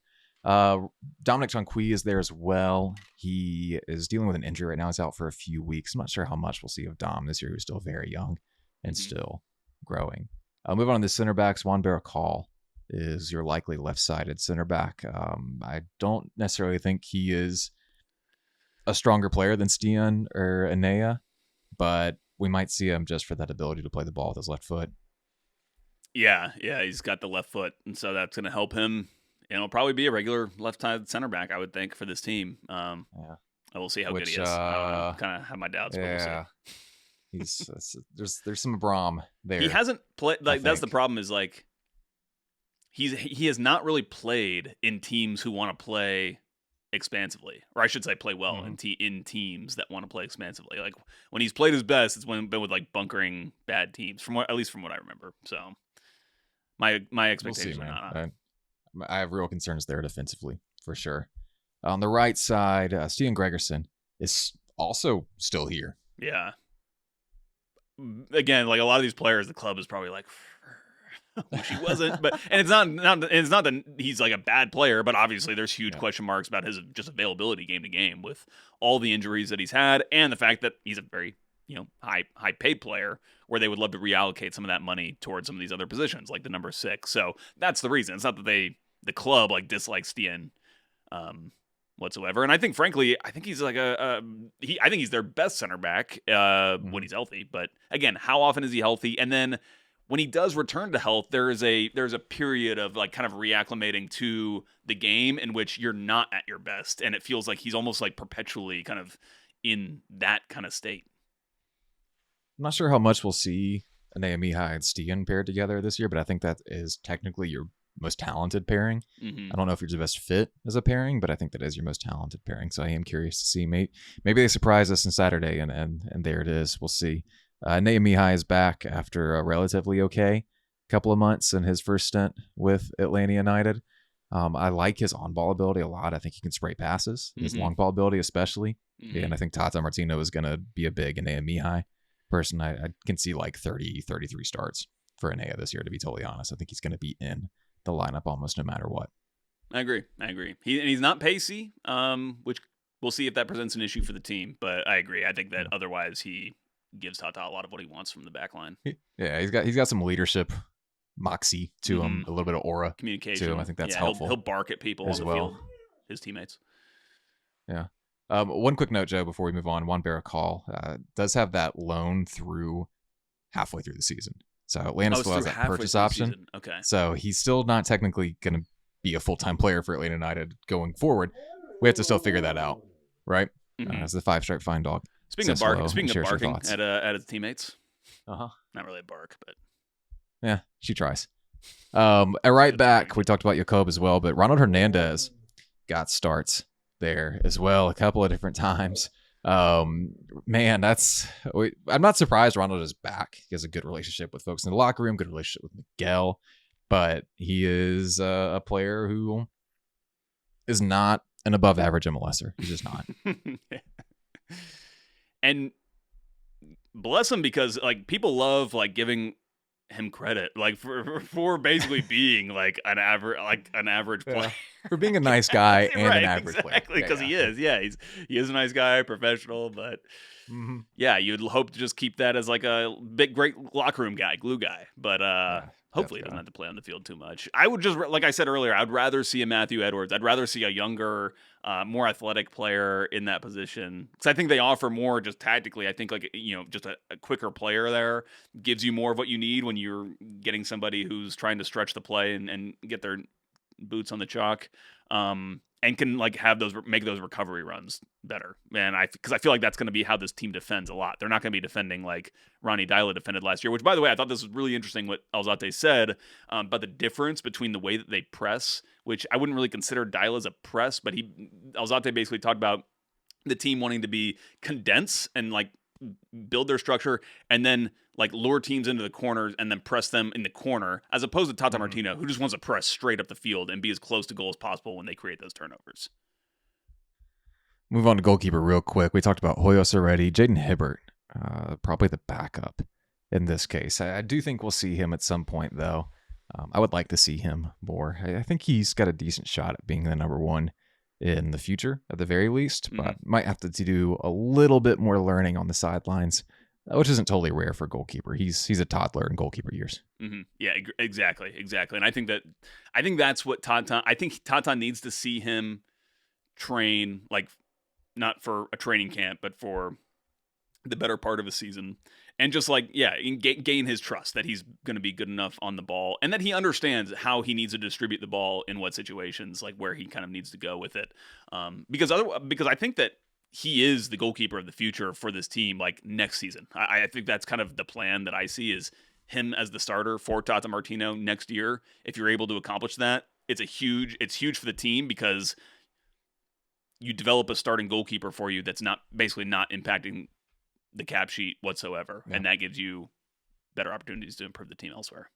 Dominic Jonqui is there as well. He is dealing with an injury right now. He's out for a few weeks. I'm not sure how much we'll see of Dom this year. He's still very young and still growing. Move on to the center backs. Juan Baracol is your likely left-sided center back. I don't necessarily think he is a stronger player than Stian or Anea, but we might see him just for that ability to play the ball with his left foot. Yeah, he's got the left foot, and so that's going to help him. And it'll probably be a regular left-sided center back, I would think, for this team. I will see how good he is. I kind of have my doubts, but we'll see. There's some Braum there. He hasn't played like that's the think. problem is like he has not really played in teams who want to play expansively, or I should say play well in teams that want to play expansively. Like when he's played his best, it's when been with like bunkering bad teams at least from what I remember. So my expectations we'll see, are man. not. I have real concerns there defensively for sure. On the right side, Stian Gregerson is also still here. Yeah. Again, like a lot of these players, the club is probably like, wish he wasn't. But and it's not that he's like a bad player, but obviously there's huge question marks about his just availability game to game with all the injuries that he's had and the fact that he's a very high paid player where they would love to reallocate some of that money towards some of these other positions like the number 6. So that's the reason. It's not that the club like dislikes Stian whatsoever. And I think, frankly, he's like I think he's their best center back when he's healthy. But again, how often is he healthy? And then when he does return to health, there's a period of like kind of reacclimating to the game in which you're not at your best, and it feels like he's almost like perpetually kind of in that kind of state. I'm not sure how much we'll see Anea Mihai and Stian paired together this year, but I think that is technically your most talented pairing. I don't know if you're the best fit as a pairing, but I think that is your most talented pairing. So I am curious to see. Maybe they surprise us on Saturday, and there it is. We'll see. Anea Mihai is back after a relatively okay couple of months in his first stint with Atlanta United. I like his on-ball ability a lot. I think he can spray passes, his long ball ability especially. And I think Tata Martino is going to be a big Anea Mihai person. I can see like 30, 33 starts for Anea this year, to be totally honest. I think he's going to be in the lineup almost no matter what. I agree. He's not pacey, which we'll see if that presents an issue for the team. But I agree. I think that otherwise he gives Tata a lot of what he wants from the back line. Yeah, he's got some leadership moxie to him, a little bit of aura communication to him. I think that's helpful. He'll bark at people as on the field, his teammates. Yeah. One quick note, Joe, before we move on. Juan Barracall does have that loan through halfway through the season. So Atlanta still has that purchase option. Okay. So he's still not technically going to be a full-time player for Atlanta United going forward. We have to still figure that out, right? As the 5-stripe fine dog. Speaking of barking at his teammates. Not really a bark, but yeah, she tries. At right back, we talked about Jacob as well, but Ronald Hernandez got starts there as well a couple of different times. Man, I'm not surprised Ronald is back. He has a good relationship with folks in the locker room, good relationship with Miguel, but he is a player who is not an above average MLSer. He's just not. And bless him, because like people love like giving him credit like for basically being like an average player. For being a nice guy and right, an average player. Exactly, because he is. Yeah, he is a nice guy, professional, but yeah, you'd hope to just keep that as like a big, great locker room guy, glue guy. But hopefully he doesn't have to play on the field too much. I would just, like I said earlier, I'd rather see a Matthew Edwards. I'd rather see a younger, more athletic player in that position, because I think they offer more just tactically. I think like, just a quicker player there gives you more of what you need when you're getting somebody who's trying to stretch the play and get their boots on the chalk, and can like make those recovery runs better. And because I feel like that's going to be how this team defends a lot. They're not going to be defending like Ronnie Dyla defended last year, which, by the way, I thought this was really interesting what Alzate said about the difference between the way that they press, which I wouldn't really consider Dyla as a press, but Alzate basically talked about the team wanting to be condense and like build their structure and then like lure teams into the corners and then press them in the corner, as opposed to Tata Martino, who just wants to press straight up the field and be as close to goal as possible when they create those turnovers. Move on to goalkeeper real quick. We talked about Hoyos already. Jaden Hibbert, probably the backup in this case. I do think we'll see him at some point, though. I would like to see him more. I think he's got a decent shot at being the number one in the future, at the very least, but might have to do a little bit more learning on the sidelines, which isn't totally rare for a goalkeeper. He's a toddler in goalkeeper years. Yeah, exactly. And I think that's what Tata. I think Tata needs to see him train, like not for a training camp, but for the better part of a season, and just like gain his trust that he's going to be good enough on the ball, and that he understands how he needs to distribute the ball in what situations, like where he kind of needs to go with it. Because I think that he is the goalkeeper of the future for this team, like next season. I think that's kind of the plan that I see is him as the starter for Tata Martino next year. If you're able to accomplish that, it's huge for the team because you develop a starting goalkeeper for you that's basically not impacting the cap sheet whatsoever. Yeah. And that gives you better opportunities to improve the team elsewhere.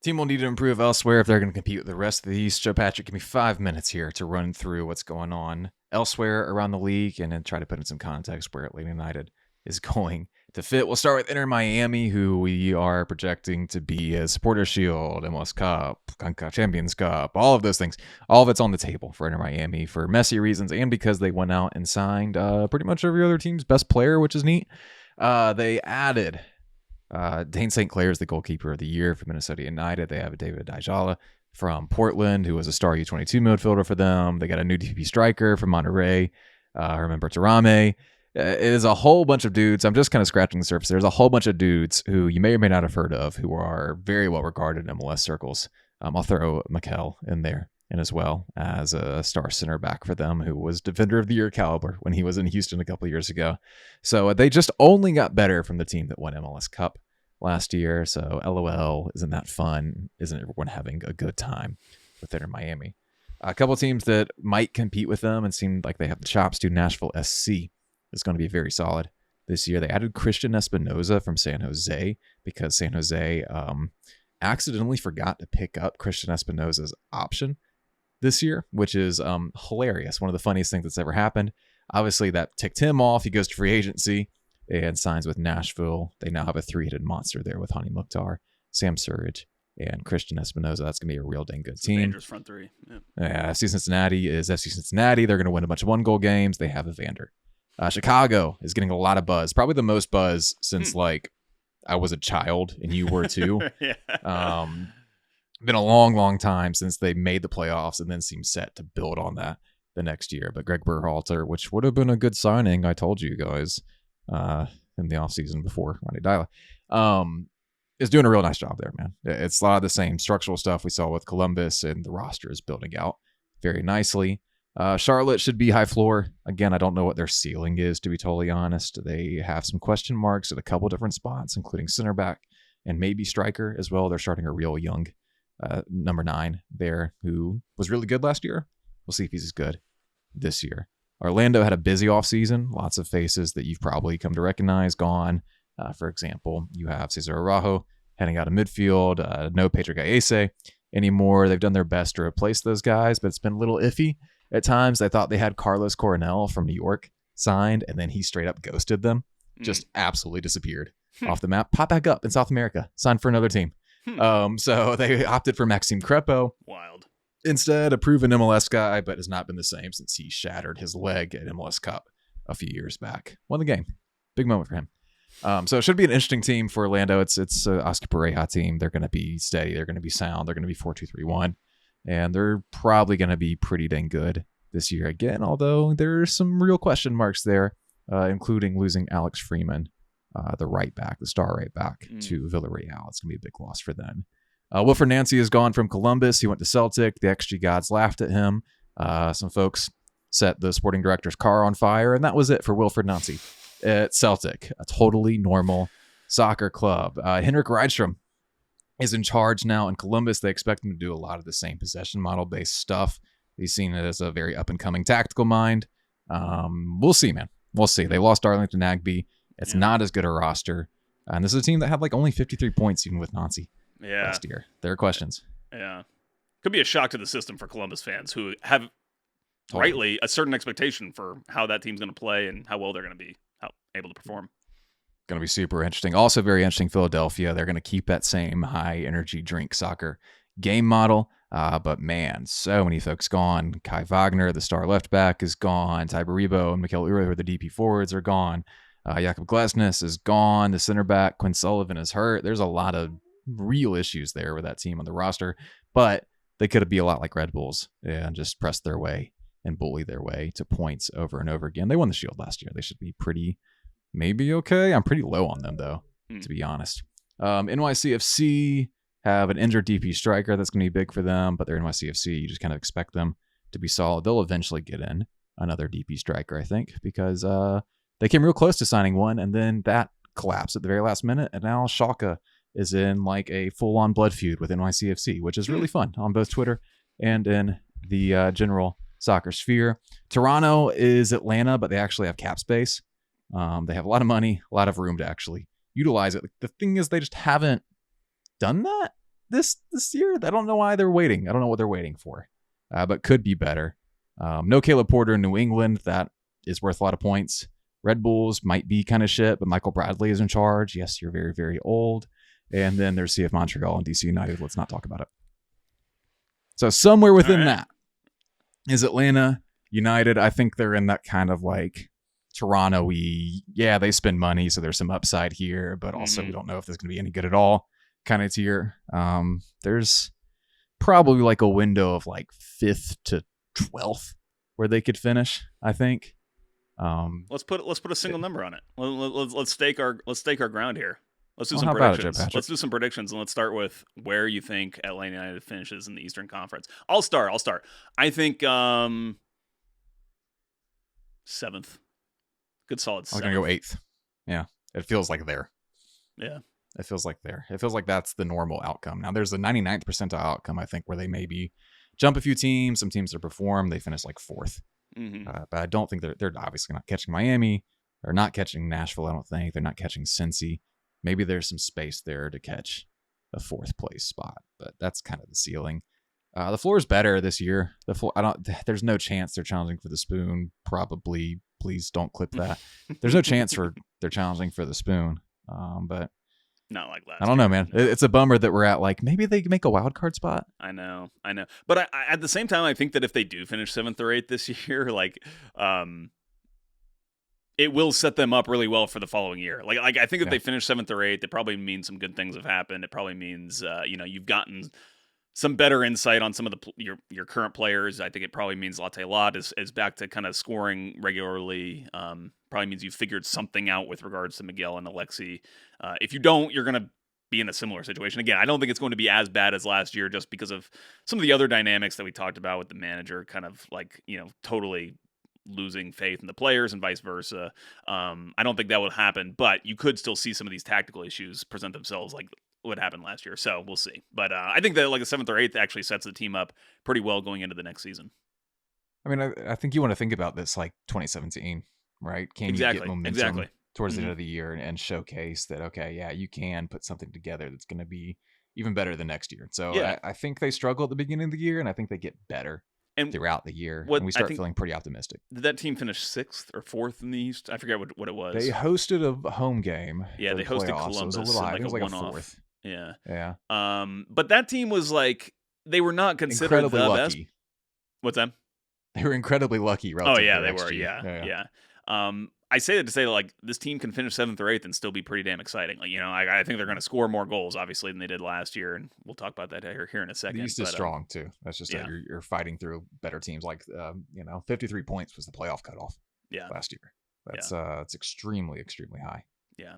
Team will need to improve elsewhere if they're going to compete with the rest of the East. Joe Patrick, give me 5 minutes here to run through what's going on elsewhere around the league and then try to put in some context where Atlanta United is going to fit. We'll start with Inter Miami, who we are projecting to be a Supporters Shield, MLS Cup, CONCACAF Champions Cup, all of those things. All of it's on the table for Inter Miami for messy reasons and because they went out and signed pretty much every other team's best player, which is neat. They added Dane St. Clair is the goalkeeper of the year for Minnesota United. They have David Dijala from Portland, who was a star U22 midfielder for them. They got a new DP striker from Monterrey, Herman Berterame. It is a whole bunch of dudes. I'm just kind of scratching the surface. There's a whole bunch of dudes who you may or may not have heard of who are very well regarded in MLS circles. I'll throw Mikel in there and as well as a star center back for them who was Defender of the Year caliber when he was in Houston a couple years ago. So they just only got better from the team that won MLS Cup last year. So LOL, isn't that fun? Isn't everyone having a good time with Inter Miami? A couple teams that might compete with them and seem like they have the chops to. Nashville SC is going to be very solid this year. They added Christian Espinoza from San Jose because San Jose accidentally forgot to pick up Christian Espinoza's option this year, which is hilarious. One of the funniest things that's ever happened. Obviously, that ticked him off. He goes to free agency and signs with Nashville. They now have a 3-headed monster there with Hani Mukhtar, Sam Surridge, and Christian Espinoza. That's going to be a real dang good team. Dangerous front three. Yeah. FC Cincinnati is FC Cincinnati. They're going to win a bunch of one-goal games. They have Evander. Chicago is getting a lot of buzz. Probably the most buzz since, I was a child and you were too. Yeah. Been a long, long time since they made the playoffs and then seemed set to build on that the next year. But Greg Berhalter, which would have been a good signing, I told you guys, in the offseason before Ronnie Dyla, is doing a real nice job there, man. It's a lot of the same structural stuff we saw with Columbus, and the roster is building out very nicely. Charlotte should be high floor. Again, I don't know what their ceiling is, to be totally honest. They have some question marks at a couple different spots, including center back and maybe striker as well. They're starting a real young number 9 there who was really good last year. We'll see if he's as good this year. Orlando had a busy offseason. Lots of faces that you've probably come to recognize gone. For example, you have Cesar Araujo heading out of midfield. No Pedro Gallese anymore. They've done their best to replace those guys, but it's been a little iffy at times. I thought they had Carlos Coronel from New York signed, and then he straight up ghosted them. Just absolutely disappeared off the map. Pop back up in South America. Signed for another team. So they opted for Maxime Crepeau. Wild. Instead, a proven MLS guy, but has not been the same since he shattered his leg at MLS Cup a few years back. Won the game. Big moment for him. So it should be an interesting team for Orlando. It's Oscar Pereja team. They're going to be steady. They're going to be sound. They're going to be 4-2-3-1. And they're probably going to be pretty dang good this year again, although there's some real question marks there, including losing Alex Freeman, the right back, the star right back, to Villarreal. It's going to be a big loss for them. Wilfred Nancy is gone from Columbus. He went to Celtic. The XG gods laughed at him. Some folks set the sporting director's car on fire, and that was it for Wilfred Nancy at Celtic, a totally normal soccer club. Henrik Rydstrom is in charge now in Columbus. They expect him to do a lot of the same possession model-based stuff. He's seen it as a very up-and-coming tactical mind. We'll see, man. We'll see. They lost Darlington Nagbe. It's not as good a roster. And this is a team that had only 53 points even with Nancy last year. There are questions. Yeah. Could be a shock to the system for Columbus fans who have rightly a certain expectation for how that team's going to play and how well they're going to be able to perform. Going to be super interesting. Also very interesting, Philadelphia. They're going to keep that same high-energy drink soccer game model. But man, so many folks gone. Kai Wagner, the star left back, is gone. Ty Baribo and Mikel Ure, who are the DP forwards, are gone. Jakob Glesnes is gone. The center back, Quinn Sullivan, is hurt. There's a lot of real issues there with that team on the roster. But they could be a lot like Red Bulls and just press their way and bully their way to points over and over again. They won the Shield last year. They should be maybe okay. I'm pretty low on them, though, to be honest. NYCFC have an injured DP striker that's going to be big for them, but they're NYCFC. You just kind of expect them to be solid. They'll eventually get in another DP striker, I think, because they came real close to signing one, and then that collapsed at the very last minute, and now Schalke is in like a full-on blood feud with NYCFC, which is really fun on both Twitter and in the general soccer sphere. Toronto is Atlanta, but they actually have cap space. They have a lot of money, a lot of room to actually utilize it. The thing is, they just haven't done that this year. I don't know why they're waiting. I don't know what they're waiting for, but could be better. No Caleb Porter in New England. That is worth a lot of points. Red Bulls might be kind of shit, but Michael Bradley is in charge. Yes, you're very, very old. And then there's CF Montreal and DC United. Let's not talk about it. So somewhere within that is Atlanta United. I think they're in that kind of like Toronto-y, yeah, they spend money, so there's some upside here, but also we don't know if this is going to be any good at all kind of tier. There's probably like a window of like 5th to 12th where they could finish, I think. Let's put a single number on it. Let's stake our ground here. Let's do some how about it, Joe predictions. Patrick? Let's do some predictions, and let's start with where you think Atlanta United finishes in the Eastern Conference. I'll start. I think 7th. Good solid 7th. I'm going to go 8th. Yeah, it feels like there. Yeah. It feels like there. It feels like that's the normal outcome. Now, there's a 99th percentile outcome, I think, where they maybe jump a few teams. Some teams that perform, they finish like 4th. But I don't think they're obviously not catching Miami. They're not catching Nashville, I don't think. They're not catching Cincy. Maybe there's some space there to catch a 4th place spot, but that's kind of the ceiling. The floor is better this year. The floor, there's no chance they're challenging for the spoon. Probably, please don't clip that. There's no chance for they're challenging for the spoon. But not like last I don't know, year. man. It's a bummer that we're at like maybe they make a wild card spot. I know. But I at the same time, I think that if they do finish 7th or 8th this year, like, it will set them up really well for the following year. Like I think if they finish 7th or 8th, it probably means some good things have happened. It probably means, you've gotten some better insight on some of your current players. I think it probably means Latte Lath is back to kind of scoring regularly. Probably means you've figured something out with regards to Miguel and Alexey. If you don't, you're going to be in a similar situation. Again, I don't think it's going to be as bad as last year just because of some of the other dynamics that we talked about with the manager kind of like, totally losing faith in the players and vice versa. I don't think that would happen, but you could still see some of these tactical issues present themselves like what happened last year. So we'll see. But I think that like a 7th or 8th actually sets the team up pretty well going into the next season. I mean, I think you want to think about this like 2017, right? Can you get momentum towards the end of the year and showcase that, okay, yeah, you can put something together that's going to be even better the next year. So I think they struggle at the beginning of the year, and I think they get better throughout the year, and we start feeling pretty optimistic. Did that team finish 6th or 4th in the East? I forget what it was. They hosted a home game. Yeah, they hosted playoffs, Columbus. So it was a little high. Like it was like a one-off. 4th. Yeah. Yeah. But that team was like, they were not considered incredibly the lucky. best. What's that? They were incredibly lucky. Oh yeah, they XG. were. Yeah. I say that to say like this team can finish 7th or 8th and still be pretty damn exciting. Like, I think they're going to score more goals obviously than they did last year, and we'll talk about that here in a second. The East is strong too. That's just that you're fighting through better teams. Like 53 points was the playoff cutoff. Last year. That's it's extremely high. Yeah.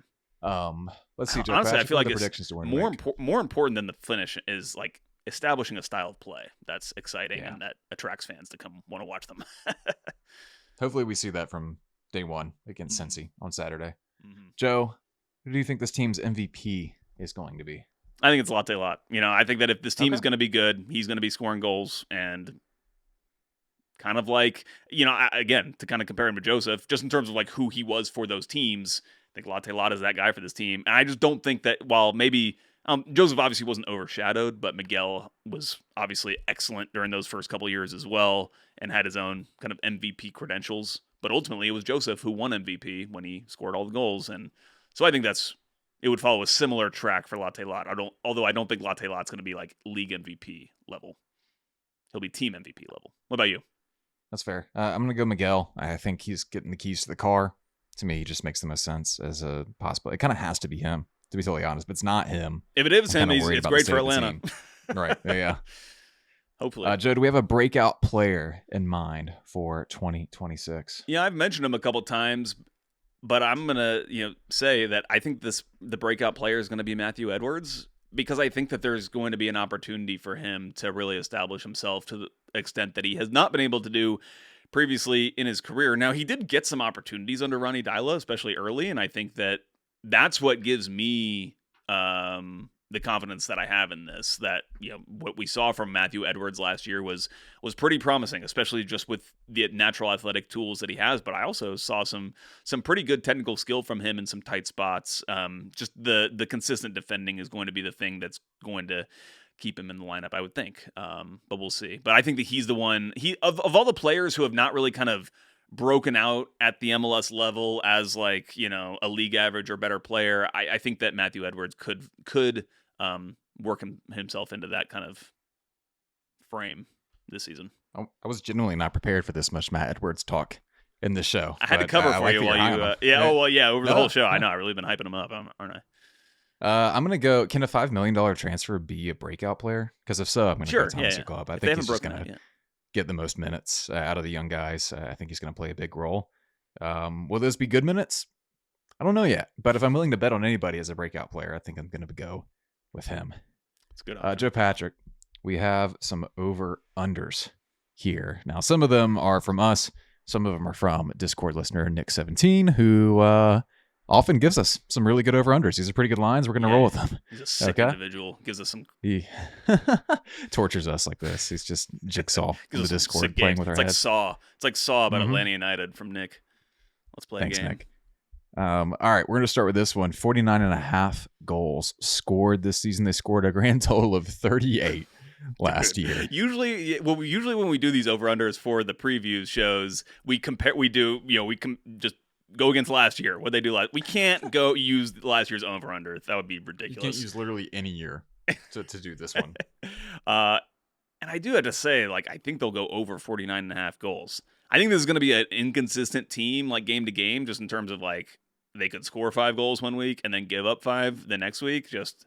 Let's see. Joe, honestly, I feel like it's more important than the finish is like establishing a style of play that's exciting and that attracts fans to come want to watch them. Hopefully, we see that from day one against Cincy on Saturday. Joe, who do you think this team's MVP is going to be? I think it's Latte Lath. I think that if this team is going to be good, he's going to be scoring goals and kind of like, again, to kind of compare him to Josef, just in terms of like who he was for those teams. I think Latte Lath is that guy for this team. And I just don't think that while maybe Josef obviously wasn't overshadowed, but Miguel was obviously excellent during those first couple of years as well and had his own kind of MVP credentials. But ultimately, it was Josef who won MVP when he scored all the goals. And so I think it would follow a similar track for Latte Lath. Although I don't think Latte Lath's going to be like league MVP level. He'll be team MVP level. What about you? That's fair. I'm going to go Miguel. I think he's getting the keys to the car. To me, he just makes the most sense as a possible. It kind of has to be him, to be totally honest. But it's not him. If it is him, it's great for Atlanta. Right. Yeah. Hopefully. Joe, do we have a breakout player in mind for 2026? Yeah, I've mentioned him a couple times, but I'm going to say that I think the breakout player is going to be Matthew Edwards, because I think that there's going to be an opportunity for him to really establish himself to the extent that he has not been able to do previously in his career. Now, he did get some opportunities under Ronnie Dyla, especially early, and I think that that's what gives me the confidence that I have in this. That what we saw from Matthew Edwards last year was pretty promising, especially just with the natural athletic tools that he has. But I also saw some pretty good technical skill from him in some tight spots. Just the consistent defending is going to be the thing that's going to keep him in the lineup, I would think. But we'll see. But I think that he's the one. Of all the players who have not really kind of broken out at the MLS level as like a league average or better player, I think that Matthew Edwards could work himself into that kind of frame this season. I was genuinely not prepared for this much Matt Edwards talk in the show. I had to cover for you while you over the whole show. I know I've really been hyping him up, aren't I? I'm gonna go. Can a $5 million transfer be a breakout player? Because if so, I'm gonna go Thomas Jacob. I think he's just gonna get the most minutes out of the young guys. I think he's gonna play a big role. Will those be good minutes? I don't know yet. But if I'm willing to bet on anybody as a breakout player, I think I'm gonna go with him. It's good. Joe Patrick, we have some over-unders here. Now, some of them are from us. Some of them are from Discord listener Nick17, who often gives us some really good over-unders. These are pretty good lines. We're going to roll with them. He's a sick individual. Gives us some... He tortures us like this. He's just Jigsaw in the Discord playing with our heads. It's like Saw about Atlanta United from Nick. Let's play a game. Nick. All right, we're going to start with this one. 49.5 goals scored this season. They scored a grand total of 38 last year. Usually when we do these over-unders for the previews shows, we can just go against last year. What they do last, we can't go use last year's over/under. That would be ridiculous. You can't use literally any year to do this one. And I do have to say, like, I think they'll go over 49.5 goals. I think this is going to be an inconsistent team, like game to game, just in terms of like they could score 5 goals one week and then give up 5 the next week, just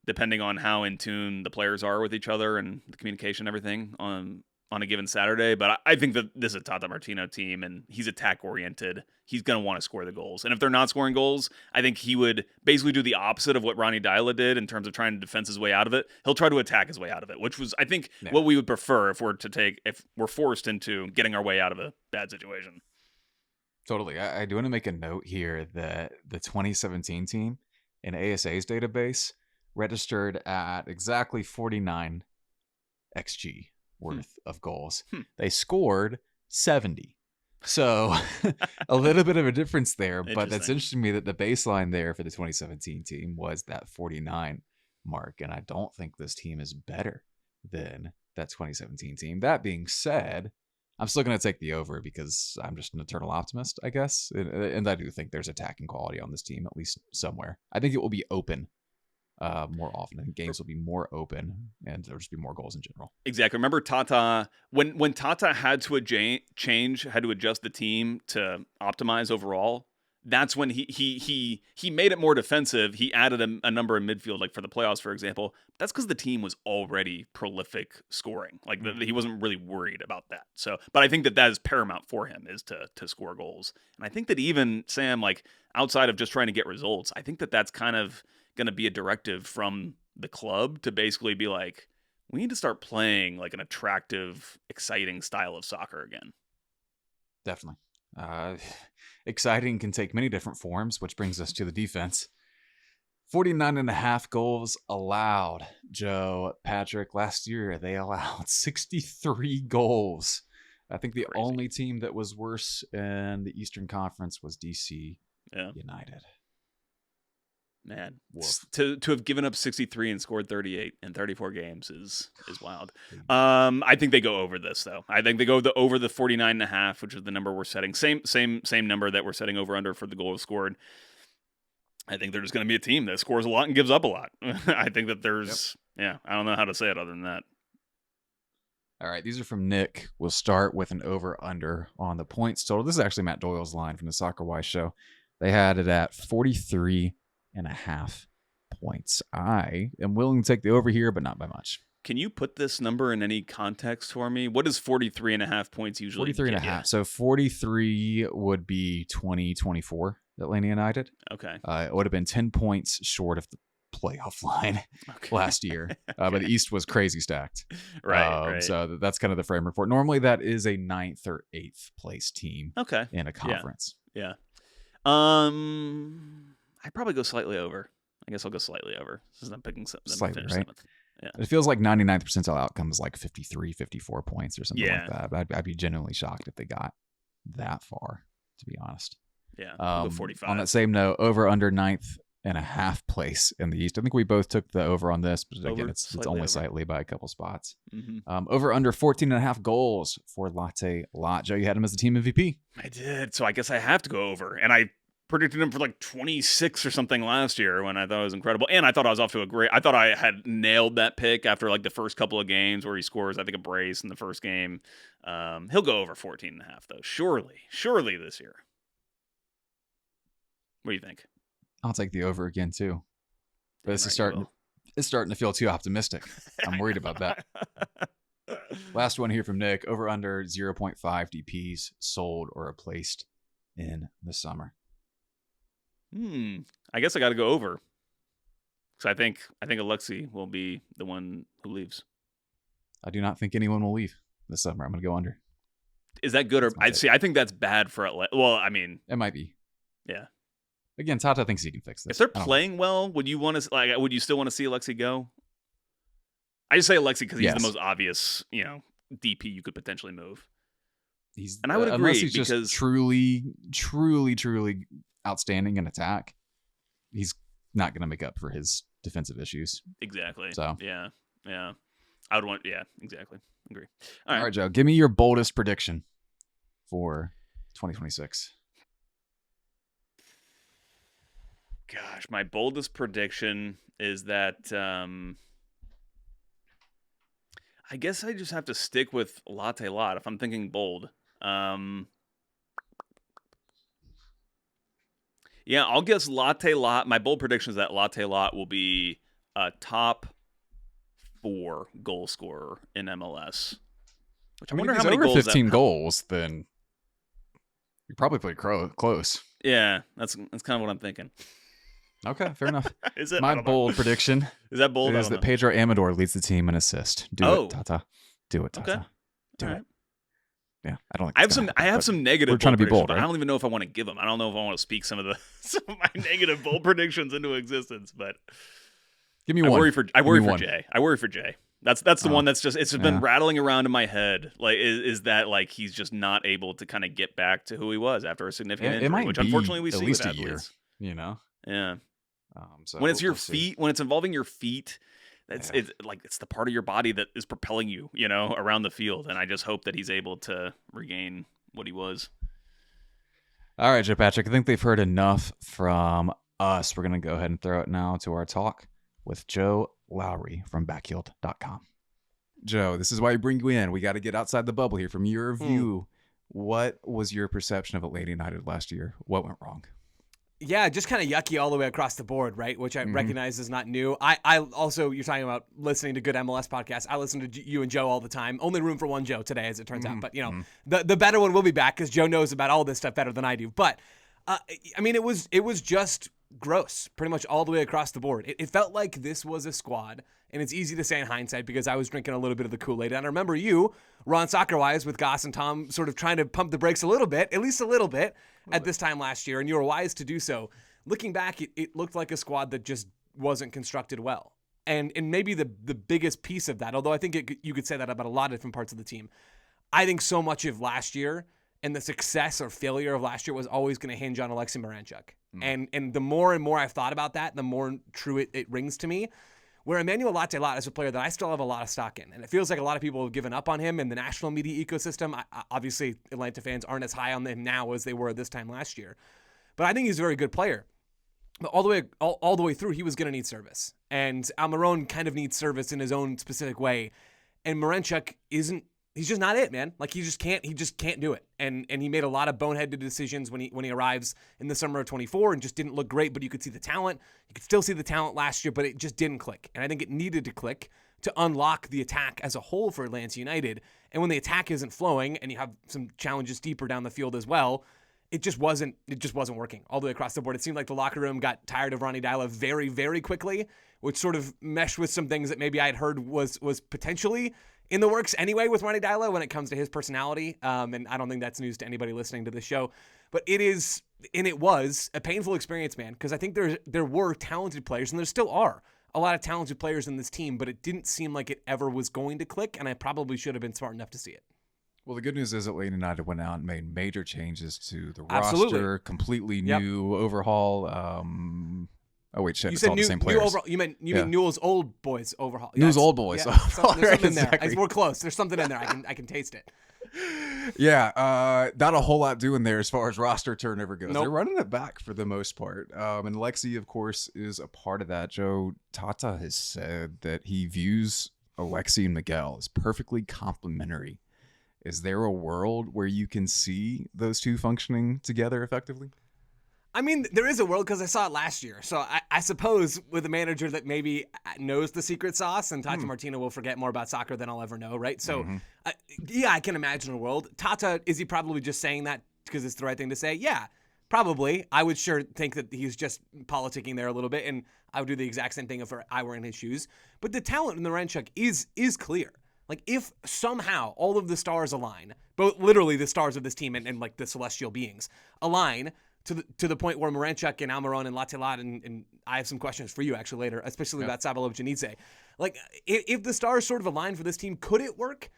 depending on how in tune the players are with each other and the communication, everything on a given Saturday. But I think that this is a Tata Martino team, and he's attack-oriented. He's going to want to score the goals. And if they're not scoring goals, I think he would basically do the opposite of what Ronnie Dyla did in terms of trying to defense his way out of it. He'll try to attack his way out of it, which was, I think, what we would prefer if we're forced into getting our way out of a bad situation. Totally. I do want to make a note here that the 2017 team in ASA's database registered at exactly 49 XG worth of goals. They scored 70. So a little bit of a difference there, but that's interesting to me that the baseline there for the 2017 team was that 49 mark. And I don't think this team is better than that 2017 team. That being said, I'm still going to take the over because I'm just an eternal optimist, I guess. And I do think there's attacking quality on this team, at least somewhere. I think it will be open more often, and games will be more open, and there'll just be more goals in general. Exactly. Remember Tata, when Tata had to adjust the team to optimize overall, that's when he made it more defensive. He added a number in midfield, like for the playoffs, for example. That's because the team was already prolific scoring. Like he wasn't really worried about that. So, but I think that is paramount for him, is to score goals. And I think that even Sam, like outside of just trying to get results, I think that that's kind of going to be a directive from the club to basically be like, we need to start playing like an attractive, exciting style of soccer again. Definitely. Exciting can take many different forms, which brings us to the defense. 49.5 goals allowed. Joe Patrick, last year they allowed 63 goals. I think the only team that was worse in the Eastern Conference was DC United. Man, to have given up 63 and scored 38 in 34 games is wild. I think they go over this though. I think they go over the 49.5, which is the number we're setting. Same number that we're setting over under for the goals scored. I think they're just going to be a team that scores a lot and gives up a lot. I think that there's I don't know how to say it other than that. All right, these are from Nick. We'll start with an over under on the points total. This is actually Matt Doyle's line from the Soccer Wise show. They had it at 43.5 points. I am willing to take the over here, but not by much. Can you put this number in any context for me? What is 43.5 points usually? 43.5. So 43 would be 2024 Atlanta United. Okay. It would have been 10 points short of the playoff line Okay. last year, but the East was crazy stacked. Right. So that's kind of the frame report. Normally, that is a 9th or 8th place team Okay. in a conference. Yeah. I'd probably go slightly over. I guess I'll go slightly over since I'm picking them to Slightly, finish right? 7th. Yeah. It feels like 99th percentile outcome is like 53, 54 points or something Yeah. like that. But I'd be genuinely shocked if they got that far, to be honest. Yeah. I'll go On 45. that same note, over under 9.5 place in the East. I think we both took the over on this, but again, Over, it's slightly only over. slightly by a couple spots. Mhm. Over under 14.5 goals for Latte Lath. Joe, you had him as the team MVP. I did. So I guess I have to go over. And I predicted him for like 26 or something last year when I thought it was incredible. And I thought I was off to I thought I had nailed that pick after like the first couple of games where he scores, I think, a brace in the first game. He'll go over 14.5 though. Surely this year. What do you think? I'll take the over again too. But Damn this is right you it's starting to feel too optimistic. I'm worried about that. Last one here from Nick. Over under 0.5 DPs sold or replaced in the summer. I guess I got to go over. Because I think Alexey will be the one who leaves. I do not think anyone will leave this summer. I'm going to go under. Is that good or That's my take. I think that's bad for well, I mean, It might be. yeah. Again, Tata thinks he can fix this. If they're I don't know. playing well, would you still want to see Alexey go? I just say Alexey because he's Yes. the most obvious, DP you could potentially move. He's, And I would unless agree, he's just because- truly outstanding in attack, he's not going to make up for his defensive issues. Exactly. So. Yeah. I would want. Yeah. Exactly. Agree. All right, Joe, give me your boldest prediction for 2026. Gosh, my boldest prediction is that I guess I just have to stick with Latte Lath if I'm thinking bold. Yeah, I'll guess Latte Lath. My bold prediction is that Latte Lath will be a top 4 goal scorer in MLS. Which I wonder if how he's many over goals 15 goals, then you probably play close. Yeah, that's kind of what I'm thinking. Okay, fair enough. Is it? I My don't know. bold prediction Is that bold? I is don't that know. Pedro Amador leads the team in assist. Do Oh. it, Tata. Do it, Tata. Okay. Do All it. right. Yeah, I don't. Think I have it's some. gonna I happen, have but some negative. We're trying to be predictions, bold, but right? I don't even know if I want to give them. I don't know if I want to speak some of my negative bold predictions into existence. But Give me I one. worry for Give me one. Jay. I worry for Jay. That's the one that's just been yeah. rattling around in my head. Like is that like he's just not able to kind of get back to who he was after a significant It injury, might which be unfortunately we at see least with a year. athletes. You know. Yeah. So When it's your we'll see. feet, when it's involving your feet, it's Yeah. it's the part of your body that is propelling you, around the field. And I just hope that he's able to regain what he was. All right, Joe Patrick. I think they've heard enough from us. We're gonna go ahead and throw it now to our talk with Joe Lowry from Backheeled.com. Joe, this is why we bring you in. We got to get outside the bubble here. From your view, what was your perception of Atlanta United last year? What went wrong? Yeah, just kind of yucky all the way across the board, right? Which I recognize is not new. I also, you're talking about listening to good MLS podcasts. I listen to you and Joe all the time. Only room for one Joe today, as it turns out. But, the better one will be back because Joe knows about all this stuff better than I do. But, I mean, it was just gross pretty much all the way across the board. It felt like this was a squad, and it's easy to say in hindsight because I was drinking a little bit of the Kool-Aid. And I remember you, Ron Soccer-wise, with Goss and Tom sort of trying to pump the brakes a little bit, at least a little bit, at this time last year, and you were wise to do so. Looking back, it looked like a squad that just wasn't constructed well. And maybe the biggest piece of that, although I think you could say that about a lot of different parts of the team, I think so much of last year and the success or failure of last year was always going to hinge on Alexey Miranchuk. And the more and more I've thought about that, the more true it rings to me. Where Emmanuel Latte Lath is a player that I still have a lot of stock in. And it feels like a lot of people have given up on him in the national media ecosystem. Obviously, Atlanta fans aren't as high on him now as they were this time last year. But I think he's a very good player. But all the way through, he was going to need service. And Almiron kind of needs service in his own specific way. And Miranchuk he's just not it, man. Like he just can't do it. And he made a lot of boneheaded decisions when he arrives in the summer of 24 and just didn't look great, but you could see the talent. You could still see the talent last year, but it just didn't click. And I think it needed to click to unlock the attack as a whole for Atlanta United. And when the attack isn't flowing and you have some challenges deeper down the field as well, it just wasn't working all the way across the board. It seemed like the locker room got tired of Ronny Deila very, very quickly, which sort of meshed with some things that maybe I had heard was potentially in the works anyway with Ronny Deila when it comes to his personality. And I don't think that's news to anybody listening to this show, but it was a painful experience, man, because I think there were talented players, and there still are a lot of talented players in this team, but it didn't seem like it ever was going to click, and I probably should have been smart enough to see it. Well, the good news is Atlanta United went out and made major changes to the Absolutely. roster, completely new overhaul. Oh wait, shit! You It's said all the same new players. overhaul. You mean Newell's Old Boys overhaul? Newell's Yes. Old Boys. Yeah, overhaul, there's something in there. exactly. We're close. There's something in there. I can taste it. Yeah, not a whole lot doing there as far as roster turnover goes. Nope. They're running it back for the most part. And Alexey, of course, is a part of that. Joe Tata has said that he views Alexey and Miguel as perfectly complementary. Is there a world where you can see those two functioning together effectively? I mean, there is a world because I saw it last year. So I suppose with a manager that maybe knows the secret sauce, and Tata Martino will forget more about soccer than I'll ever know, right? So, yeah, I can imagine a world. Tata, is he probably just saying that because it's the right thing to say? Yeah, probably. I would sure think that he's just politicking there a little bit, and I would do the exact same thing if I were in his shoes. But the talent in the Miranchuk is clear. Like, if somehow all of the stars align, both literally the stars of this team and like the celestial beings align, to the point where Miranchuk and Almiron and Latte Lath, and I have some questions for you actually later, especially about Sabalov Janidze. Like, if the stars sort of align for this team, could it work?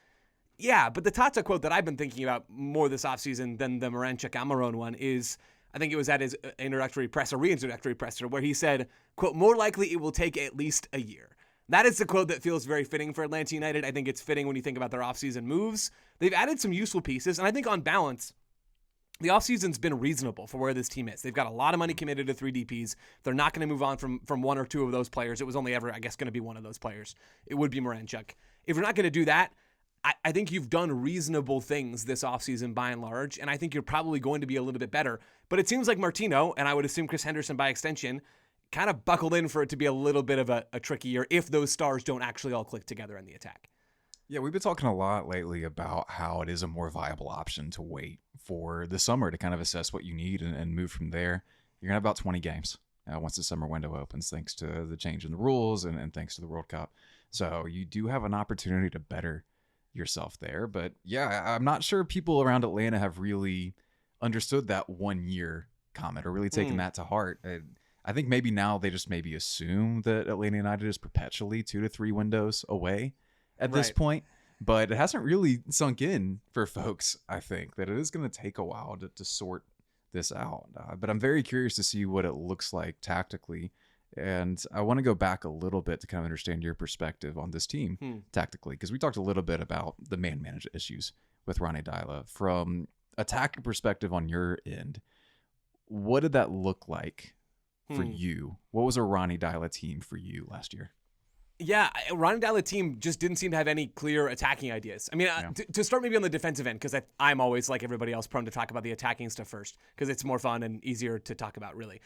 Yeah, but the Tata quote that I've been thinking about more this offseason than the Miranchuk-Almiron one is, I think it was at his reintroductory presser, where he said, quote, "More likely it will take at least a year." That is the quote that feels very fitting for Atlanta United. I think it's fitting when you think about their offseason moves. They've added some useful pieces, and I think on balance, the offseason's been reasonable for where this team is. They've got a lot of money committed to 3 DPs. They're not going to move on from one or two of those players. It was only ever, I guess, going to be one of those players. It would be Miranchuk. If you're not going to do that, I think you've done reasonable things this offseason by and large, and I think you're probably going to be a little bit better. But it seems like Martino, and I would assume Chris Henderson by extension, kind of buckled in for it to be a little bit of a tricky year if those stars don't actually all click together in the attack. Yeah, we've been talking a lot lately about how it is a more viable option to wait for the summer to kind of assess what you need and move from there. You're going to have about 20 games once the summer window opens, thanks to the change in the rules and thanks to the World Cup. So you do have an opportunity to better yourself there. But yeah, I'm not sure people around Atlanta have really understood that 1 year comment or really taken that to heart. I think maybe now they just maybe assume that Atlanta United is perpetually 2 to 3 windows away at this point, but it hasn't really sunk in for folks. I think that it is going to take a while to sort this out, but I'm very curious to see what it looks like tactically, and I want to go back a little bit to kind of understand your perspective on this team tactically, because we talked a little bit about the man management issues with Ronny Deila. From a tactical perspective on your end, what did that look like for you? What was a Ronny Deila team for you last year? Yeah, Ronny Deila team just didn't seem to have any clear attacking ideas. I mean, to start maybe on the defensive end, because I'm always, like everybody else, prone to talk about the attacking stuff first, because it's more fun and easier to talk about, really.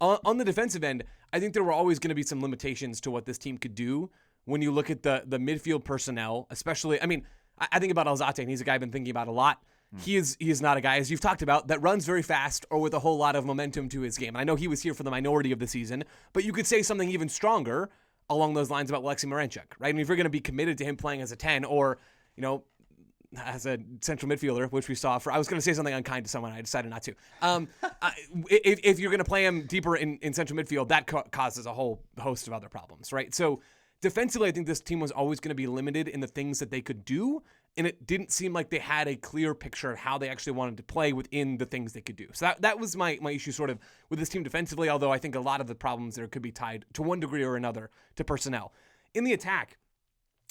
On the defensive end, I think there were always going to be some limitations to what this team could do when you look at the midfield personnel, especially. I mean, I think about Alzate, and he's a guy I've been thinking about a lot. He is not a guy, as you've talked about, that runs very fast or with a whole lot of momentum to his game. And I know he was here for the minority of the season, but you could say something even stronger along those lines about Alexey Miranchuk, right? I mean, if you're going to be committed to him playing as a 10 or, as a central midfielder, which we saw I was going to say something unkind to someone, I decided not to. If you're going to play him deeper in central midfield, that causes a whole host of other problems, right? So defensively, I think this team was always going to be limited in the things that they could do, and it didn't seem like they had a clear picture of how they actually wanted to play within the things they could do. So that was my issue sort of with this team defensively, although I think a lot of the problems there could be tied to one degree or another to personnel. In the attack,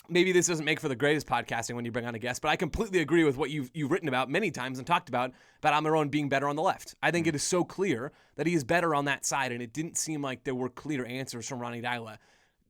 maybe this doesn't make for the greatest podcasting when you bring on a guest, but I completely agree with what you've written about many times and talked about Almiron being better on the left. I think it is so clear that he is better on that side, and it didn't seem like there were clear answers from Ronny Deila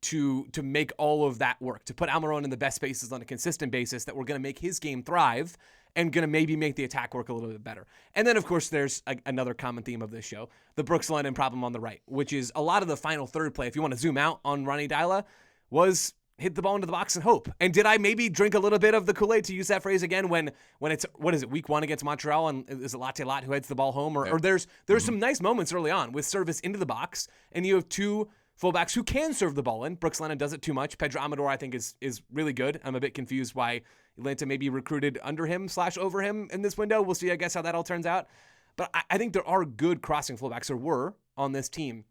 to make all of that work, to put Almiron in the best spaces on a consistent basis that were going to make his game thrive and going to maybe make the attack work a little bit better. And then, of course, there's another common theme of this show, the Brooks Lennon problem on the right, which is a lot of the final third play, if you want to zoom out on Ronny Deila, was hit the ball into the box and hope. And did I maybe drink a little bit of the Kool-Aid, to use that phrase again, when it's, what is it, week 1 against Montreal, and is it Latte Lath who heads the ball home? Or there's some nice moments early on with service into the box, and you have two fullbacks who can serve the ball in. Brooks Lennon does it too much. Pedro Amador, I think, is really good. I'm a bit confused why Atlanta maybe recruited under him / over him in this window. We'll see, I guess, how that all turns out. But I think there are good crossing fullbacks, or were, on this team.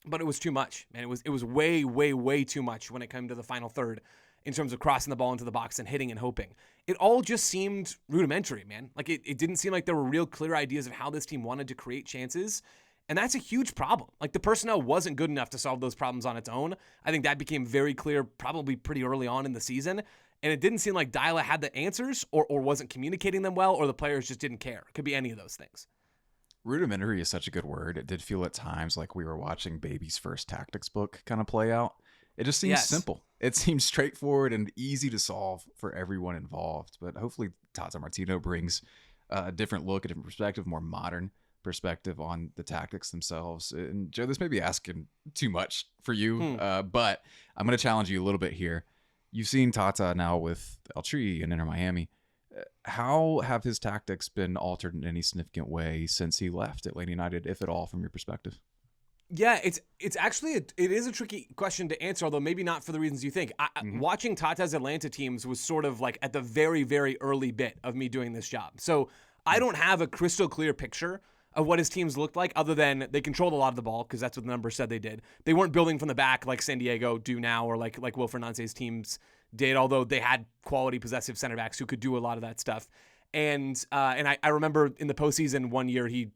But it was too much, man. It was way, way, way too much when it came to the final third in terms of crossing the ball into the box and hitting and hoping. It all just seemed rudimentary, man. Like, it didn't seem like there were real clear ideas of how this team wanted to create chances. And that's a huge problem. Like, the personnel wasn't good enough to solve those problems on its own. I think that became very clear probably pretty early on in the season. And it didn't seem like Dyla had the answers or wasn't communicating them well, or the players just didn't care. It could be any of those things. Rudimentary is such a good word. It did feel at times like we were watching Baby's first tactics book kind of play out. It just seems simple. It seems straightforward and easy to solve for everyone involved. But hopefully Tata Martino brings a different look, a different perspective, more modern perspective on the tactics themselves. And Joe, this may be asking too much for you, but I'm going to challenge you a little bit here. You've seen Tata now with El Tri and Inter Miami. How have his tactics been altered in any significant way since he left Atlanta United, if at all, from your perspective? Yeah, it's actually it is a tricky question to answer, although maybe not for the reasons you think. Watching Tata's Atlanta teams was sort of like at the very, very early bit of me doing this job. So I don't have a crystal clear picture of what his teams looked like, other than they controlled a lot of the ball, because that's what the numbers said they did. They weren't building from the back like San Diego do now, or like Will Fernandez's teams did, although they had quality possessive center backs who could do a lot of that stuff. And I remember in the postseason one year he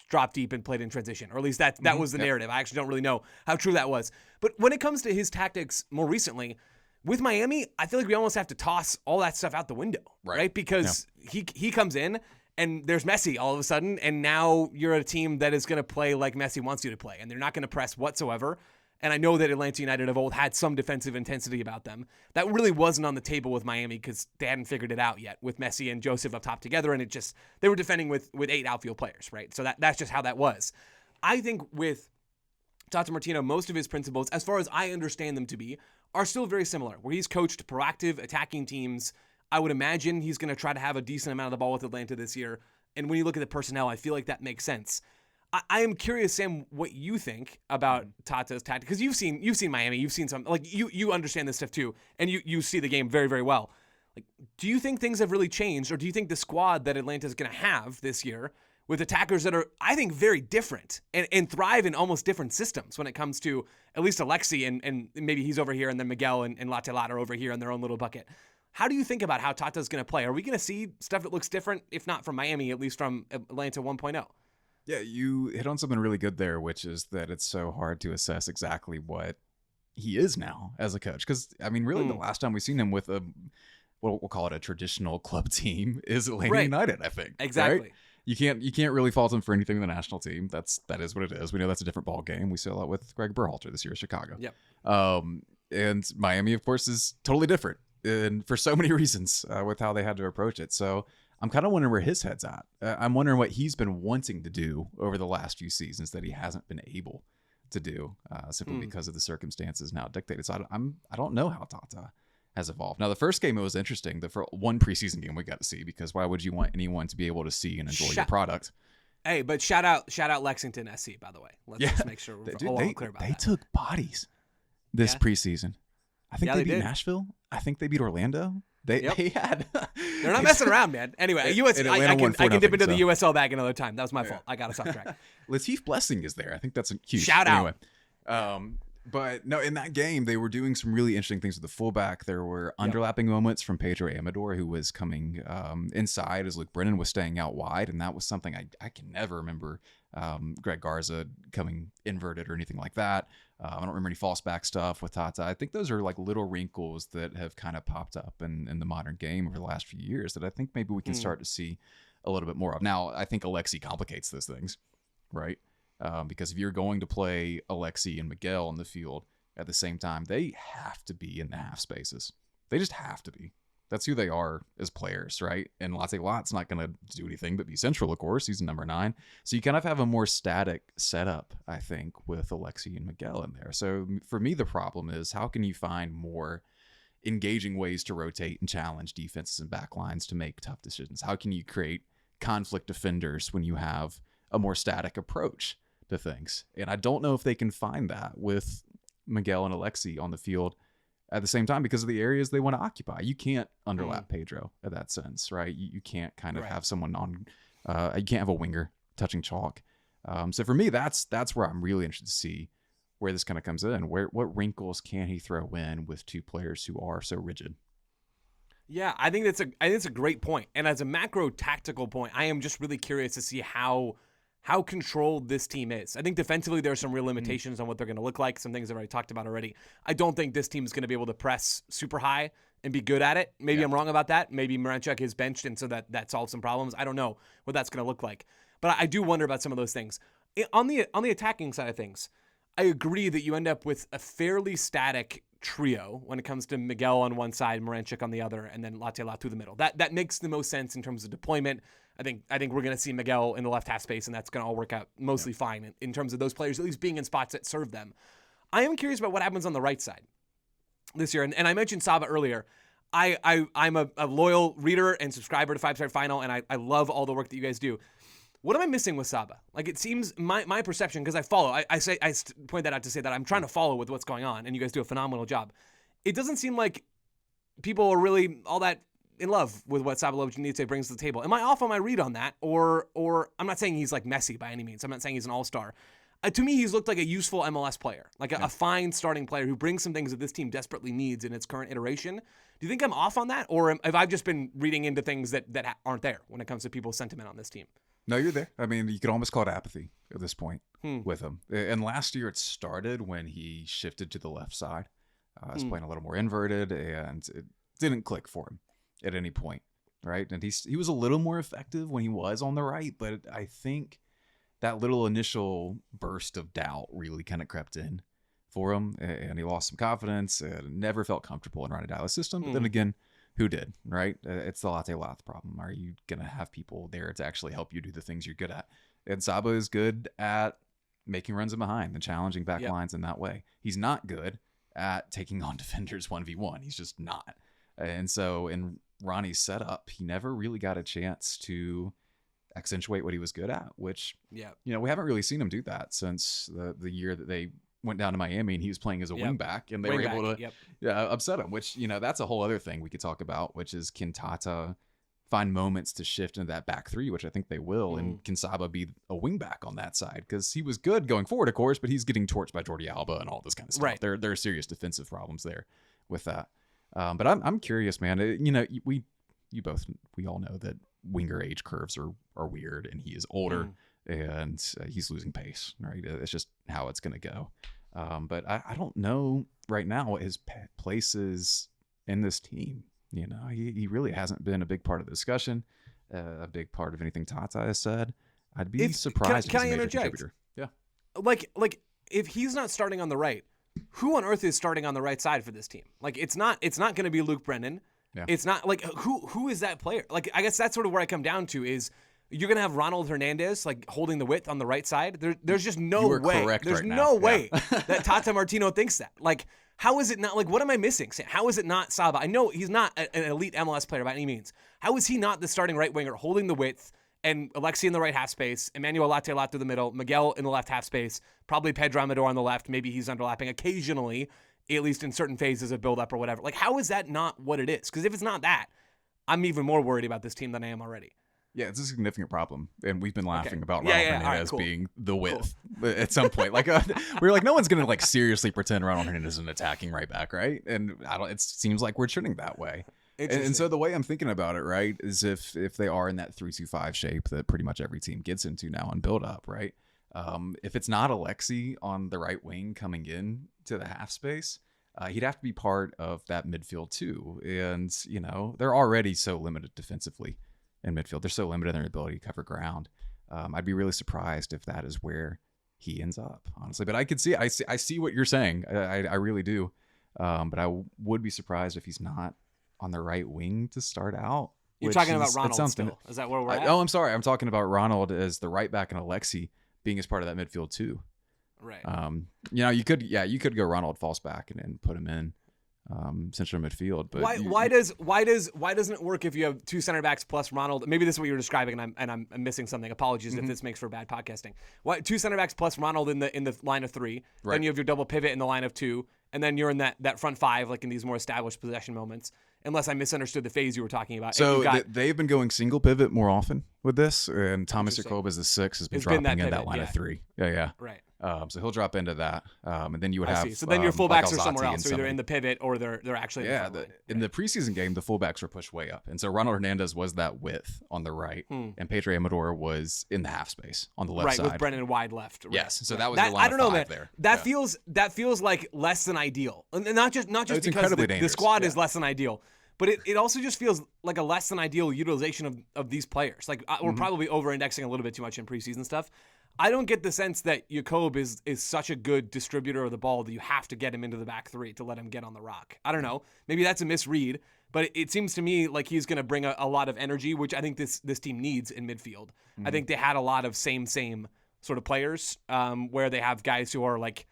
dropped deep and played in transition, or at least that was the narrative. I actually don't really know how true that was. But when it comes to his tactics more recently, with Miami, I feel like we almost have to toss all that stuff out the window, right? Because he comes in, and there's Messi all of a sudden, and now you're a team that is going to play like Messi wants you to play, and they're not going to press whatsoever. And I know that Atlanta United of old had some defensive intensity about them. That really wasn't on the table with Miami because they hadn't figured it out yet with Messi and Josef up top together, and they were defending with 8 outfield players, right? So that's just how that was. I think with Tata Martino, most of his principles, as far as I understand them to be, are still very similar, where he's coached proactive attacking teams. I would imagine he's going to try to have a decent amount of the ball with Atlanta this year. And when you look at the personnel, I feel like that makes sense. I am curious, Sam, what you think about Tata's tactic, because you've seen Miami, you've seen some, like you understand this stuff too, and you see the game very, very well. Like, do you think things have really changed, or do you think the squad that Atlanta is going to have this year, with attackers that are, I think, very different and thrive in almost different systems when it comes to at least Alexey and maybe he's over here, and then Miguel and Latte Lath are over here in their own little bucket? How do you think about how Tata's going to play? Are we going to see stuff that looks different, if not from Miami, at least from Atlanta 1.0? Yeah, you hit on something really good there, which is that it's so hard to assess exactly what he is now as a coach. Because, I mean, really the last time we've seen him with we'll call it a traditional club team is Atlanta United, I think. Exactly. Right? You can't really fault him for anything in the national team. That is what it is. We know that's a different ball game. We saw that with Greg Berhalter this year at Chicago. Yep. And Miami, of course, is totally different, and for so many reasons with how they had to approach it. So I'm kind of wondering where his head's at. I'm wondering what he's been wanting to do over the last few seasons that he hasn't been able to do simply because of the circumstances now dictated. So I don't know how Tata has evolved. Now, the first game, it was interesting. The one preseason game we got to see, because why would you want anyone to be able to see and enjoy your product? Hey, but shout out Lexington SC, by the way. Let's just make sure we're all clear about that. They took bodies this preseason. I think they beat Nashville. I think they beat Orlando. They had. They're not messing around, man. Anyway, I can dip into the USL bag another time. That was my fault. I got us off track. Latif Blessing is there. I think that's a huge shout out. But no, in that game, they were doing some really interesting things with the fullback. There were underlapping moments from Pedro Amador, who was coming inside as Luke Brennan was staying out wide. And that was something I can never remember Greg Garza coming inverted or anything like that. I don't remember any false back stuff with Tata. I think those are like little wrinkles that have kind of popped up in the modern game over the last few years that I think maybe we can start to see a little bit more of. Now, I think Alexey complicates those things, right? Because if you're going to play Alexey and Miguel in the field at the same time, they have to be in the half spaces. They just have to be. That's who they are as players, right? And Latte Lath's not going to do anything but be central, of course. He's number 9. So you kind of have a more static setup, I think, with Alexey and Miguel in there. So for me, the problem is how can you find more engaging ways to rotate and challenge defenses and backlines to make tough decisions? How can you create conflict defenders when you have a more static approach to things? And I don't know if they can find that with Miguel and Alexey on the field at the same time because of the areas they want to occupy. You can't underlap Pedro in that sense, right? You can't kind of have someone on, you can't have a winger touching chalk. So for me, that's where I'm really interested to see where this kind of comes in. What wrinkles can he throw in with two players who are so rigid? Yeah, I think that's a great point. And as a macro tactical point, I am just really curious to see how controlled this team is. I think defensively there are some real limitations on what they're going to look like. Some things I've already talked about already. I don't think this team is going to be able to press super high and be good at it. Maybe I'm wrong about that. Maybe Miranchuk is benched and so that solves some problems. I don't know what that's going to look like. But I do wonder about some of those things. On the attacking side of things, I agree that you end up with a fairly static trio when it comes to Miguel on one side, Miranchuk on the other, and then Latte Lath through the middle. That makes the most sense in terms of deployment. I think we're going to see Miguel in the left half space, and that's going to all work out mostly fine in terms of those players at least being in spots that serve them. I am curious about what happens on the right side this year, and I mentioned Saba earlier. I'm a loyal reader and subscriber to 5 Star Final, and I love all the work that you guys do. What am I missing with Saba? Like, it seems my perception, because I follow, I point that out to say that I'm trying to follow with what's going on, and you guys do a phenomenal job. It doesn't seem like people are really all that in love with what Saba Lobjanidze brings to the table. Am I off on my read on that? Or I'm not saying he's like Messi by any means. I'm not saying he's an all-star. To me, he's looked like a useful MLS player, like a fine starting player who brings some things that this team desperately needs in its current iteration. Do you think I'm off on that? Or have I just been reading into things that aren't there when it comes to people's sentiment on this team? No, you're there. I mean, you could almost call it apathy at this point with him. And last year it started when he shifted to the left side. He was playing a little more inverted, and it didn't click for him at any point, right? And he was a little more effective when he was on the right, but I think that little initial burst of doubt really kind of crept in for him, and he lost some confidence and never felt comfortable in running out of the system. But then again, who did, right? It's the Latte Lath problem. Are you going to have people there to actually help you do the things you're good at? And Saba is good at making runs in behind and challenging back lines in that way. He's not good at taking on defenders 1v1. He's just not. And so in Ronnie's setup, he never really got a chance to accentuate what he was good at, which, we haven't really seen him do that since the year that they went down to Miami and he was playing as a wing back, and they were able to upset him, which, that's a whole other thing we could talk about, which is, can Tata find moments to shift into that back three, which I think they will, and can Saba be a wing back on that side? Because he was good going forward, of course, but he's getting torched by Jordi Alba and all this kind of stuff. Right. There are serious defensive problems there with that. But I'm curious, man. We all know that winger age curves are weird, and he is older and he's losing pace, right? It's just how it's going to go. But I don't know right now what his place is in this team. He really hasn't been a big part of the discussion, a big part of anything Tata has said. I'd be surprised if he's a major contributor. Yeah. Like if he's not starting on the right, who on earth is starting on the right side for this team? Like, it's not going to be Luke Brennan. Yeah. It's not like who is that player? Like, I guess that's sort of where I come down to is you're going to have Ronald Hernandez like holding the width on the right side. There's just no way. There's no way that Tata Martino thinks that. Like, how is it not, like, what am I missing? How is it not Saba? I know he's not an elite MLS player by any means. How is he not the starting right winger holding the width, and Alexey in the right half space, Emmanuel Latte Lath through the middle, Miguel in the left half space, probably Pedro Amador on the left, maybe he's underlapping occasionally, at least in certain phases of build-up or whatever. Like, how is that not what it is? Because if it's not that, I'm even more worried about this team than I am already. Yeah, it's a significant problem, and we've been laughing about Ronald Hernandez being the width at some point. Like, we were like, no one's gonna like seriously pretend Ronald Hernandez is an attacking right back, right? And it seems like we're trending that way. And so the way I'm thinking about it, right, is if they are in that 3-2-5 shape that pretty much every team gets into now in build up, right? If it's not Alexey on the right wing coming in to the half space, he'd have to be part of that midfield too. And they're already so limited defensively in midfield. They're so limited in their ability to cover ground. I'd be really surprised if that is where he ends up, honestly. But I see what you're saying. I really do. But I would be surprised if he's not on the right wing to start out. You're talking about Ronald still. Is that where we're at? Oh, I'm sorry. I'm talking about Ronald as the right back and Alexey being as part of that midfield too. Right. You could go Ronald false back and then put him in central midfield. But why doesn't it work if you have two center backs plus Ronald? Maybe this is what you're describing, and I'm missing something. Apologies if this makes for bad podcasting. Why two center backs plus Ronald in the line of three? Right. Then you have your double pivot in the line of two, and then you're in that front five, like in these more established possession moments. Unless I misunderstood the phase you were talking about. So they've been going single pivot more often with this, and Thomas Interesting. Jacob as the 6 has been It's been dropping that in that pivot, line yeah. of 3. Yeah. Right. So he'll drop into that, and then you would I have. see. So then your like fullbacks are somewhere Alzate else. and So either in somebody. the pivot or they're actually in the Yeah, front line. in the preseason game, the fullbacks were pushed way up, and so Ronald Hernandez was that width on the right, and Pedro Amador was in the half space on the left right, side. with Brennan wide left. Right. Yes, so that was that, the line I don't of know, five man. there. That Yeah. feels like less than ideal, and not just it's because incredibly the dangerous. squad is Yeah. less than ideal, but it also just feels like a less than ideal utilization of these players. Like we're probably over indexing a little bit too much in preseason stuff. I don't get the sense that Jacob is such a good distributor of the ball that you have to get him into the back three to let him get on the rock. I don't know. Maybe that's a misread, but it seems to me like he's going to bring a lot of energy, which I think this team needs in midfield. I think they had a lot of same sort of players where they have guys who are like,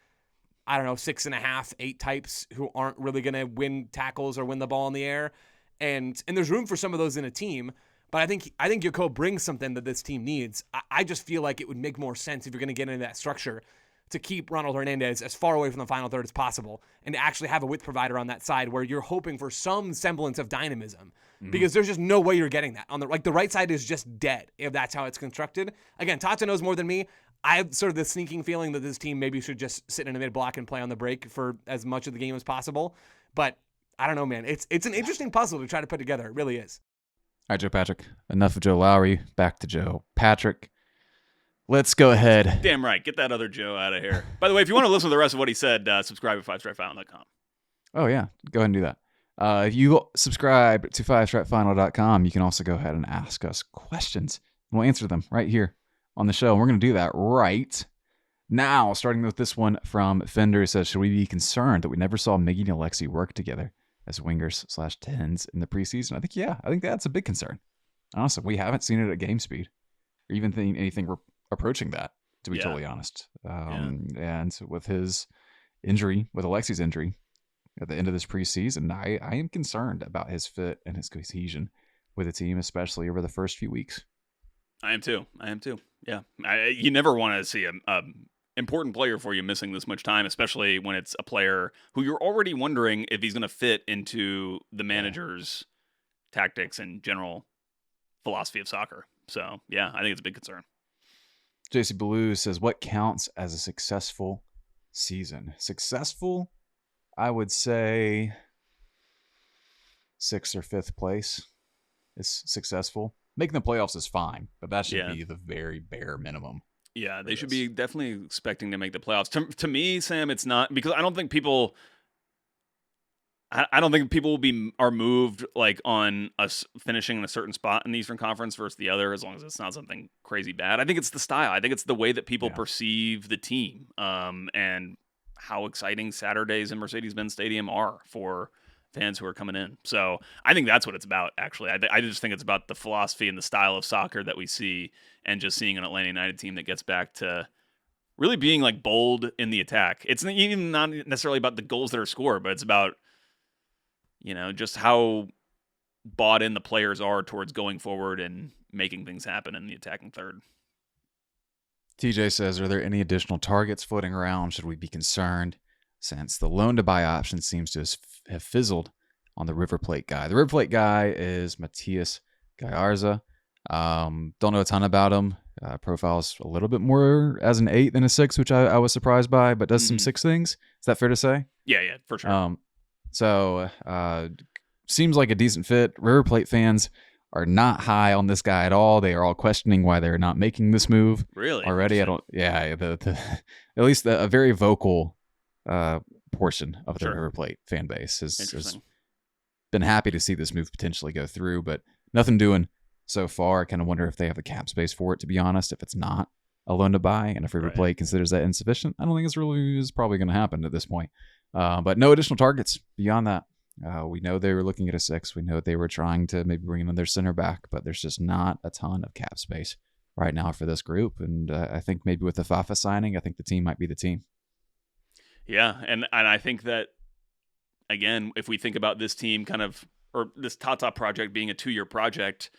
I don't know, 6.5, 8 types who aren't really going to win tackles or win the ball in the air. And there's room for some of those in a team. But I think Jacob brings something that this team needs. I just feel like it would make more sense if you're going to get into that structure to keep Ronald Hernandez as far away from the final third as possible and to actually have a width provider on that side where you're hoping for some semblance of dynamism because there's just no way you're getting that. The right side is just dead if that's how it's constructed. Again, Tata knows more than me. I have sort of the sneaking feeling that this team maybe should just sit in a mid block and play on the break for as much of the game as possible. But I don't know, man. It's an interesting puzzle to try to put together. It really is. All right, Joe Patrick. Enough of Joe Lowry. Back to Joe Patrick. Let's go ahead. Damn right. Get that other Joe out of here. By the way, if you want to listen to the rest of what he said, subscribe at 5stripefinal.com. Oh, yeah. Go ahead and do that. If you subscribe to 5stripefinal.com, you can also go ahead and ask us questions. We'll answer them right here on the show. And we're going to do that right now, starting with this one from Fender. It says, should we be concerned that we never saw Miggy and Alexey work together as wingers/10s in the preseason? I think that's a big concern. Honestly, we haven't seen it at game speed or even anything approaching that, to be totally honest. And with his injury, with Alexey's injury at the end of this preseason, I am concerned about his fit and his cohesion with the team, especially over the first few weeks. I am too. Yeah. You never want to see a important player for you missing this much time, especially when it's a player who you're already wondering if he's going to fit into the manager's tactics and general philosophy of soccer. So, yeah, I think it's a big concern. JC Blue says, what counts as a successful season? Successful, I would say 6th or 5th place is successful. Making the playoffs is fine, but that should be the very bare minimum. Yeah, they should be definitely expecting to make the playoffs. To me, Sam, it's not, because I don't think people are moved like on us finishing in a certain spot in the Eastern Conference versus the other, as long as it's not something crazy bad. I think it's the style. I think it's the way that people perceive the team, and how exciting Saturdays in Mercedes-Benz Stadium are for fans who are coming in. So I think that's what it's about, actually. I just think it's about the philosophy and the style of soccer that we see, and just seeing an Atlanta United team that gets back to really being like bold in the attack. It's even not necessarily about the goals that are scored, but it's about, just how bought in the players are towards going forward and making things happen in the attacking third. TJ says, are there any additional targets floating around? Should we be concerned since the loan-to-buy option seems to have fizzled on the River Plate guy? The River Plate guy is Matias Gallarza. Don't know a ton about him. Profiles a little bit more as an 8 than a 6, which I was surprised by, but does some 6 things. Is that fair to say? Yeah, for sure. So seems like a decent fit. River Plate fans are not high on this guy at all. They are all questioning why they're not making this move. Really? Already, I don't. Yeah, at least a very vocal portion of the River Plate fan base has been happy to see this move potentially go through, but nothing doing so far. I kind of wonder if they have the cap space for it, to be honest, if it's not a loan to buy, and if River Plate considers that insufficient. I don't think it's probably going to happen at this point. But no additional targets beyond that. We know they were looking at a 6. We know they were trying to maybe bring in their center back, but there's just not a ton of cap space right now for this group. And I think maybe with the Fafa signing, I think the team might be the team. Yeah, and I think that again, if we think about this team or this Tata project being a 2-year project,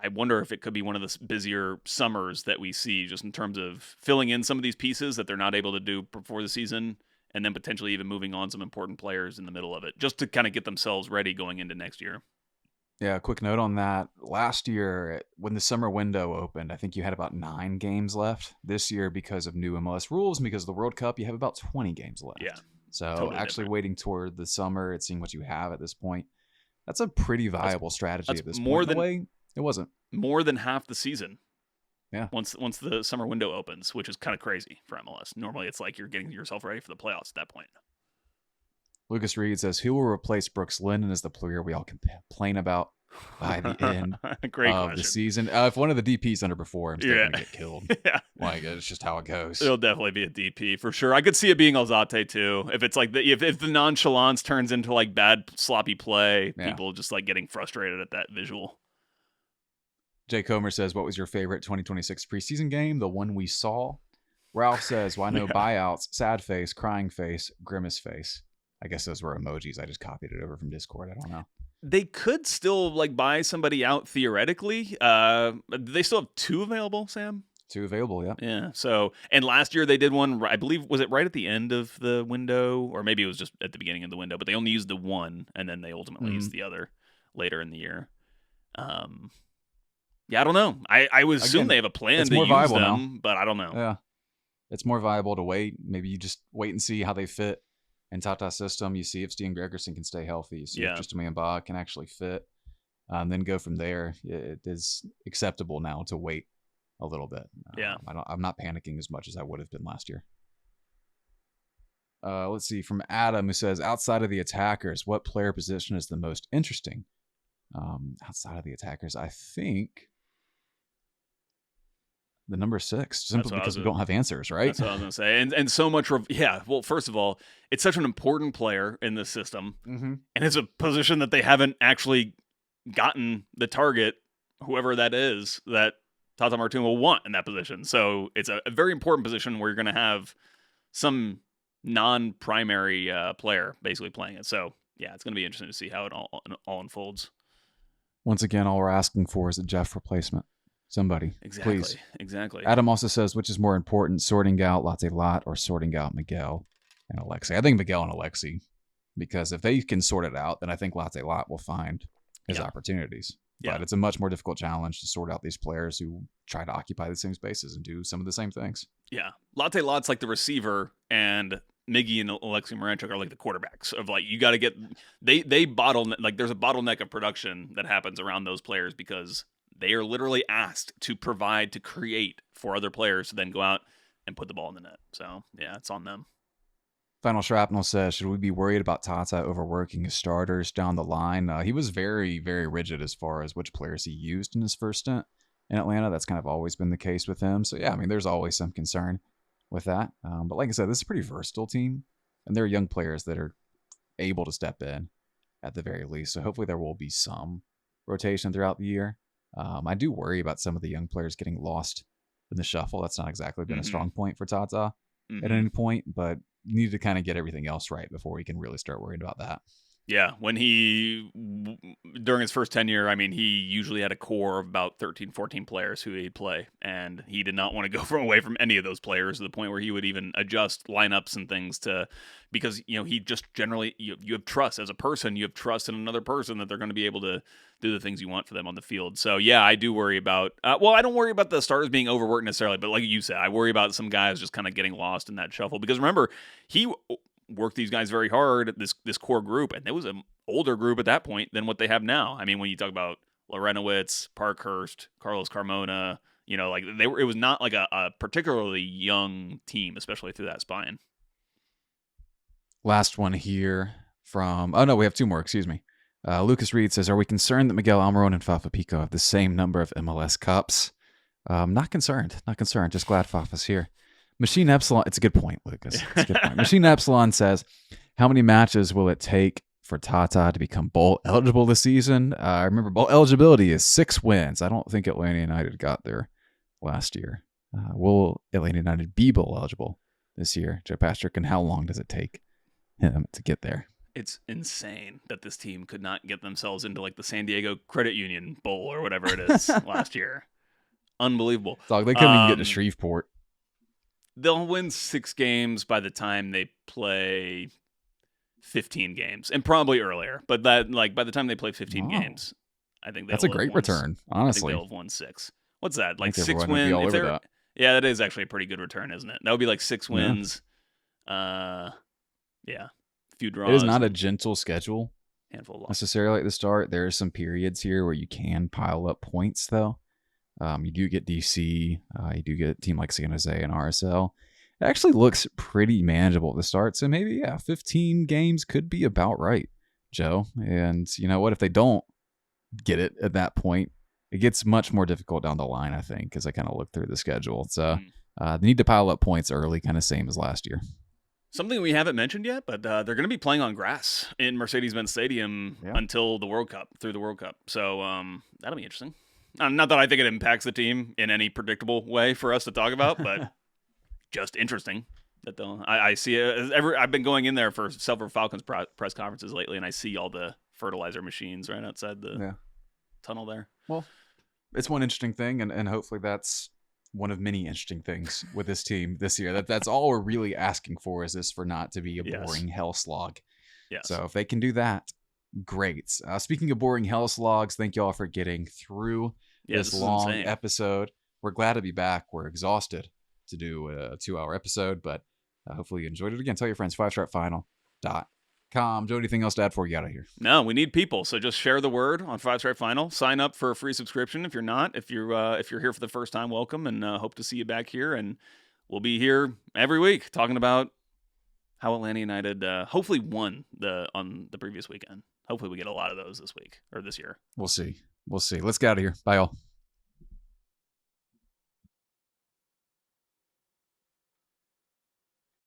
I wonder if it could be one of the busier summers that we see, just in terms of filling in some of these pieces that they're not able to do before the season, and then potentially even moving on some important players in the middle of it, just to kind of get themselves ready going into next year. Yeah, quick note on that. Last year, when the summer window opened, I think you had about 9 games left. This year, because of new MLS rules and because of the World Cup, you have about 20 games left. Yeah. So Totally actually different. waiting toward the summer and seeing what you have at this point, that's a pretty viable strategy that's at this more point. than- In a way, it wasn't. More than half the season. Yeah. Once the summer window opens, which is kind of crazy for MLS. Normally, it's like you're getting yourself ready for the playoffs at that point. Lucas Reed says, who will replace Brooks Lennon as the player we all complain about by the end Great of question. the season? If one of the DPs underperforms, they're Yeah. going to get killed. Yeah. Like, it's just how it goes. It'll definitely be a DP for sure. I could see it being Alzate too. If it's like if the nonchalance turns into like bad sloppy play, Yeah. people just like getting frustrated at that visual. Jay Comer says, what was your favorite 2026 preseason game? The one we saw. Ralph says, why no buyouts? Sad face, crying face, grimace face. I guess those were emojis. I just copied it over from Discord. I don't know. They could still like buy somebody out theoretically. They still have 2 available, Sam. 2 available, yeah. Yeah. So, and last year they did one, I believe, was it right at the end of the window, or maybe it was just at the beginning of the window, but they only used the one, and then they ultimately used the other later in the year. Yeah, I don't know. I would assume Again, they have a plan it's to more use viable them, but I don't know. Yeah. It's more viable to wait. Maybe you just wait and see how they fit in Tata's system. You see if Steven Gregerson can stay healthy. You see Yeah. if Justin Mamba can actually fit. And then go from there. It is acceptable now to wait a little bit. Yeah. I'm not panicking as much as I would have been last year. Let's see, from Adam, who says, outside of the attackers, what player position is the most interesting? Outside of the attackers, I think the number 6, simply because we don't have answers, right? That's what I was going to say. And so much, well, first of all, it's such an important player in this system, Mm-hmm. and it's a position that they haven't actually gotten the target, whoever that is, that Tata Martino will want in that position. So it's a very important position where you're going to have some non-primary player basically playing it. So yeah, it's going to be interesting to see how it all unfolds. Once again, all we're asking for is a Jeff replacement. Somebody, Exactly. please. Exactly. Adam also says, which is more important, sorting out Latte Lath or sorting out Miguel and Alexey? I think Miguel and Alexey, because if they can sort it out, then I think Latte Lath will find his opportunities. Yeah. But it's a much more difficult challenge to sort out these players who try to occupy the same spaces and do some of the same things. Yeah. Latte Lath's like the receiver, and Miggy and Alexey Miranchuk are like the quarterbacks of like, you got to get, they bottleneck, like there's a bottleneck of production that happens around those players because they are literally asked to provide, to create for other players to then go out and put the ball in the net. So yeah, it's on them. Final Shrapnel says, should we be worried about Tata overworking his starters down the line? He was very, very rigid as far as which players he used in his first stint in Atlanta. That's kind of always been the case with him. So yeah, I mean, there's always some concern with that. But like I said, this is a pretty versatile team, and there are young players that are able to step in at the very least. So hopefully there will be some rotation throughout the year. I do worry about some of the young players getting lost in the shuffle. That's not exactly been a strong point for Tata at any point, but you need to kind of get everything else right before we can really start worrying about that. Yeah, when during his first tenure, I mean, he usually had a core of about 13, 14 players who he'd play, and he did not want to go away from any of those players to the point where he would even adjust lineups and things because, you know, he just generally, you have trust as a person, you have trust in another person that they're going to be able to do the things you want for them on the field. So yeah, I do worry about, I don't worry about the starters being overworked necessarily, but like you said, I worry about some guys just kind of getting lost in that shuffle, because remember, he worked these guys very hard, this core group, and it was an older group at that point than what they have now. I mean, when you talk about Lorenowitz, Parkhurst, Carlos Carmona, you know, like it was not like a particularly young team, especially through that spine. Last one here from, we have 2 more, excuse me. Lucas Reed says, are we concerned that Miguel Almiron and Fafa Pico have the same number of MLS Cups? Not concerned, just glad Fafa's here. Machine Epsilon, it's a good point, Lucas. It's a good point. Machine Epsilon says, how many matches will it take for Tata to become bowl eligible this season? I remember bowl eligibility is 6 wins. I don't think Atlanta United got there last year. Will Atlanta United be bowl eligible this year, Joe Patrick, and how long does it take him to get there? It's insane that this team could not get themselves into like the San Diego Credit Union Bowl or whatever it is last year. Unbelievable. Dog, they couldn't even get to Shreveport. They'll win 6 games by the time they play 15 games, and probably earlier. But that, like, by the time they play 15 games, I think that's a great return. Honestly, I think they'll have won 6. What's that? Like think 6 everyone would be all wins? over that. Yeah, that is actually a pretty good return, isn't it? That would be like 6 wins. Yeah, a few draws. It is not a gentle schedule handful of losses. necessarily at the start. There are some periods here where you can pile up points, though. You do get DC. You do get a team like San Jose and RSL. It actually looks pretty manageable at the start. So maybe, 15 games could be about right, Joe. And you know what? If they don't get it at that point, it gets much more difficult down the line, I think, as I kind of look through the schedule. So they need to pile up points early, kind of same as last year. Something we haven't mentioned yet, but they're going to be playing on grass in Mercedes-Benz Stadium until the World Cup, through the World Cup. So that'll be interesting. Not that I think it impacts the team in any predictable way for us to talk about, but just interesting that I see it. I've been going in there for several Falcons press conferences lately, and I see all the fertilizer machines right outside the tunnel there. Well, it's one interesting thing, and hopefully that's one of many interesting things with this team this year. That's all we're really asking for, is this for not to be a boring hell slog. Yes. So if they can do that, great. Speaking of boring hell slogs, thank you all for getting through this long episode. We're glad to be back. We're exhausted to do a 2-hour episode, but hopefully you enjoyed it. Again, tell your friends, 5stripefinal.com. Joe, anything else to add before we get out of here? No, we need people. So just share the word on 5 Stripe Final. Sign up for a free subscription if you're not. If you're here for the first time, welcome, and hope to see you back here. And we'll be here every week talking about how Atlanta United hopefully won on the previous weekend. Hopefully we get a lot of those this week or this year. We'll see. Let's get out of here. Bye, all.